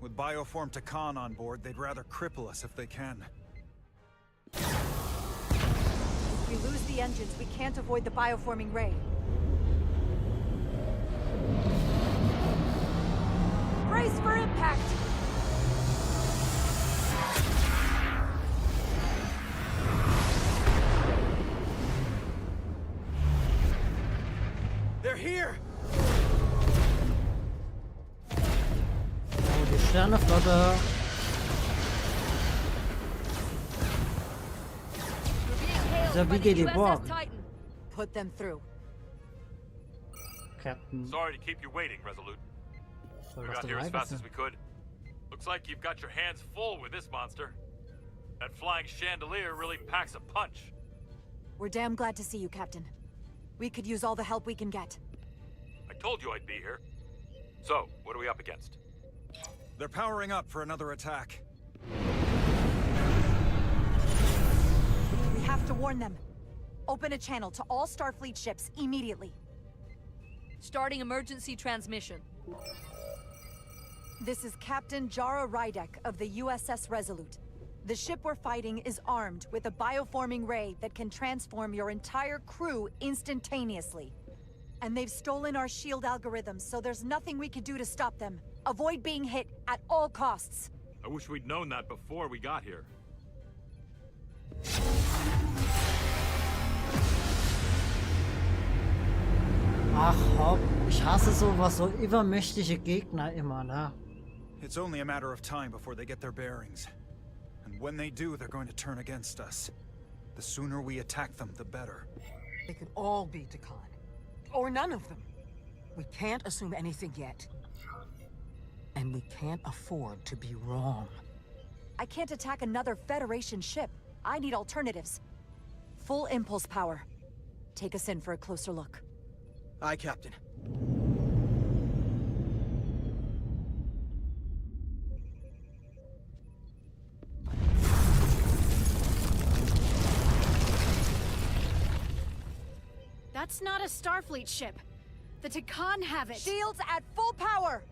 With Bioform Takan on board, they'd rather cripple us if they can. If we lose the engines, we can't avoid the bioforming ray. Brace for impact! They're here! Oh, die Sternenflotte. So, wie geht die Borg? Put them through. Captain. Sorry to keep you waiting, Resolute. We got here as fast as we could. Looks like you've got your hands full with this monster. That flying chandelier really packs a punch. We're damn glad to see you, Captain. We could use all the help we can get. I told you I'd be here. So, what are we up against? They're powering up for another attack. We have to warn them. Open a channel to all Starfleet ships immediately. Starting emergency transmission. This is Captain Jara Rydek of the USS Resolute. The ship we're fighting is armed with a bioforming ray that can transform your entire crew instantaneously. And they've stolen our shield algorithms, so there's nothing we can do to stop them. Avoid being hit at all costs. I wish we'd known that before we got here. Ach hopp, ich hasse sowas, so übermächtige Gegner immer, ne? It's only a matter of time before they get their bearings. And when they do, they're going to turn against us. The sooner we attack them, the better. They could all be Takan. Or none of them. We can't assume anything yet. And we can't afford to be wrong. I can't attack another Federation ship. I need alternatives. Full impulse power. Take us in for a closer look. Aye, Captain. That's not a Starfleet ship. The Takan have it. Shields at full power!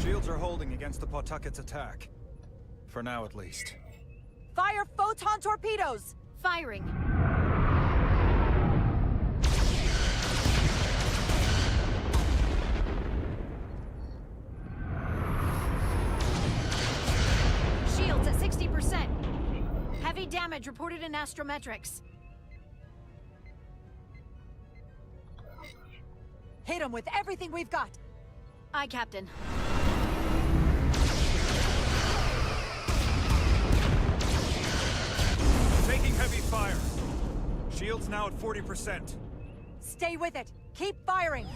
Shields are holding against the Pawtucket's attack. For now, at least. Fire photon torpedoes! Firing. Shields at 60%. Have damage reported in astrometrics. Hit him with everything we've got. Aye, Captain. Taking heavy fire. Shield's now at 40%. Stay with it. Keep firing.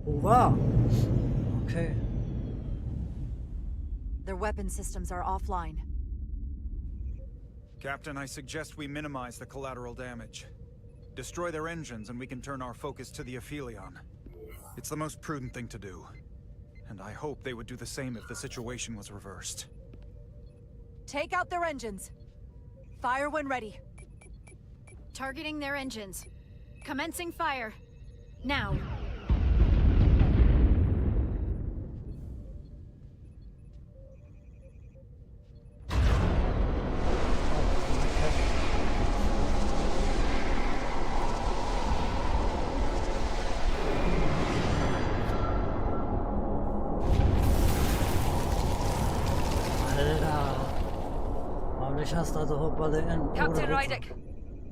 Wow. Okay. Their weapon systems are offline. Captain, I suggest we minimize the collateral damage. Destroy their engines and we can turn our focus to the Aphelion. It's the most prudent thing to do. And I hope they would do the same if the situation was reversed. Take out their engines. Fire when ready. Targeting their engines. Commencing fire. Now. Captain Rydick,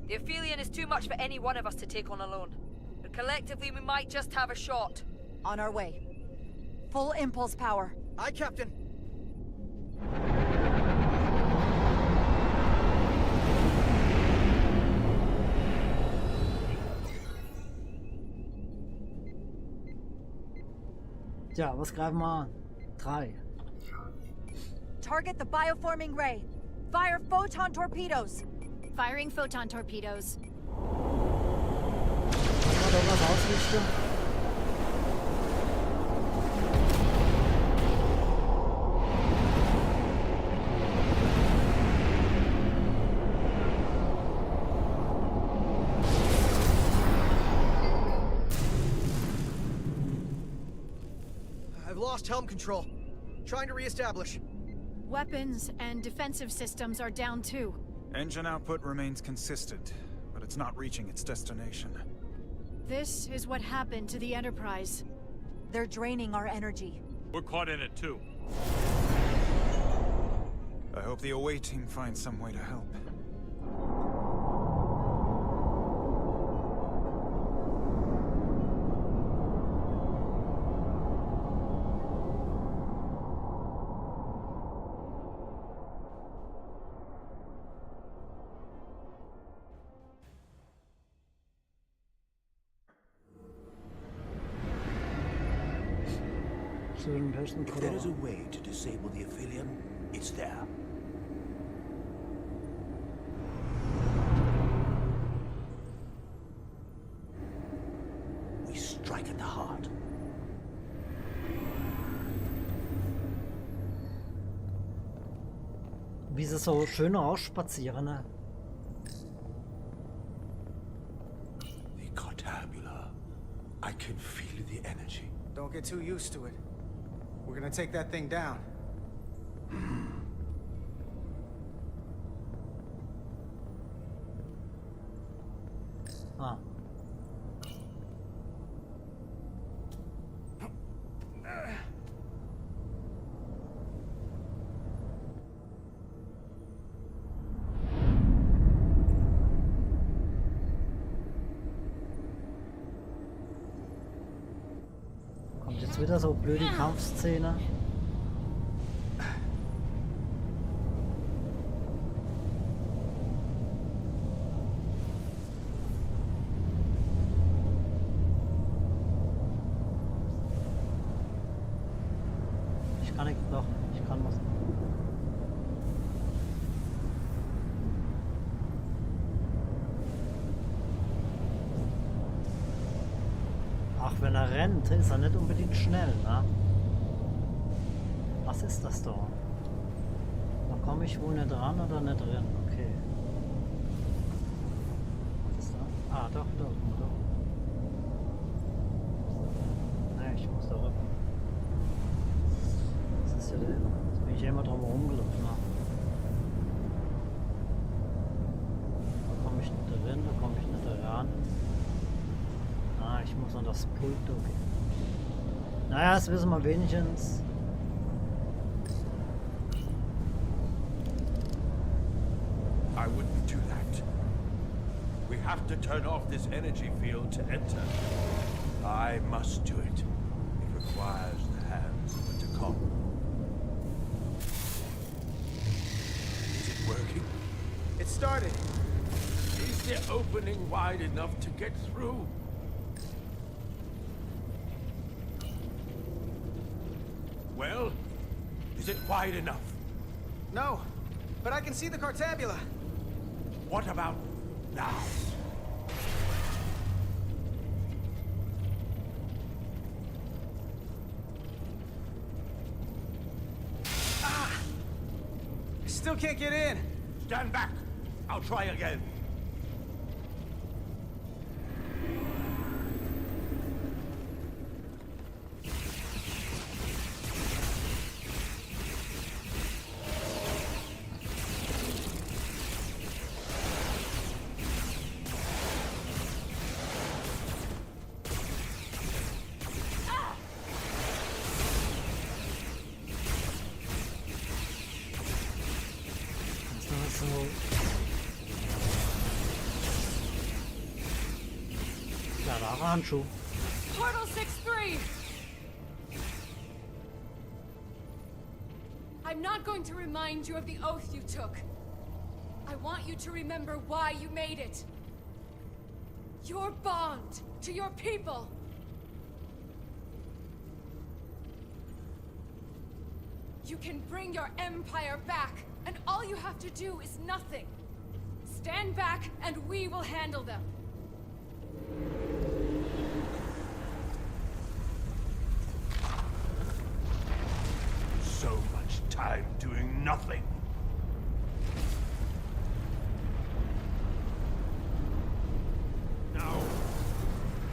the Aphelion is too much for any one of us to take on alone. But collectively, we might just have a shot. On our way. Full impulse power. Aye, Captain. Tja, was greifen wir an? 3. Target the bioforming ray. Fire photon torpedoes. Firing photon torpedoes. Kann man da was ausrichten? I've lost helm control. Trying to reestablish. Weapons and defensive systems are down too. Engine output remains consistent, but it's not reaching its destination. This is what happened to the Enterprise. They're draining our energy. We're caught in it too. I hope the away team finds some way to help. If there is a way to disable the Aphelion, it's there. We strike at the heart. Wie sie so schön rausspazieren, ne? The Cartabula. I can feel the energy. Don't get too used to it. We're gonna take that thing down. Ah. Kommt jetzt wieder so blöde Kampfszene. Ich kann nicht, doch, ich kann was. Ach, wenn er rennt, ist er nicht unbedingt schnell, ne? Was ist das da? Da komme ich wohl nicht ran oder nicht drin? Okay. Was ist da? Ah, doch, doch, doch. Ne, ich muss da rüber. Das ist ja der. Jetzt bin ich ja immer drum herum gelaufen. Ne? Da komme ich nicht drin, da komme ich nicht ran. Ah, ich muss an das Pult gehen. Naja, das wissen wir wenigstens. I wouldn't do that. We have to turn off this energy field to enter. I must do it. It requires the hands of a Takon. Is it working? It started. Is the opening wide enough to get through? Well, is it wide enough? No, but I can see the Cartabula. What about now? Ah! I still can't get in. Stand back. I'll try again. Handschuh. Portal 6-3! I'm not going to remind you of the oath you took. I want you to remember why you made it. Your bond to your people. You can bring your empire back, and all you have to do is nothing. Stand back, and we will handle them. So much time doing nothing. Now,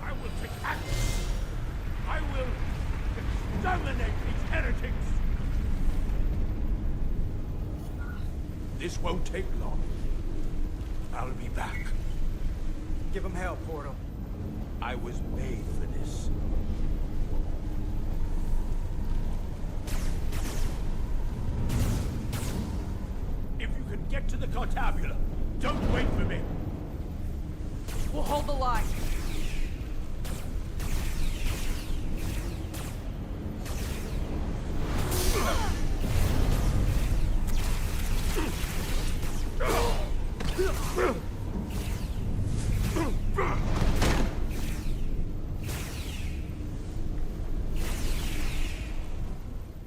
I will take action. I will exterminate these heretics. This won't take long. I'll be back. Give him hell, Portal. I was made for this. If you can get to the Cartabula, don't wait for me. We'll hold the line.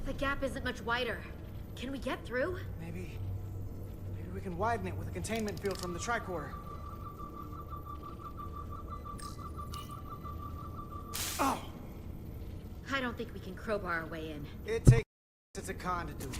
The gap isn't much wider. Can we get through? Maybe we can widen it with a containment field from the tricorder. Oh! I don't think we can crowbar our way in. It takes a con to do it.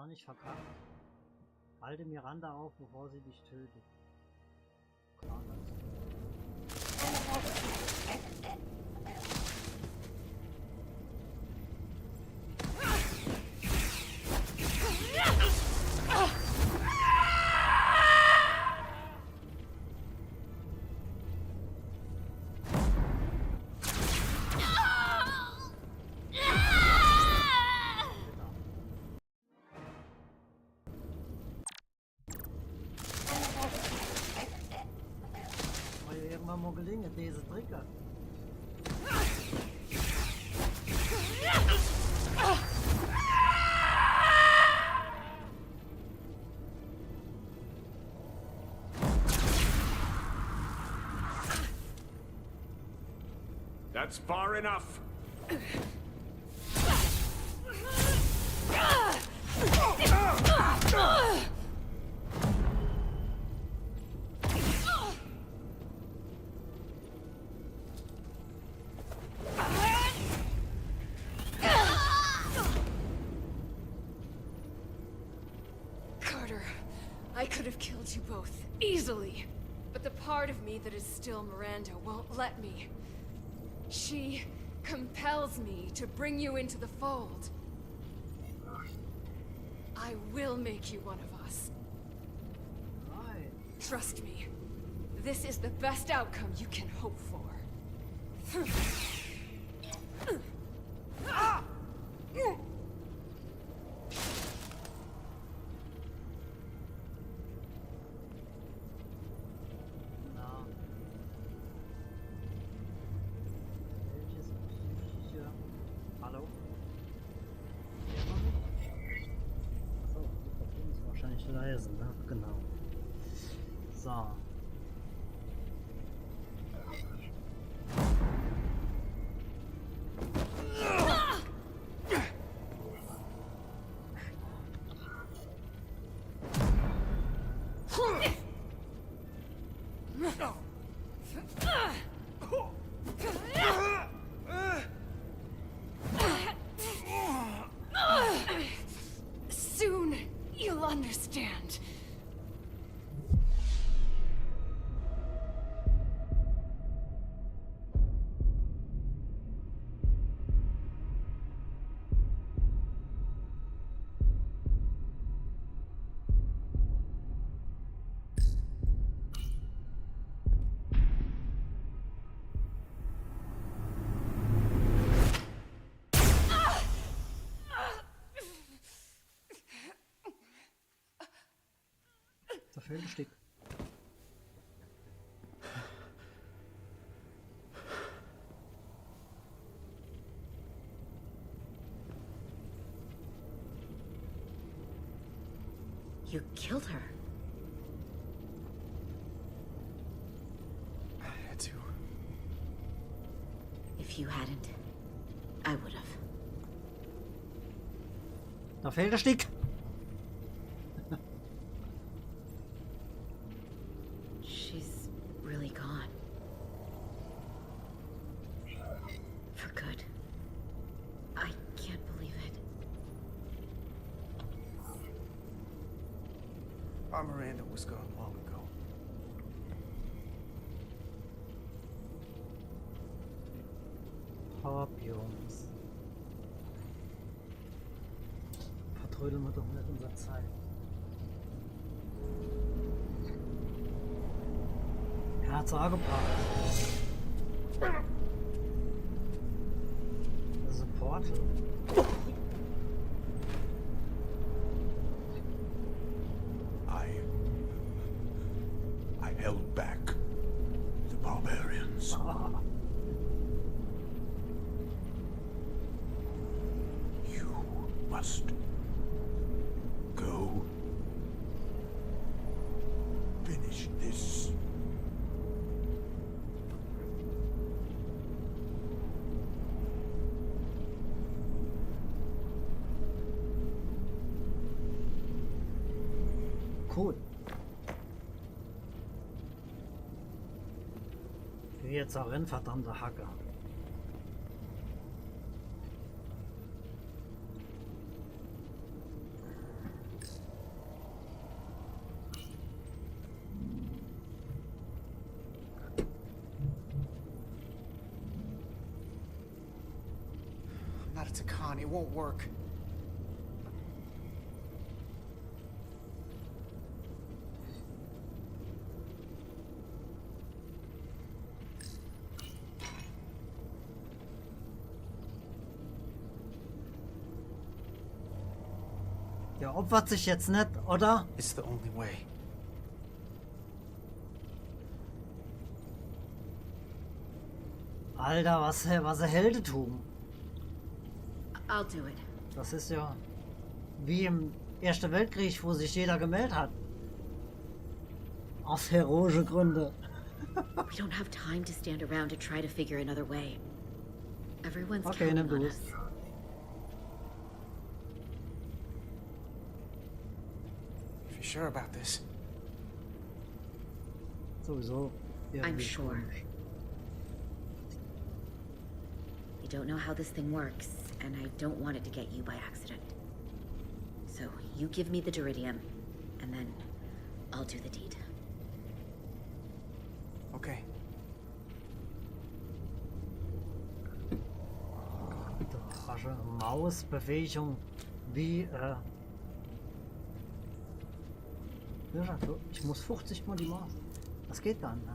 Nicht verkackt. Halte Miranda auf, bevor sie dich tötet. Klar, irgendwann mal gelingen, diese Trigger. That's far enough. could have killed you both, easily. But the part of me that is still Miranda won't let me. She compels me to bring you into the fold. I will make you one of us. Trust me, this is the best outcome you can hope for. Hallo? So, die ist wahrscheinlich leise, ne? Genau. So. Soon, you'll understand. Da fehlt ein Stück. You killed her. I had to. If you hadn't, I would have. Da fehlt ein Stück. She's really gone. For good. I can't believe it. Our Miranda was gone long ago. Hopp, Jungs. Vertrödeln wir doch nicht unsere Zeit. Herz angebracht. Das ist ein Portal. I held back the barbarians. You must go. Finish this. Cool. Ich will jetzt auch rennen, verdammter Hacker. I'm not a Takan, it won't work. Der opfert sich jetzt nicht, oder? It's the only way. Alter, was Heldentum. I'll do it. Das ist ja wie im Ersten Weltkrieg, wo sich jeder gemeldet hat. Aus heroischen Gründen. We don't have time to stand around to try to figure another way. Everyone's Okay, counting nimm on du us. es. If you're sure about this. Sowieso. I'm sure. I don't know how this thing works, and I don't want it to get you by accident. So, you give me the Duridium, and then I'll do the deed. Okay. Rasche Mausbewegung wie ich muss 50 Mal die Maus. Das geht gar nicht. Ne?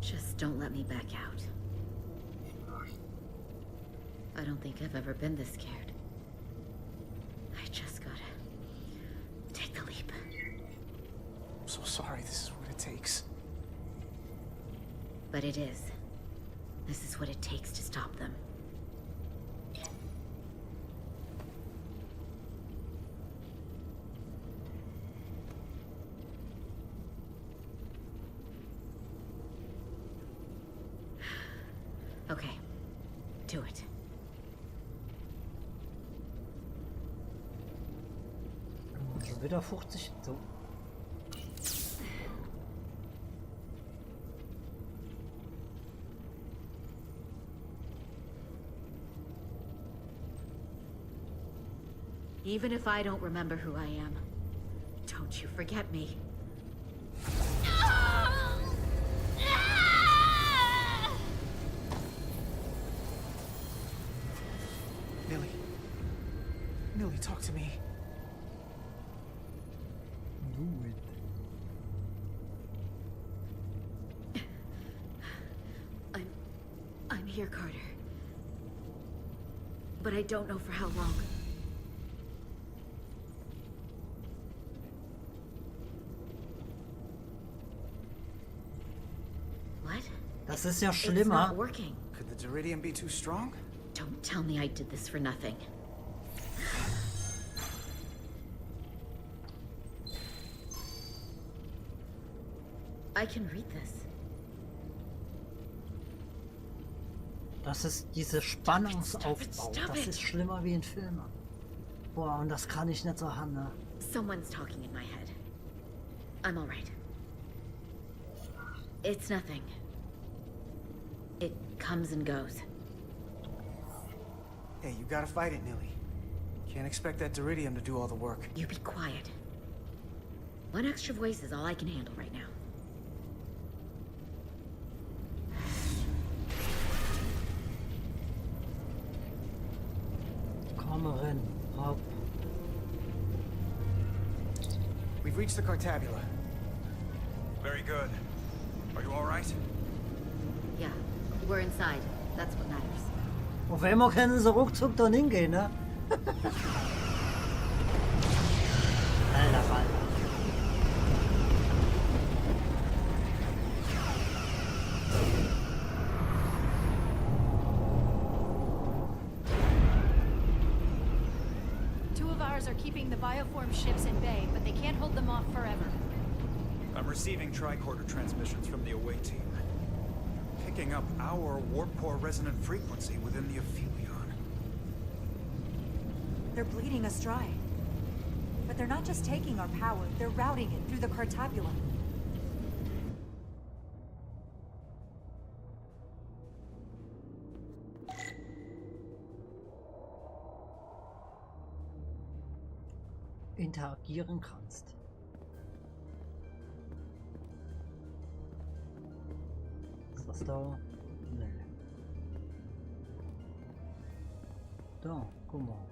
Just don't let me back out. I don't think I've ever been this scared. I just gotta take the leap. I'm so sorry, this is what it takes. But it is. This is what it takes to stop them. Okay. Do it. Schon wieder 50. So. Even if I don't remember who I am, don't you forget me. Millie, talk to me. Do it. I'm here, Carter. But I don't know for how long. What? Das ist ja It's schlimmer. not working. Could the Deridium be too strong? Don't tell me I did this for nothing. I can read this. Das ist diese Spannungsaufbau. Das ist schlimmer wie in Filmen. Boah, und das kann ich nicht so haben, ne? Someone's talking in my head. I'm all right. It's nothing. It comes and goes. Hey, you gotta fight it, Millie. Can't expect that Deridium to do all the work. You be quiet. One extra voice is all I can handle right now. Komm rein, hopp. We've reached the Cartabula. Very good. Are you all right? Yeah, we're inside. That's what matters. Auf einmal können sie ruckzuck da hingehen, ne? Alter Falter. Two of ours are keeping the bioform ships in bay, but they can't hold them off forever. I'm receiving tricorder transmissions from the away team. Picking up our warp core resonant frequency within the Aphelion. They're bleeding us dry. But they're not just taking our power, they're routing it through the Cartabula. Interagieren kannst. Ist das da? Nee. Da, guck mal.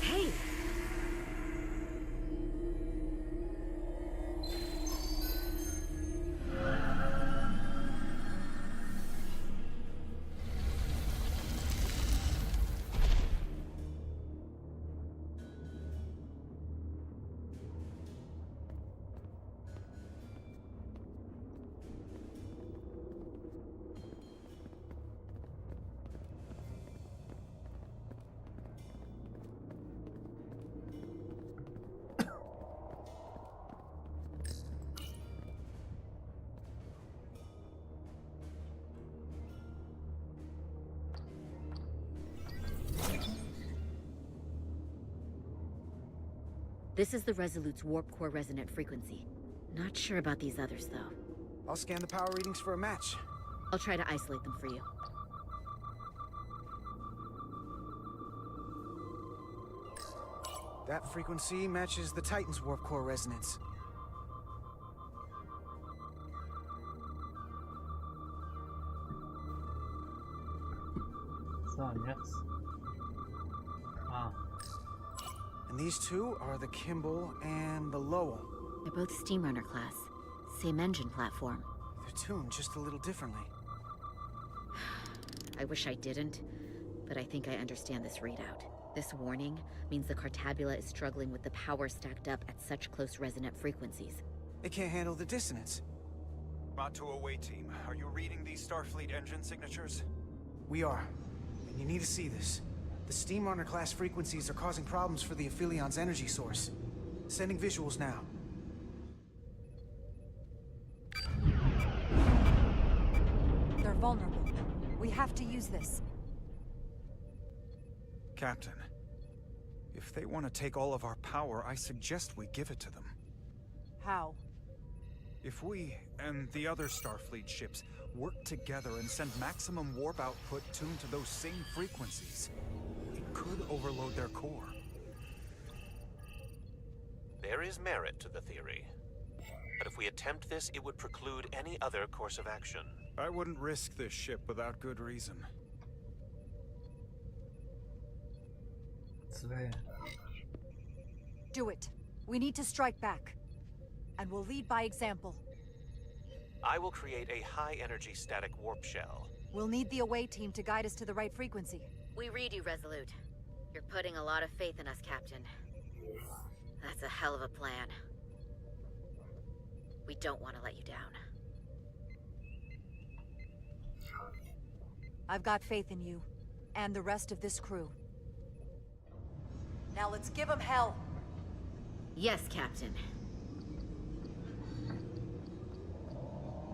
Hey! This is the Resolute's warp core resonant frequency. Not sure about these others, though. I'll scan the power readings for a match. I'll try to isolate them for you. That frequency matches the Titan's warp core resonance. So, und jetzt? Ah. And these two are the Kimball and the Lowell. They're both Steamrunner class. Same engine platform. They're tuned just a little differently. I wish I didn't, but I think I understand this readout. This warning means the Cartabula is struggling with the power stacked up at such close resonant frequencies. It can't handle the dissonance. Matu away team, are you reading these Starfleet engine signatures? We are. And you need to see this. The Steamrunner class frequencies are causing problems for the Aphilion's energy source. Sending visuals now. They're vulnerable. We have to use this. Captain, if they want to take all of our power, I suggest we give it to them. How? If we, and the other Starfleet ships, work together and send maximum warp output tuned to those same frequencies, it could overload their core. There is merit to the theory. But if we attempt this, it would preclude any other course of action. I wouldn't risk this ship without good reason. Do it. We need to strike back. And we'll lead by example. I will create a high-energy static warp shell. We'll need the away team to guide us to the right frequency. We read you, Resolute. You're putting a lot of faith in us, Captain. That's a hell of a plan. We don't want to let you down. I've got faith in you, and the rest of this crew. Now let's give them hell! Yes, Captain.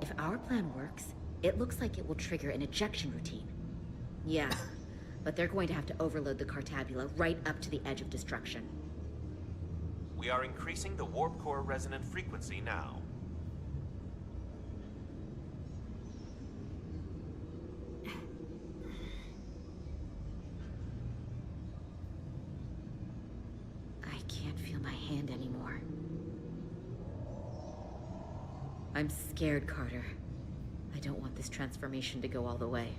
If our plan works, it looks like it will trigger an ejection routine. Yeah, but they're going to have to overload the Cartabula right up to the edge of destruction. We are increasing the warp core resonant frequency now. I can't feel my hand anymore. I'm scared, Carter. I don't want this transformation to go all the way.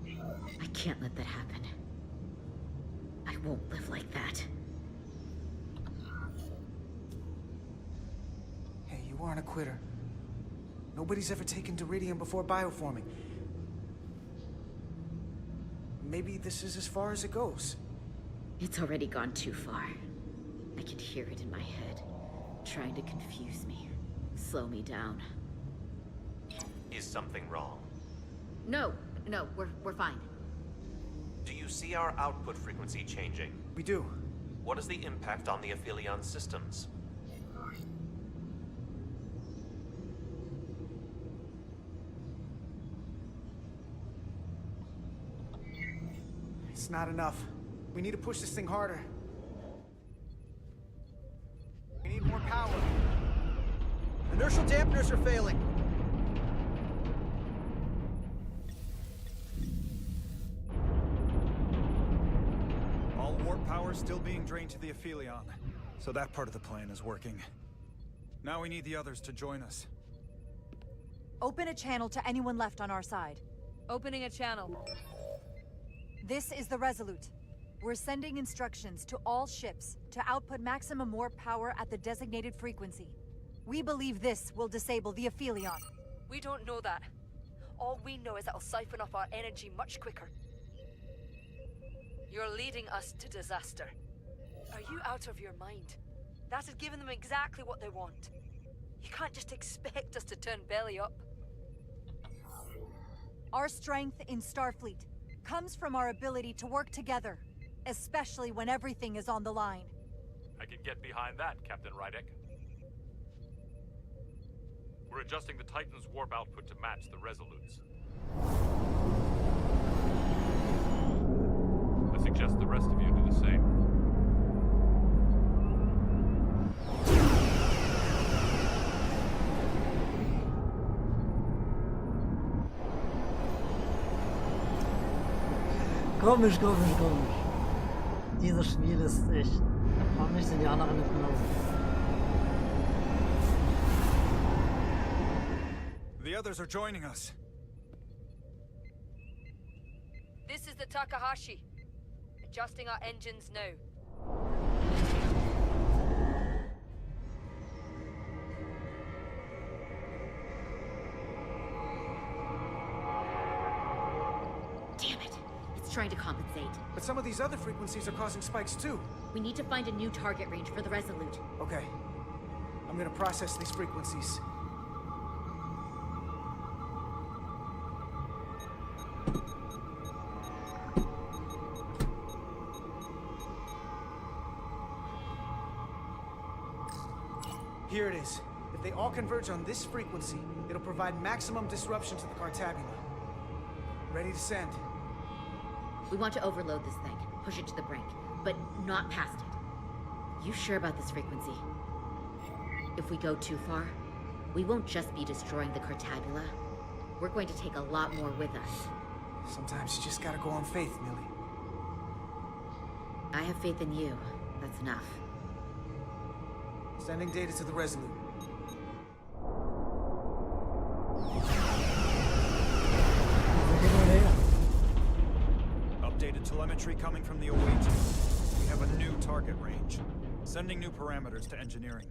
I can't let that happen. I won't live like that. Hey, you aren't a quitter. Nobody's ever taken Deridium before bioforming. Maybe this is as far as it goes. It's already gone too far. I can hear it in my head, trying to confuse me, slow me down. Is something wrong? No, we're fine. Do you see our output frequency changing? We do. What is the impact on the Aphelion systems? It's not enough. We need to push this thing harder. We need more power. Inertial dampeners are failing. All warp power still being drained to the Aphelion, so that part of the plan is working. Now we need the others to join us. Open a channel to anyone left on our side. Opening a channel. This is the Resolute. We're sending instructions to all ships to output maximum warp power at the designated frequency. We believe this will disable the Aphelion. We don't know that. All we know is it'll siphon off our energy much quicker. You're leading us to disaster. Are you out of your mind? That has given them exactly what they want. You can't just expect us to turn belly up. Our strength in Starfleet comes from our ability to work together, especially when everything is on the line. I can get behind that, Captain Rydek. We're adjusting the Titan's warp output to match the Resolute's. I suggest the rest of you do the same. Komisch. Dieses Spiel ist echt. Warum nicht sind die anderen nicht genauso? The others are joining us. This is the Takahashi. Adjusting our engines now. Damn it. It's trying to compensate. But some of these other frequencies are causing spikes too. We need to find a new target range for the Resolute. Okay. I'm gonna process these frequencies. Here it is. If they all converge on this frequency, it'll provide maximum disruption to the Cartabula. Ready to send. We want to overload this thing, push it to the brink, but not past it. You sure about this frequency? If we go too far, we won't just be destroying the Cartabula. We're going to take a lot more with us. Sometimes you just gotta go on faith, Millie. I have faith in you. That's enough. Sending data to the Resolute. Updated telemetry coming from the away team. We have a new target range. Sending new parameters to engineering.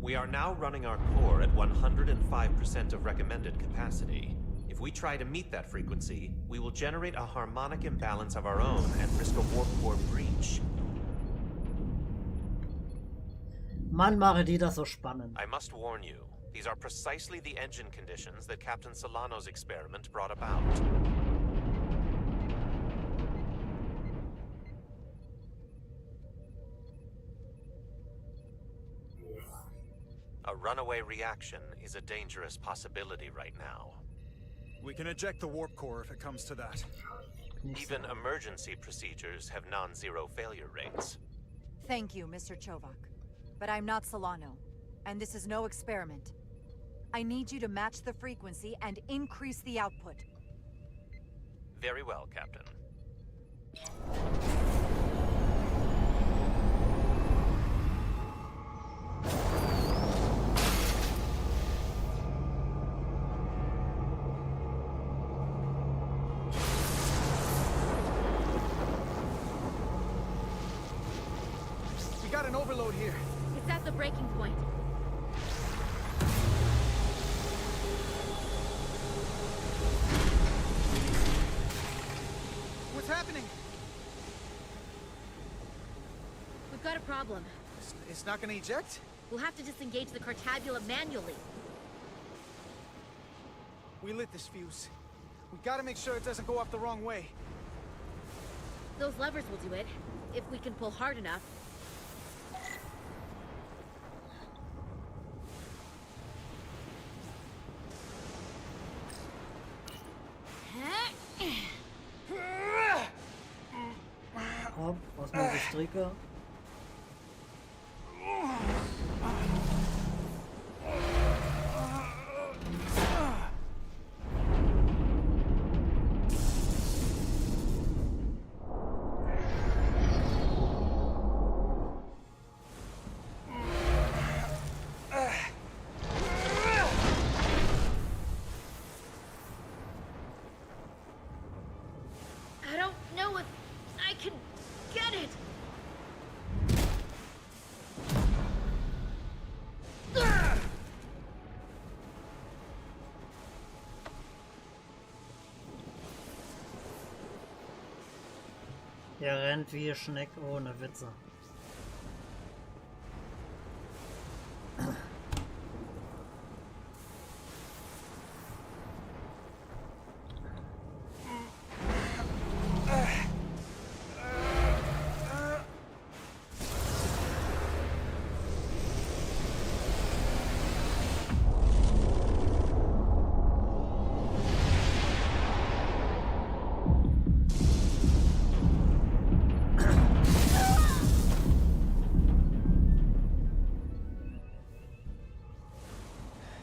We are now running our core at 105% of recommended capacity. If we try to meet that frequency, we will generate a harmonic imbalance of our own and risk a warp core breach. Mann, mache die das so spannend. I must warn you, these are precisely the engine conditions that Captain Solano's experiment brought about. A runaway reaction is a dangerous possibility right now. We can eject the warp core if it comes to that. Even emergency procedures have non-zero failure rates. Thank you, Mr. Chovak. But I'm not Solano, and this is no experiment. I need you to match the frequency and increase the output. Very well, Captain. We got an overload here. It's at the breaking point. What's happening? We've got a problem. It's not gonna eject? We'll have to disengage the Cartabula manually. We lit this fuse. We gotta make sure it doesn't go off the wrong way. Those levers will do it, if we can pull hard enough. Hopp, was mal die Stricke. I don't know if I can get it. Er rennt wie Schneck ohne Witze.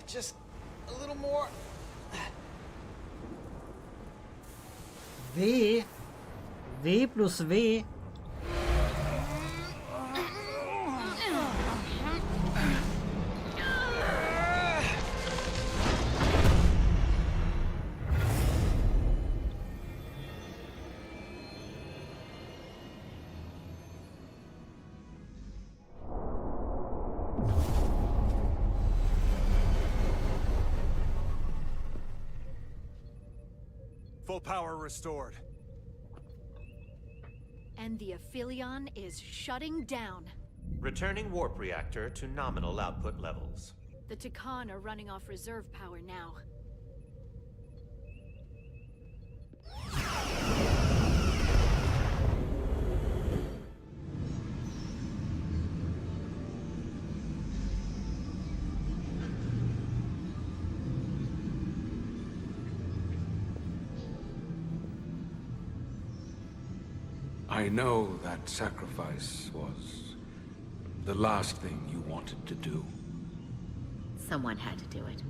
Just a little more. Wie? W plus W. Full power restored. And the Aphelion is shutting down. Returning warp reactor to nominal output levels. The Takan are running off reserve power now. I know that sacrifice was the last thing you wanted to do. Someone had to do it.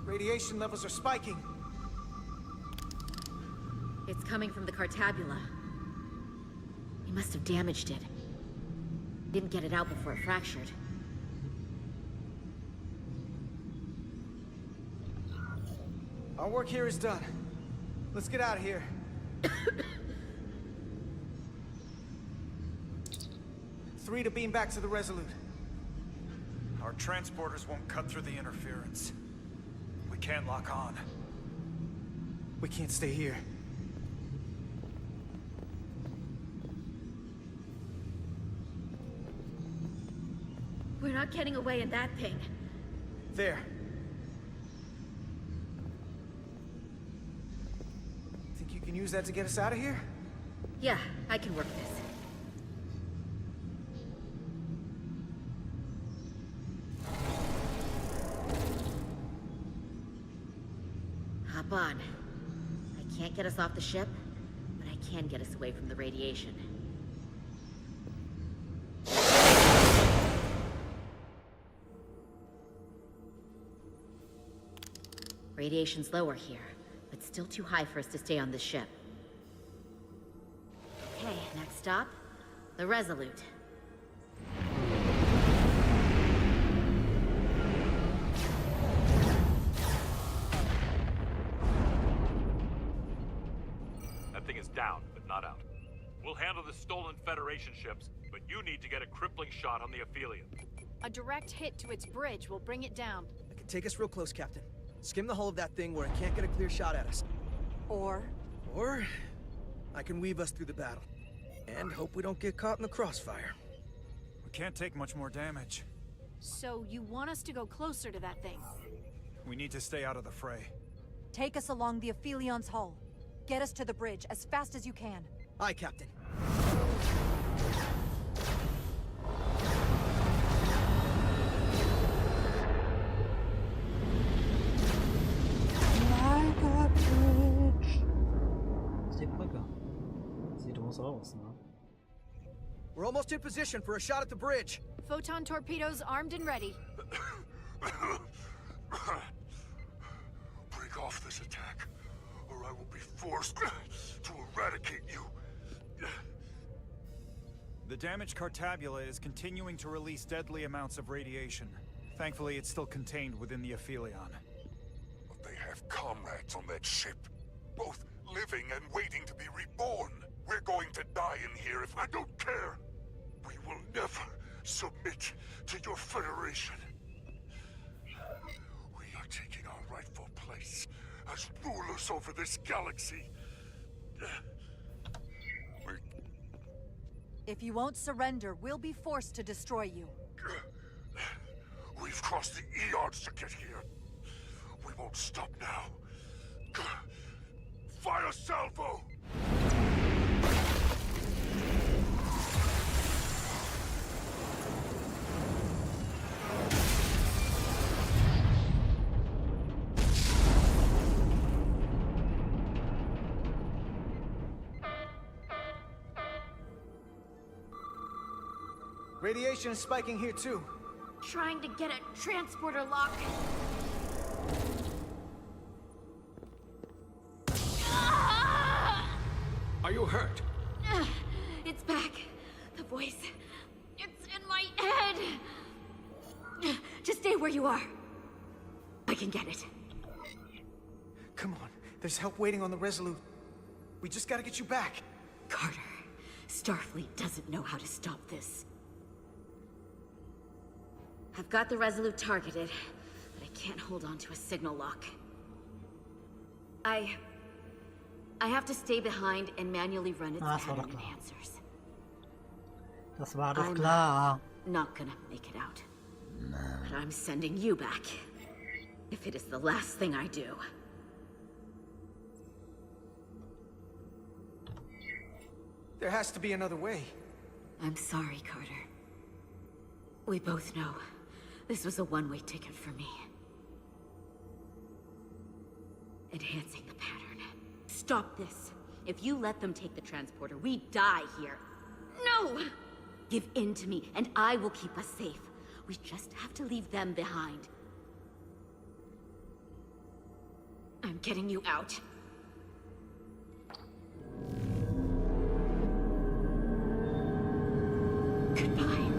Radiation levels are spiking. It's coming from the Cartabula. We must have damaged it. Didn't get it out before it fractured. Our work here is done. Let's get out of here. 3 to beam back to the Resolute. Our transporters won't cut through the interference. We can't lock on. We can't stay here. We're not getting away in that thing. There. Think you can use that to get us out of here? Yeah, I can work this. Hop on. I can't get us off the ship, but I can get us away from the radiation. Radiation's lower here, but still too high for us to stay on this ship. Okay, next stop, the Resolute. That thing is down, but not out. We'll handle the stolen Federation ships, but you need to get a crippling shot on the Aphelion. A direct hit to its bridge will bring it down. I can take us real close, Captain. Skim the hull of that thing where it can't get a clear shot at us. Or I can weave us through the battle. And hope we don't get caught in the crossfire. We can't take much more damage. So you want us to go closer to that thing? We need to stay out of the fray. take us along the Aphelion's hull. Get us to the bridge as fast as you can. Aye, Captain. We're almost in position for a shot at the bridge. Photon torpedoes armed and ready. Break off this attack, or I will be forced to eradicate you. The damaged Cartabula is continuing to release deadly amounts of radiation. Thankfully, it's still contained within the Aphelion. But they have comrades on that ship, both living and waiting to be reborn. We're going to die in here if I don't care. We will never submit to your Federation. We are taking our rightful place as rulers over this galaxy. If you won't surrender, we'll be forced to destroy you. We've crossed the eons to get here. We won't stop now. Fire salvo! Radiation is spiking here too. Trying to get a transporter lock. hurt? It's back. The voice. It's in my head. Just stay where you are. I can get it. Come on. There's help waiting on the Resolute. We just gotta get you back. Carter, Starfleet doesn't know how to stop this. I've got the Resolute targeted, but I can't hold on to a signal lock. I have to stay behind and manually run its pattern enhancers. Das war doch klar. I'm not gonna make it out. But I'm sending you back. If it is the last thing I do. There has to be another way. I'm sorry, Carter. We both know this was a one-way ticket for me. Enhancing the pattern. Stop this. If you let them take the transporter, we die here. No! Give in to me, and I will keep us safe. We just have to leave them behind. I'm getting you out. Goodbye.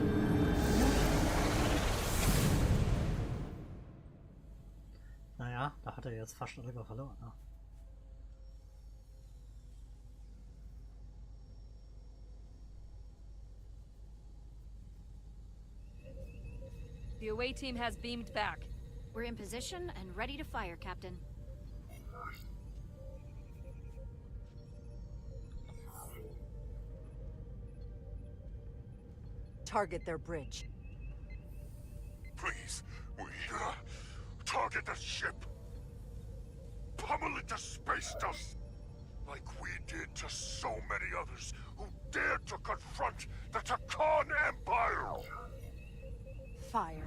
Naja, da hat er jetzt fast drüber verloren. Ne? The away team has beamed back. We're in position and ready to fire, Captain. Target their bridge. Please, we target the ship. Pummel it to space dust. Like we did to so many others who dared to confront the Takan Empire. Fire.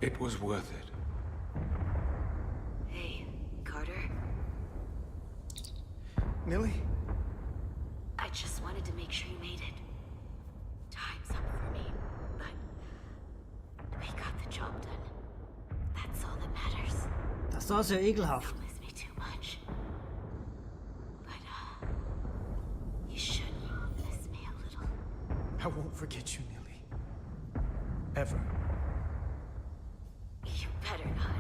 It was worth it. Hey, Carter. Millie? I just wanted to make sure you made it. Time's up for me, but we got the job done. That's all that matters. Das war sehr ekelhaft. Don't miss me too much. But, you should miss me a little. I won't forget you, Millie. Ever. You better not.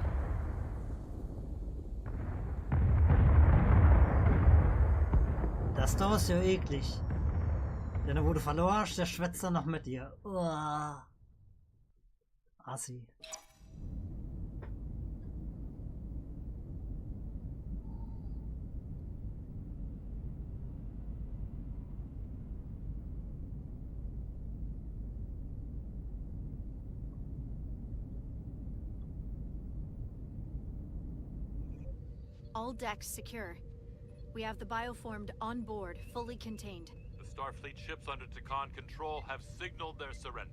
Das da ist ja eklig. Denn wo du verloren hast, der schwätzt dann noch mit dir. Uah. Assi. All decks secure. We have the bioformed on board, fully contained. The Starfleet ships under Takan control have signaled their surrender.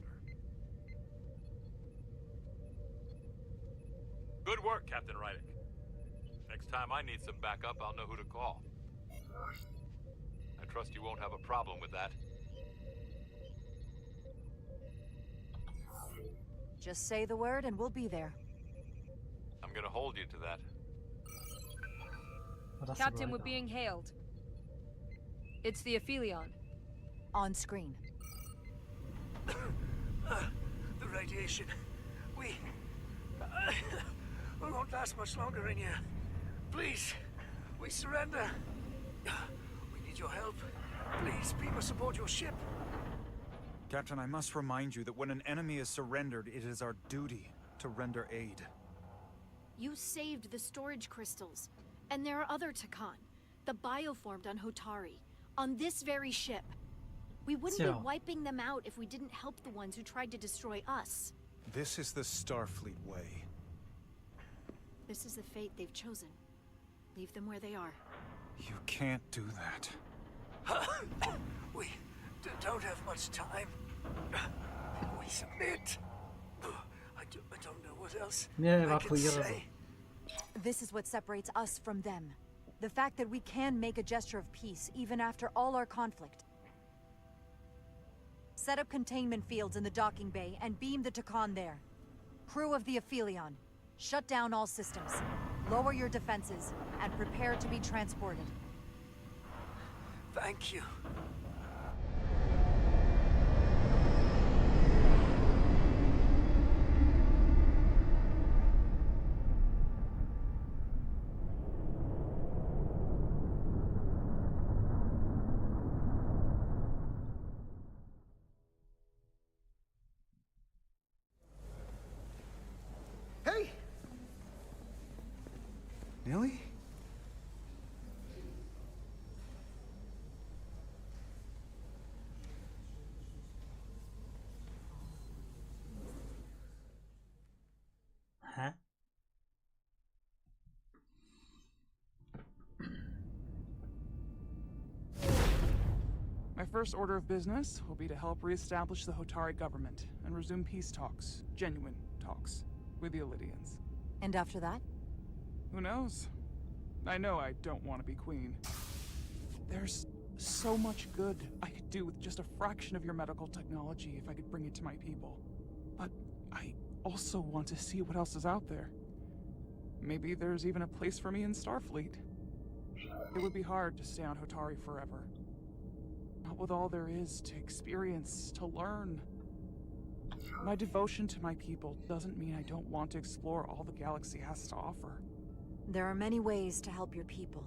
Good work, Captain Rydick. Next time I need some backup, I'll know who to call. I trust you won't have a problem with that. Just say the word and we'll be there. I'm gonna hold you to that. Captain, we're being hailed. It's the Aphelion. On screen. The radiation. We won't last much longer in here. Please, we surrender. We need your help. Please, beam us aboard your ship. Captain, I must remind you that when an enemy is surrendered, it is our duty to render aid. You saved the storage crystals. And there are other Takan, the bioformed on Hotari, on this very ship. We wouldn't be wiping them out if we didn't help the ones who tried to destroy us. This is the Starfleet way. This is the fate they've chosen. Leave them where they are. You can't do that. We don't have much time. We submit. I don't know what else I can say. This is what separates us from them. The fact that we can make a gesture of peace even after all our conflict. Set up containment fields in the docking bay and beam the Takan there. Crew of the Aphelion, shut down all systems. Lower your defenses and prepare to be transported. Thank you. Hey! Millie? Huh? My first order of business will be to help reestablish the Hotari government and resume peace talks, genuine talks, with the Illidians. And after that? Who knows? I know I don't want to be queen. There's so much good I could do with just a fraction of your medical technology if I could bring it to my people. But I also want to see what else is out there. Maybe there's even a place for me in Starfleet. It would be hard to stay on Hotari forever. Not with all there is to experience, to learn. My devotion to my people doesn't mean I don't want to explore all the galaxy has to offer. There are many ways to help your people,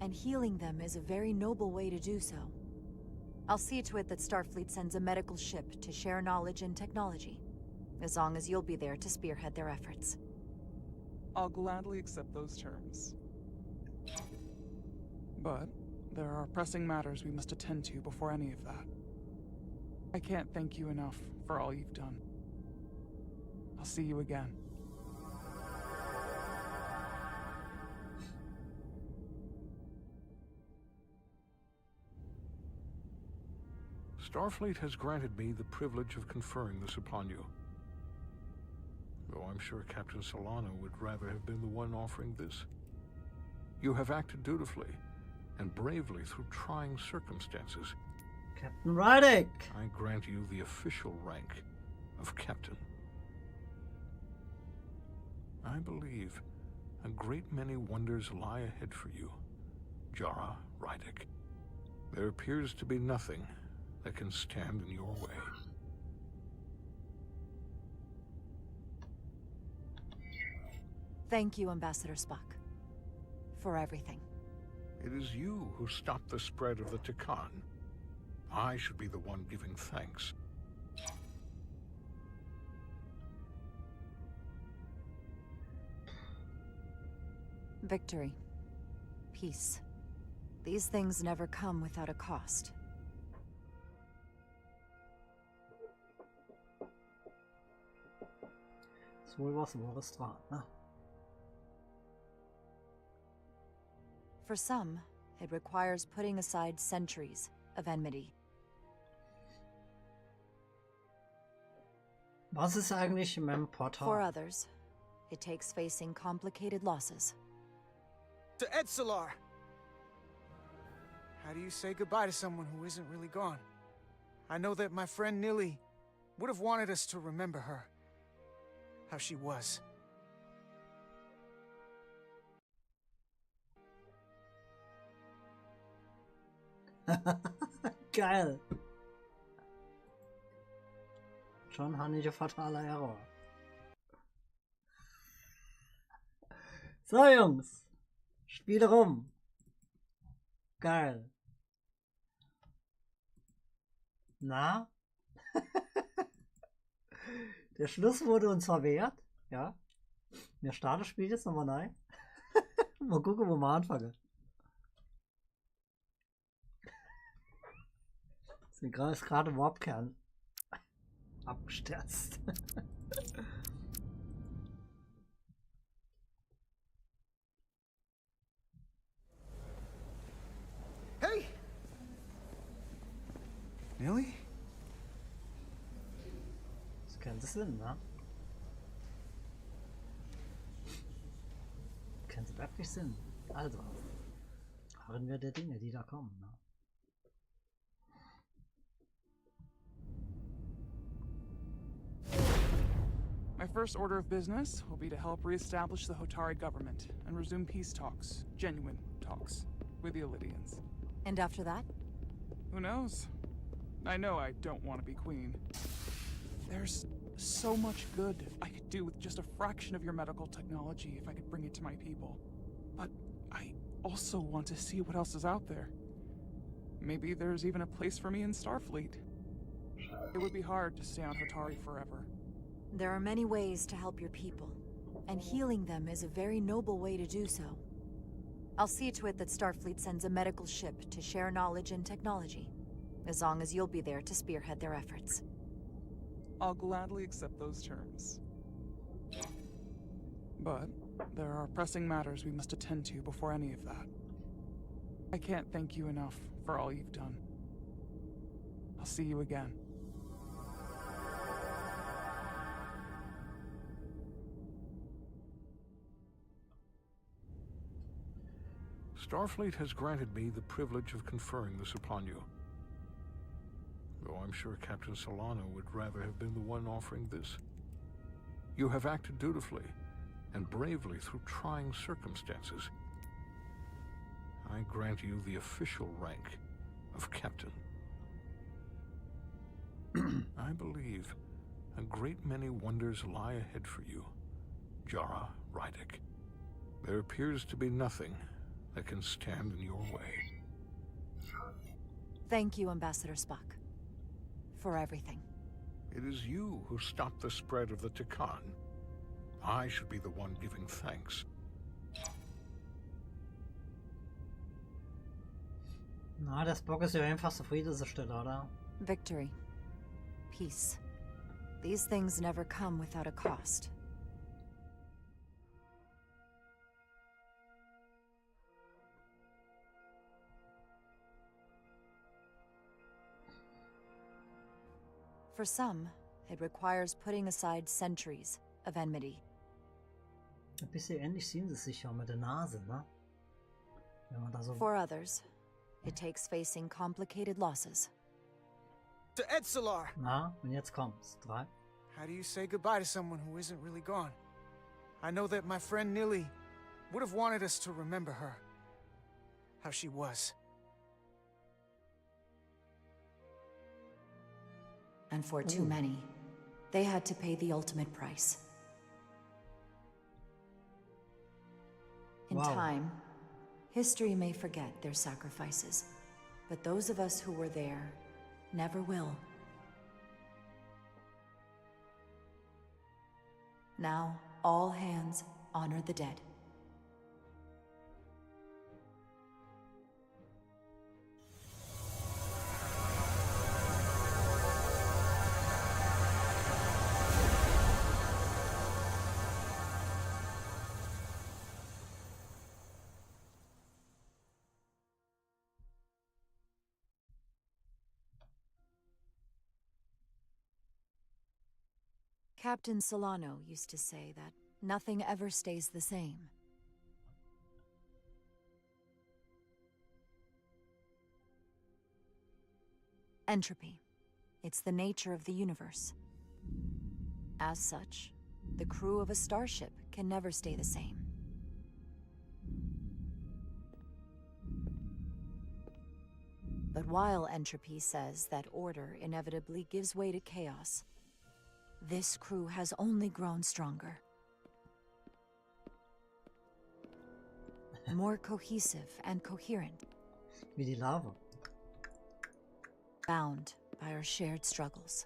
and healing them is a very noble way to do so. I'll see to it that Starfleet sends a medical ship to share knowledge and technology, as long as you'll be there to spearhead their efforts. I'll gladly accept those terms. But there are pressing matters we must attend to before any of that. I can't thank you enough for all you've done. I'll see you again. Starfleet has granted me the privilege of conferring this upon you. Though I'm sure Captain Solano would rather have been the one offering this. You have acted dutifully and bravely through trying circumstances. Captain Rydick! I grant you the official rank of Captain. I believe a great many wonders lie ahead for you, Jara Rydick. There appears to be nothing that can stand in your way. Thank you, Ambassador Spock, for everything. It is you who stopped the spread of the Takan. I should be the one giving thanks. Victory. Peace. These things never come without a cost. Ist wohl was Wahres dran, ne? For some, it requires putting aside centuries of enmity. Was ist eigentlich in meinem Portal? For others, it takes facing complicated losses. To Edsalar! How do you say goodbye to someone who isn't really gone? I know that my friend Nili would have wanted us to remember her. How she was. Geil! Schon handige fataler Error. So Jungs, Spiel rum. Geil. Na? Der Schluss wurde uns verwehrt. Ja. Wir starten das Spiel jetzt nochmal neu. Mal gucken, wo wir anfangen. Ist gerade Warpkern abgestürzt. Könnte Sinn, ne? Könnte wirklich Sinn. Also, harren wir der Dinge, die da kommen, ne? My first order of business will be to help re-establish the Hotari government and resume peace talks, genuine talks, with the Illidians. And after that? Who knows? I know I don't want to be queen. There's so much good I could do with just a fraction of your medical technology if I could bring it to my people. But I also want to see what else is out there. Maybe there's even a place for me in Starfleet. It would be hard to stay on Hotari forever. There are many ways to help your people, and healing them is a very noble way to do so. I'll see to it that Starfleet sends a medical ship to share knowledge and technology, as long as you'll be there to spearhead their efforts. I'll gladly accept those terms. But there are pressing matters we must attend to before any of that. I can't thank you enough for all you've done. I'll see you again. Starfleet has granted me the privilege of conferring this upon you. Though I'm sure Captain Solano would rather have been the one offering this. You have acted dutifully and bravely through trying circumstances. I grant you the official rank of Captain. I believe a great many wonders lie ahead for you, Jara Rydek. There appears to be nothing that can stand in your way. Thank you, Ambassador Spock, for everything. It is you who stopped the spread of the Tikan. I should be the one giving thanks. Na, der Spock ist ja einfach der Friedenssteller, oder? Victory. Peace. These things never come without a cost. For some, it requires putting aside centuries of enmity. Ein bisschen ähnlich sehen sie sich ja mit der Nase, ne? Wenn man da so... For others, it takes facing complicated losses. To Edsolar! Na, und jetzt kommt's. 3. How do you say goodbye to someone who isn't really gone? I know that my friend Nili would have wanted us to remember her. How she was. And for too many, they had to pay the ultimate price. In time, history may forget their sacrifices, but those of us who were there never will. Now, all hands honor the dead. Captain Solano used to say that nothing ever stays the same. Entropy. It's the nature of the universe. As such, the crew of a starship can never stay the same. But while entropy says that order inevitably gives way to chaos, this crew has only grown stronger. More cohesive and coherent. Wie die Lava. Bound by our shared struggles.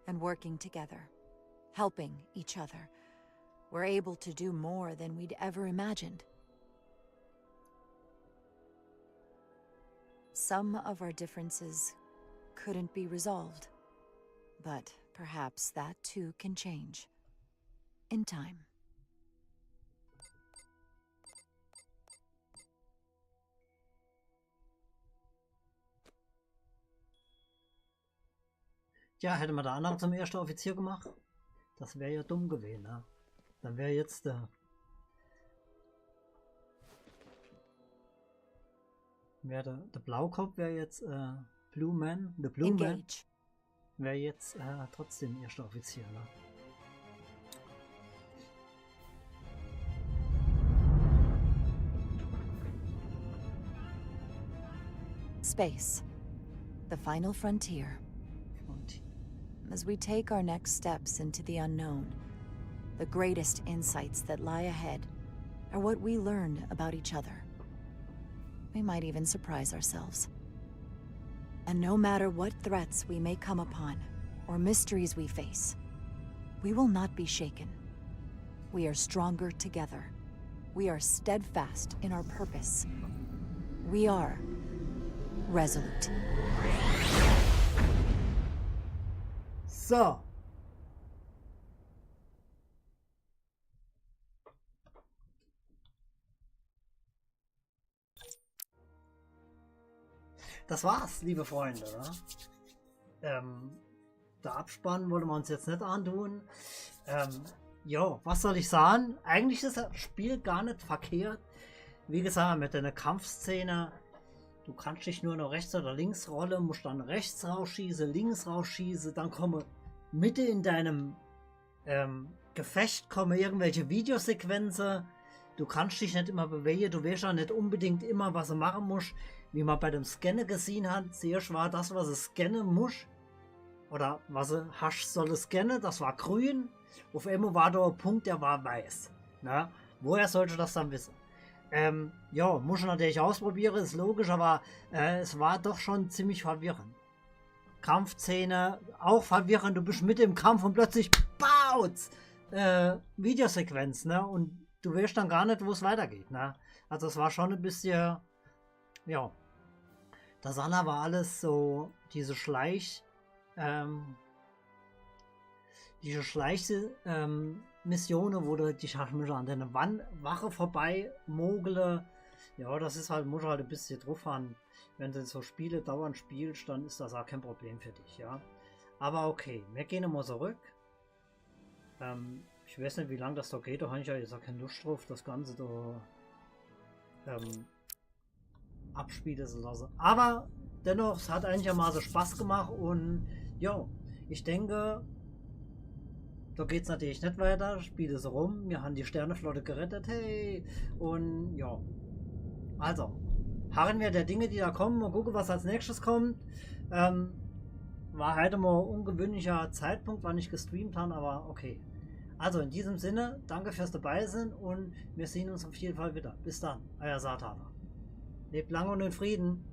And working together, helping each other, we're able to do more than we'd ever imagined. Some of our differences couldn't be resolved, but perhaps that too can change in time. Tja, hätte man da andere zum ersten Offizier gemacht, das wäre ja dumm gewesen, ne? Dann wäre jetzt der Blaukopf wäre jetzt Blue Man, der Blue Man wäre jetzt trotzdem erster Offizier, ne? Space, the final frontier. As we take our next steps into the unknown, the greatest insights that lie ahead are what we learn about each other. We might even surprise ourselves. And no matter what threats we may come upon, or mysteries we face, we will not be shaken. We are stronger together. We are steadfast in our purpose. We are resolute. So. Das war's, liebe Freunde. Ne? Der Abspann wollen wir uns jetzt nicht antun. Jo, was soll ich sagen? Eigentlich ist das Spiel gar nicht verkehrt. Wie gesagt, mit einer Kampfszene, du kannst dich nur noch rechts oder links rollen, musst dann rechts rausschießen, links rausschießen, dann komme Mitte in deinem Gefecht kommen irgendwelche Videosequenzen. Du kannst dich nicht immer bewegen, du weißt ja nicht unbedingt immer, was du machen musst. Wie man bei dem Scannen gesehen hat, zuerst war das, was du scannen muss, oder was du hast, soll scannen, das war grün. Auf einmal war da ein Punkt, der war weiß. Na? Woher sollte das dann wissen? Ja, muss ich natürlich ausprobieren, ist logisch, aber es war doch schon ziemlich verwirrend. Kampfszene, auch verwirrend, du bist mitten im Kampf und plötzlich baut's! Videosequenz, ne? Und du weißt dann gar nicht, wo es weitergeht, ne? Also es war schon ein bisschen, ja. Das andere war alles so, diese Missionen, wo du dich halt an deine Wache vorbei mogle. Ja, das ist halt, muss halt ein bisschen drauf haben. Wenn du so Spiele dauernd spielst, dann ist das auch kein Problem für dich, ja. Aber okay, wir gehen nochmal zurück. Ich weiß nicht, wie lange das da geht, da habe ich ja jetzt auch keine Lust drauf, das Ganze da abspielen zu lassen. Aber dennoch, es hat eigentlich mal so Spaß gemacht und ja, ich denke, da geht es natürlich nicht weiter, spiele so rum, wir haben die Sternenflotte gerettet, hey, und ja, also, harren wir der Dinge, die da kommen und gucken, was als nächstes kommt. War heute mal ein ungewöhnlicher Zeitpunkt, wann ich gestreamt habe, aber okay. Also in diesem Sinne, danke fürs dabei sein und wir sehen uns auf jeden Fall wieder. Bis dann, euer Satana. Lebt lange und in Frieden.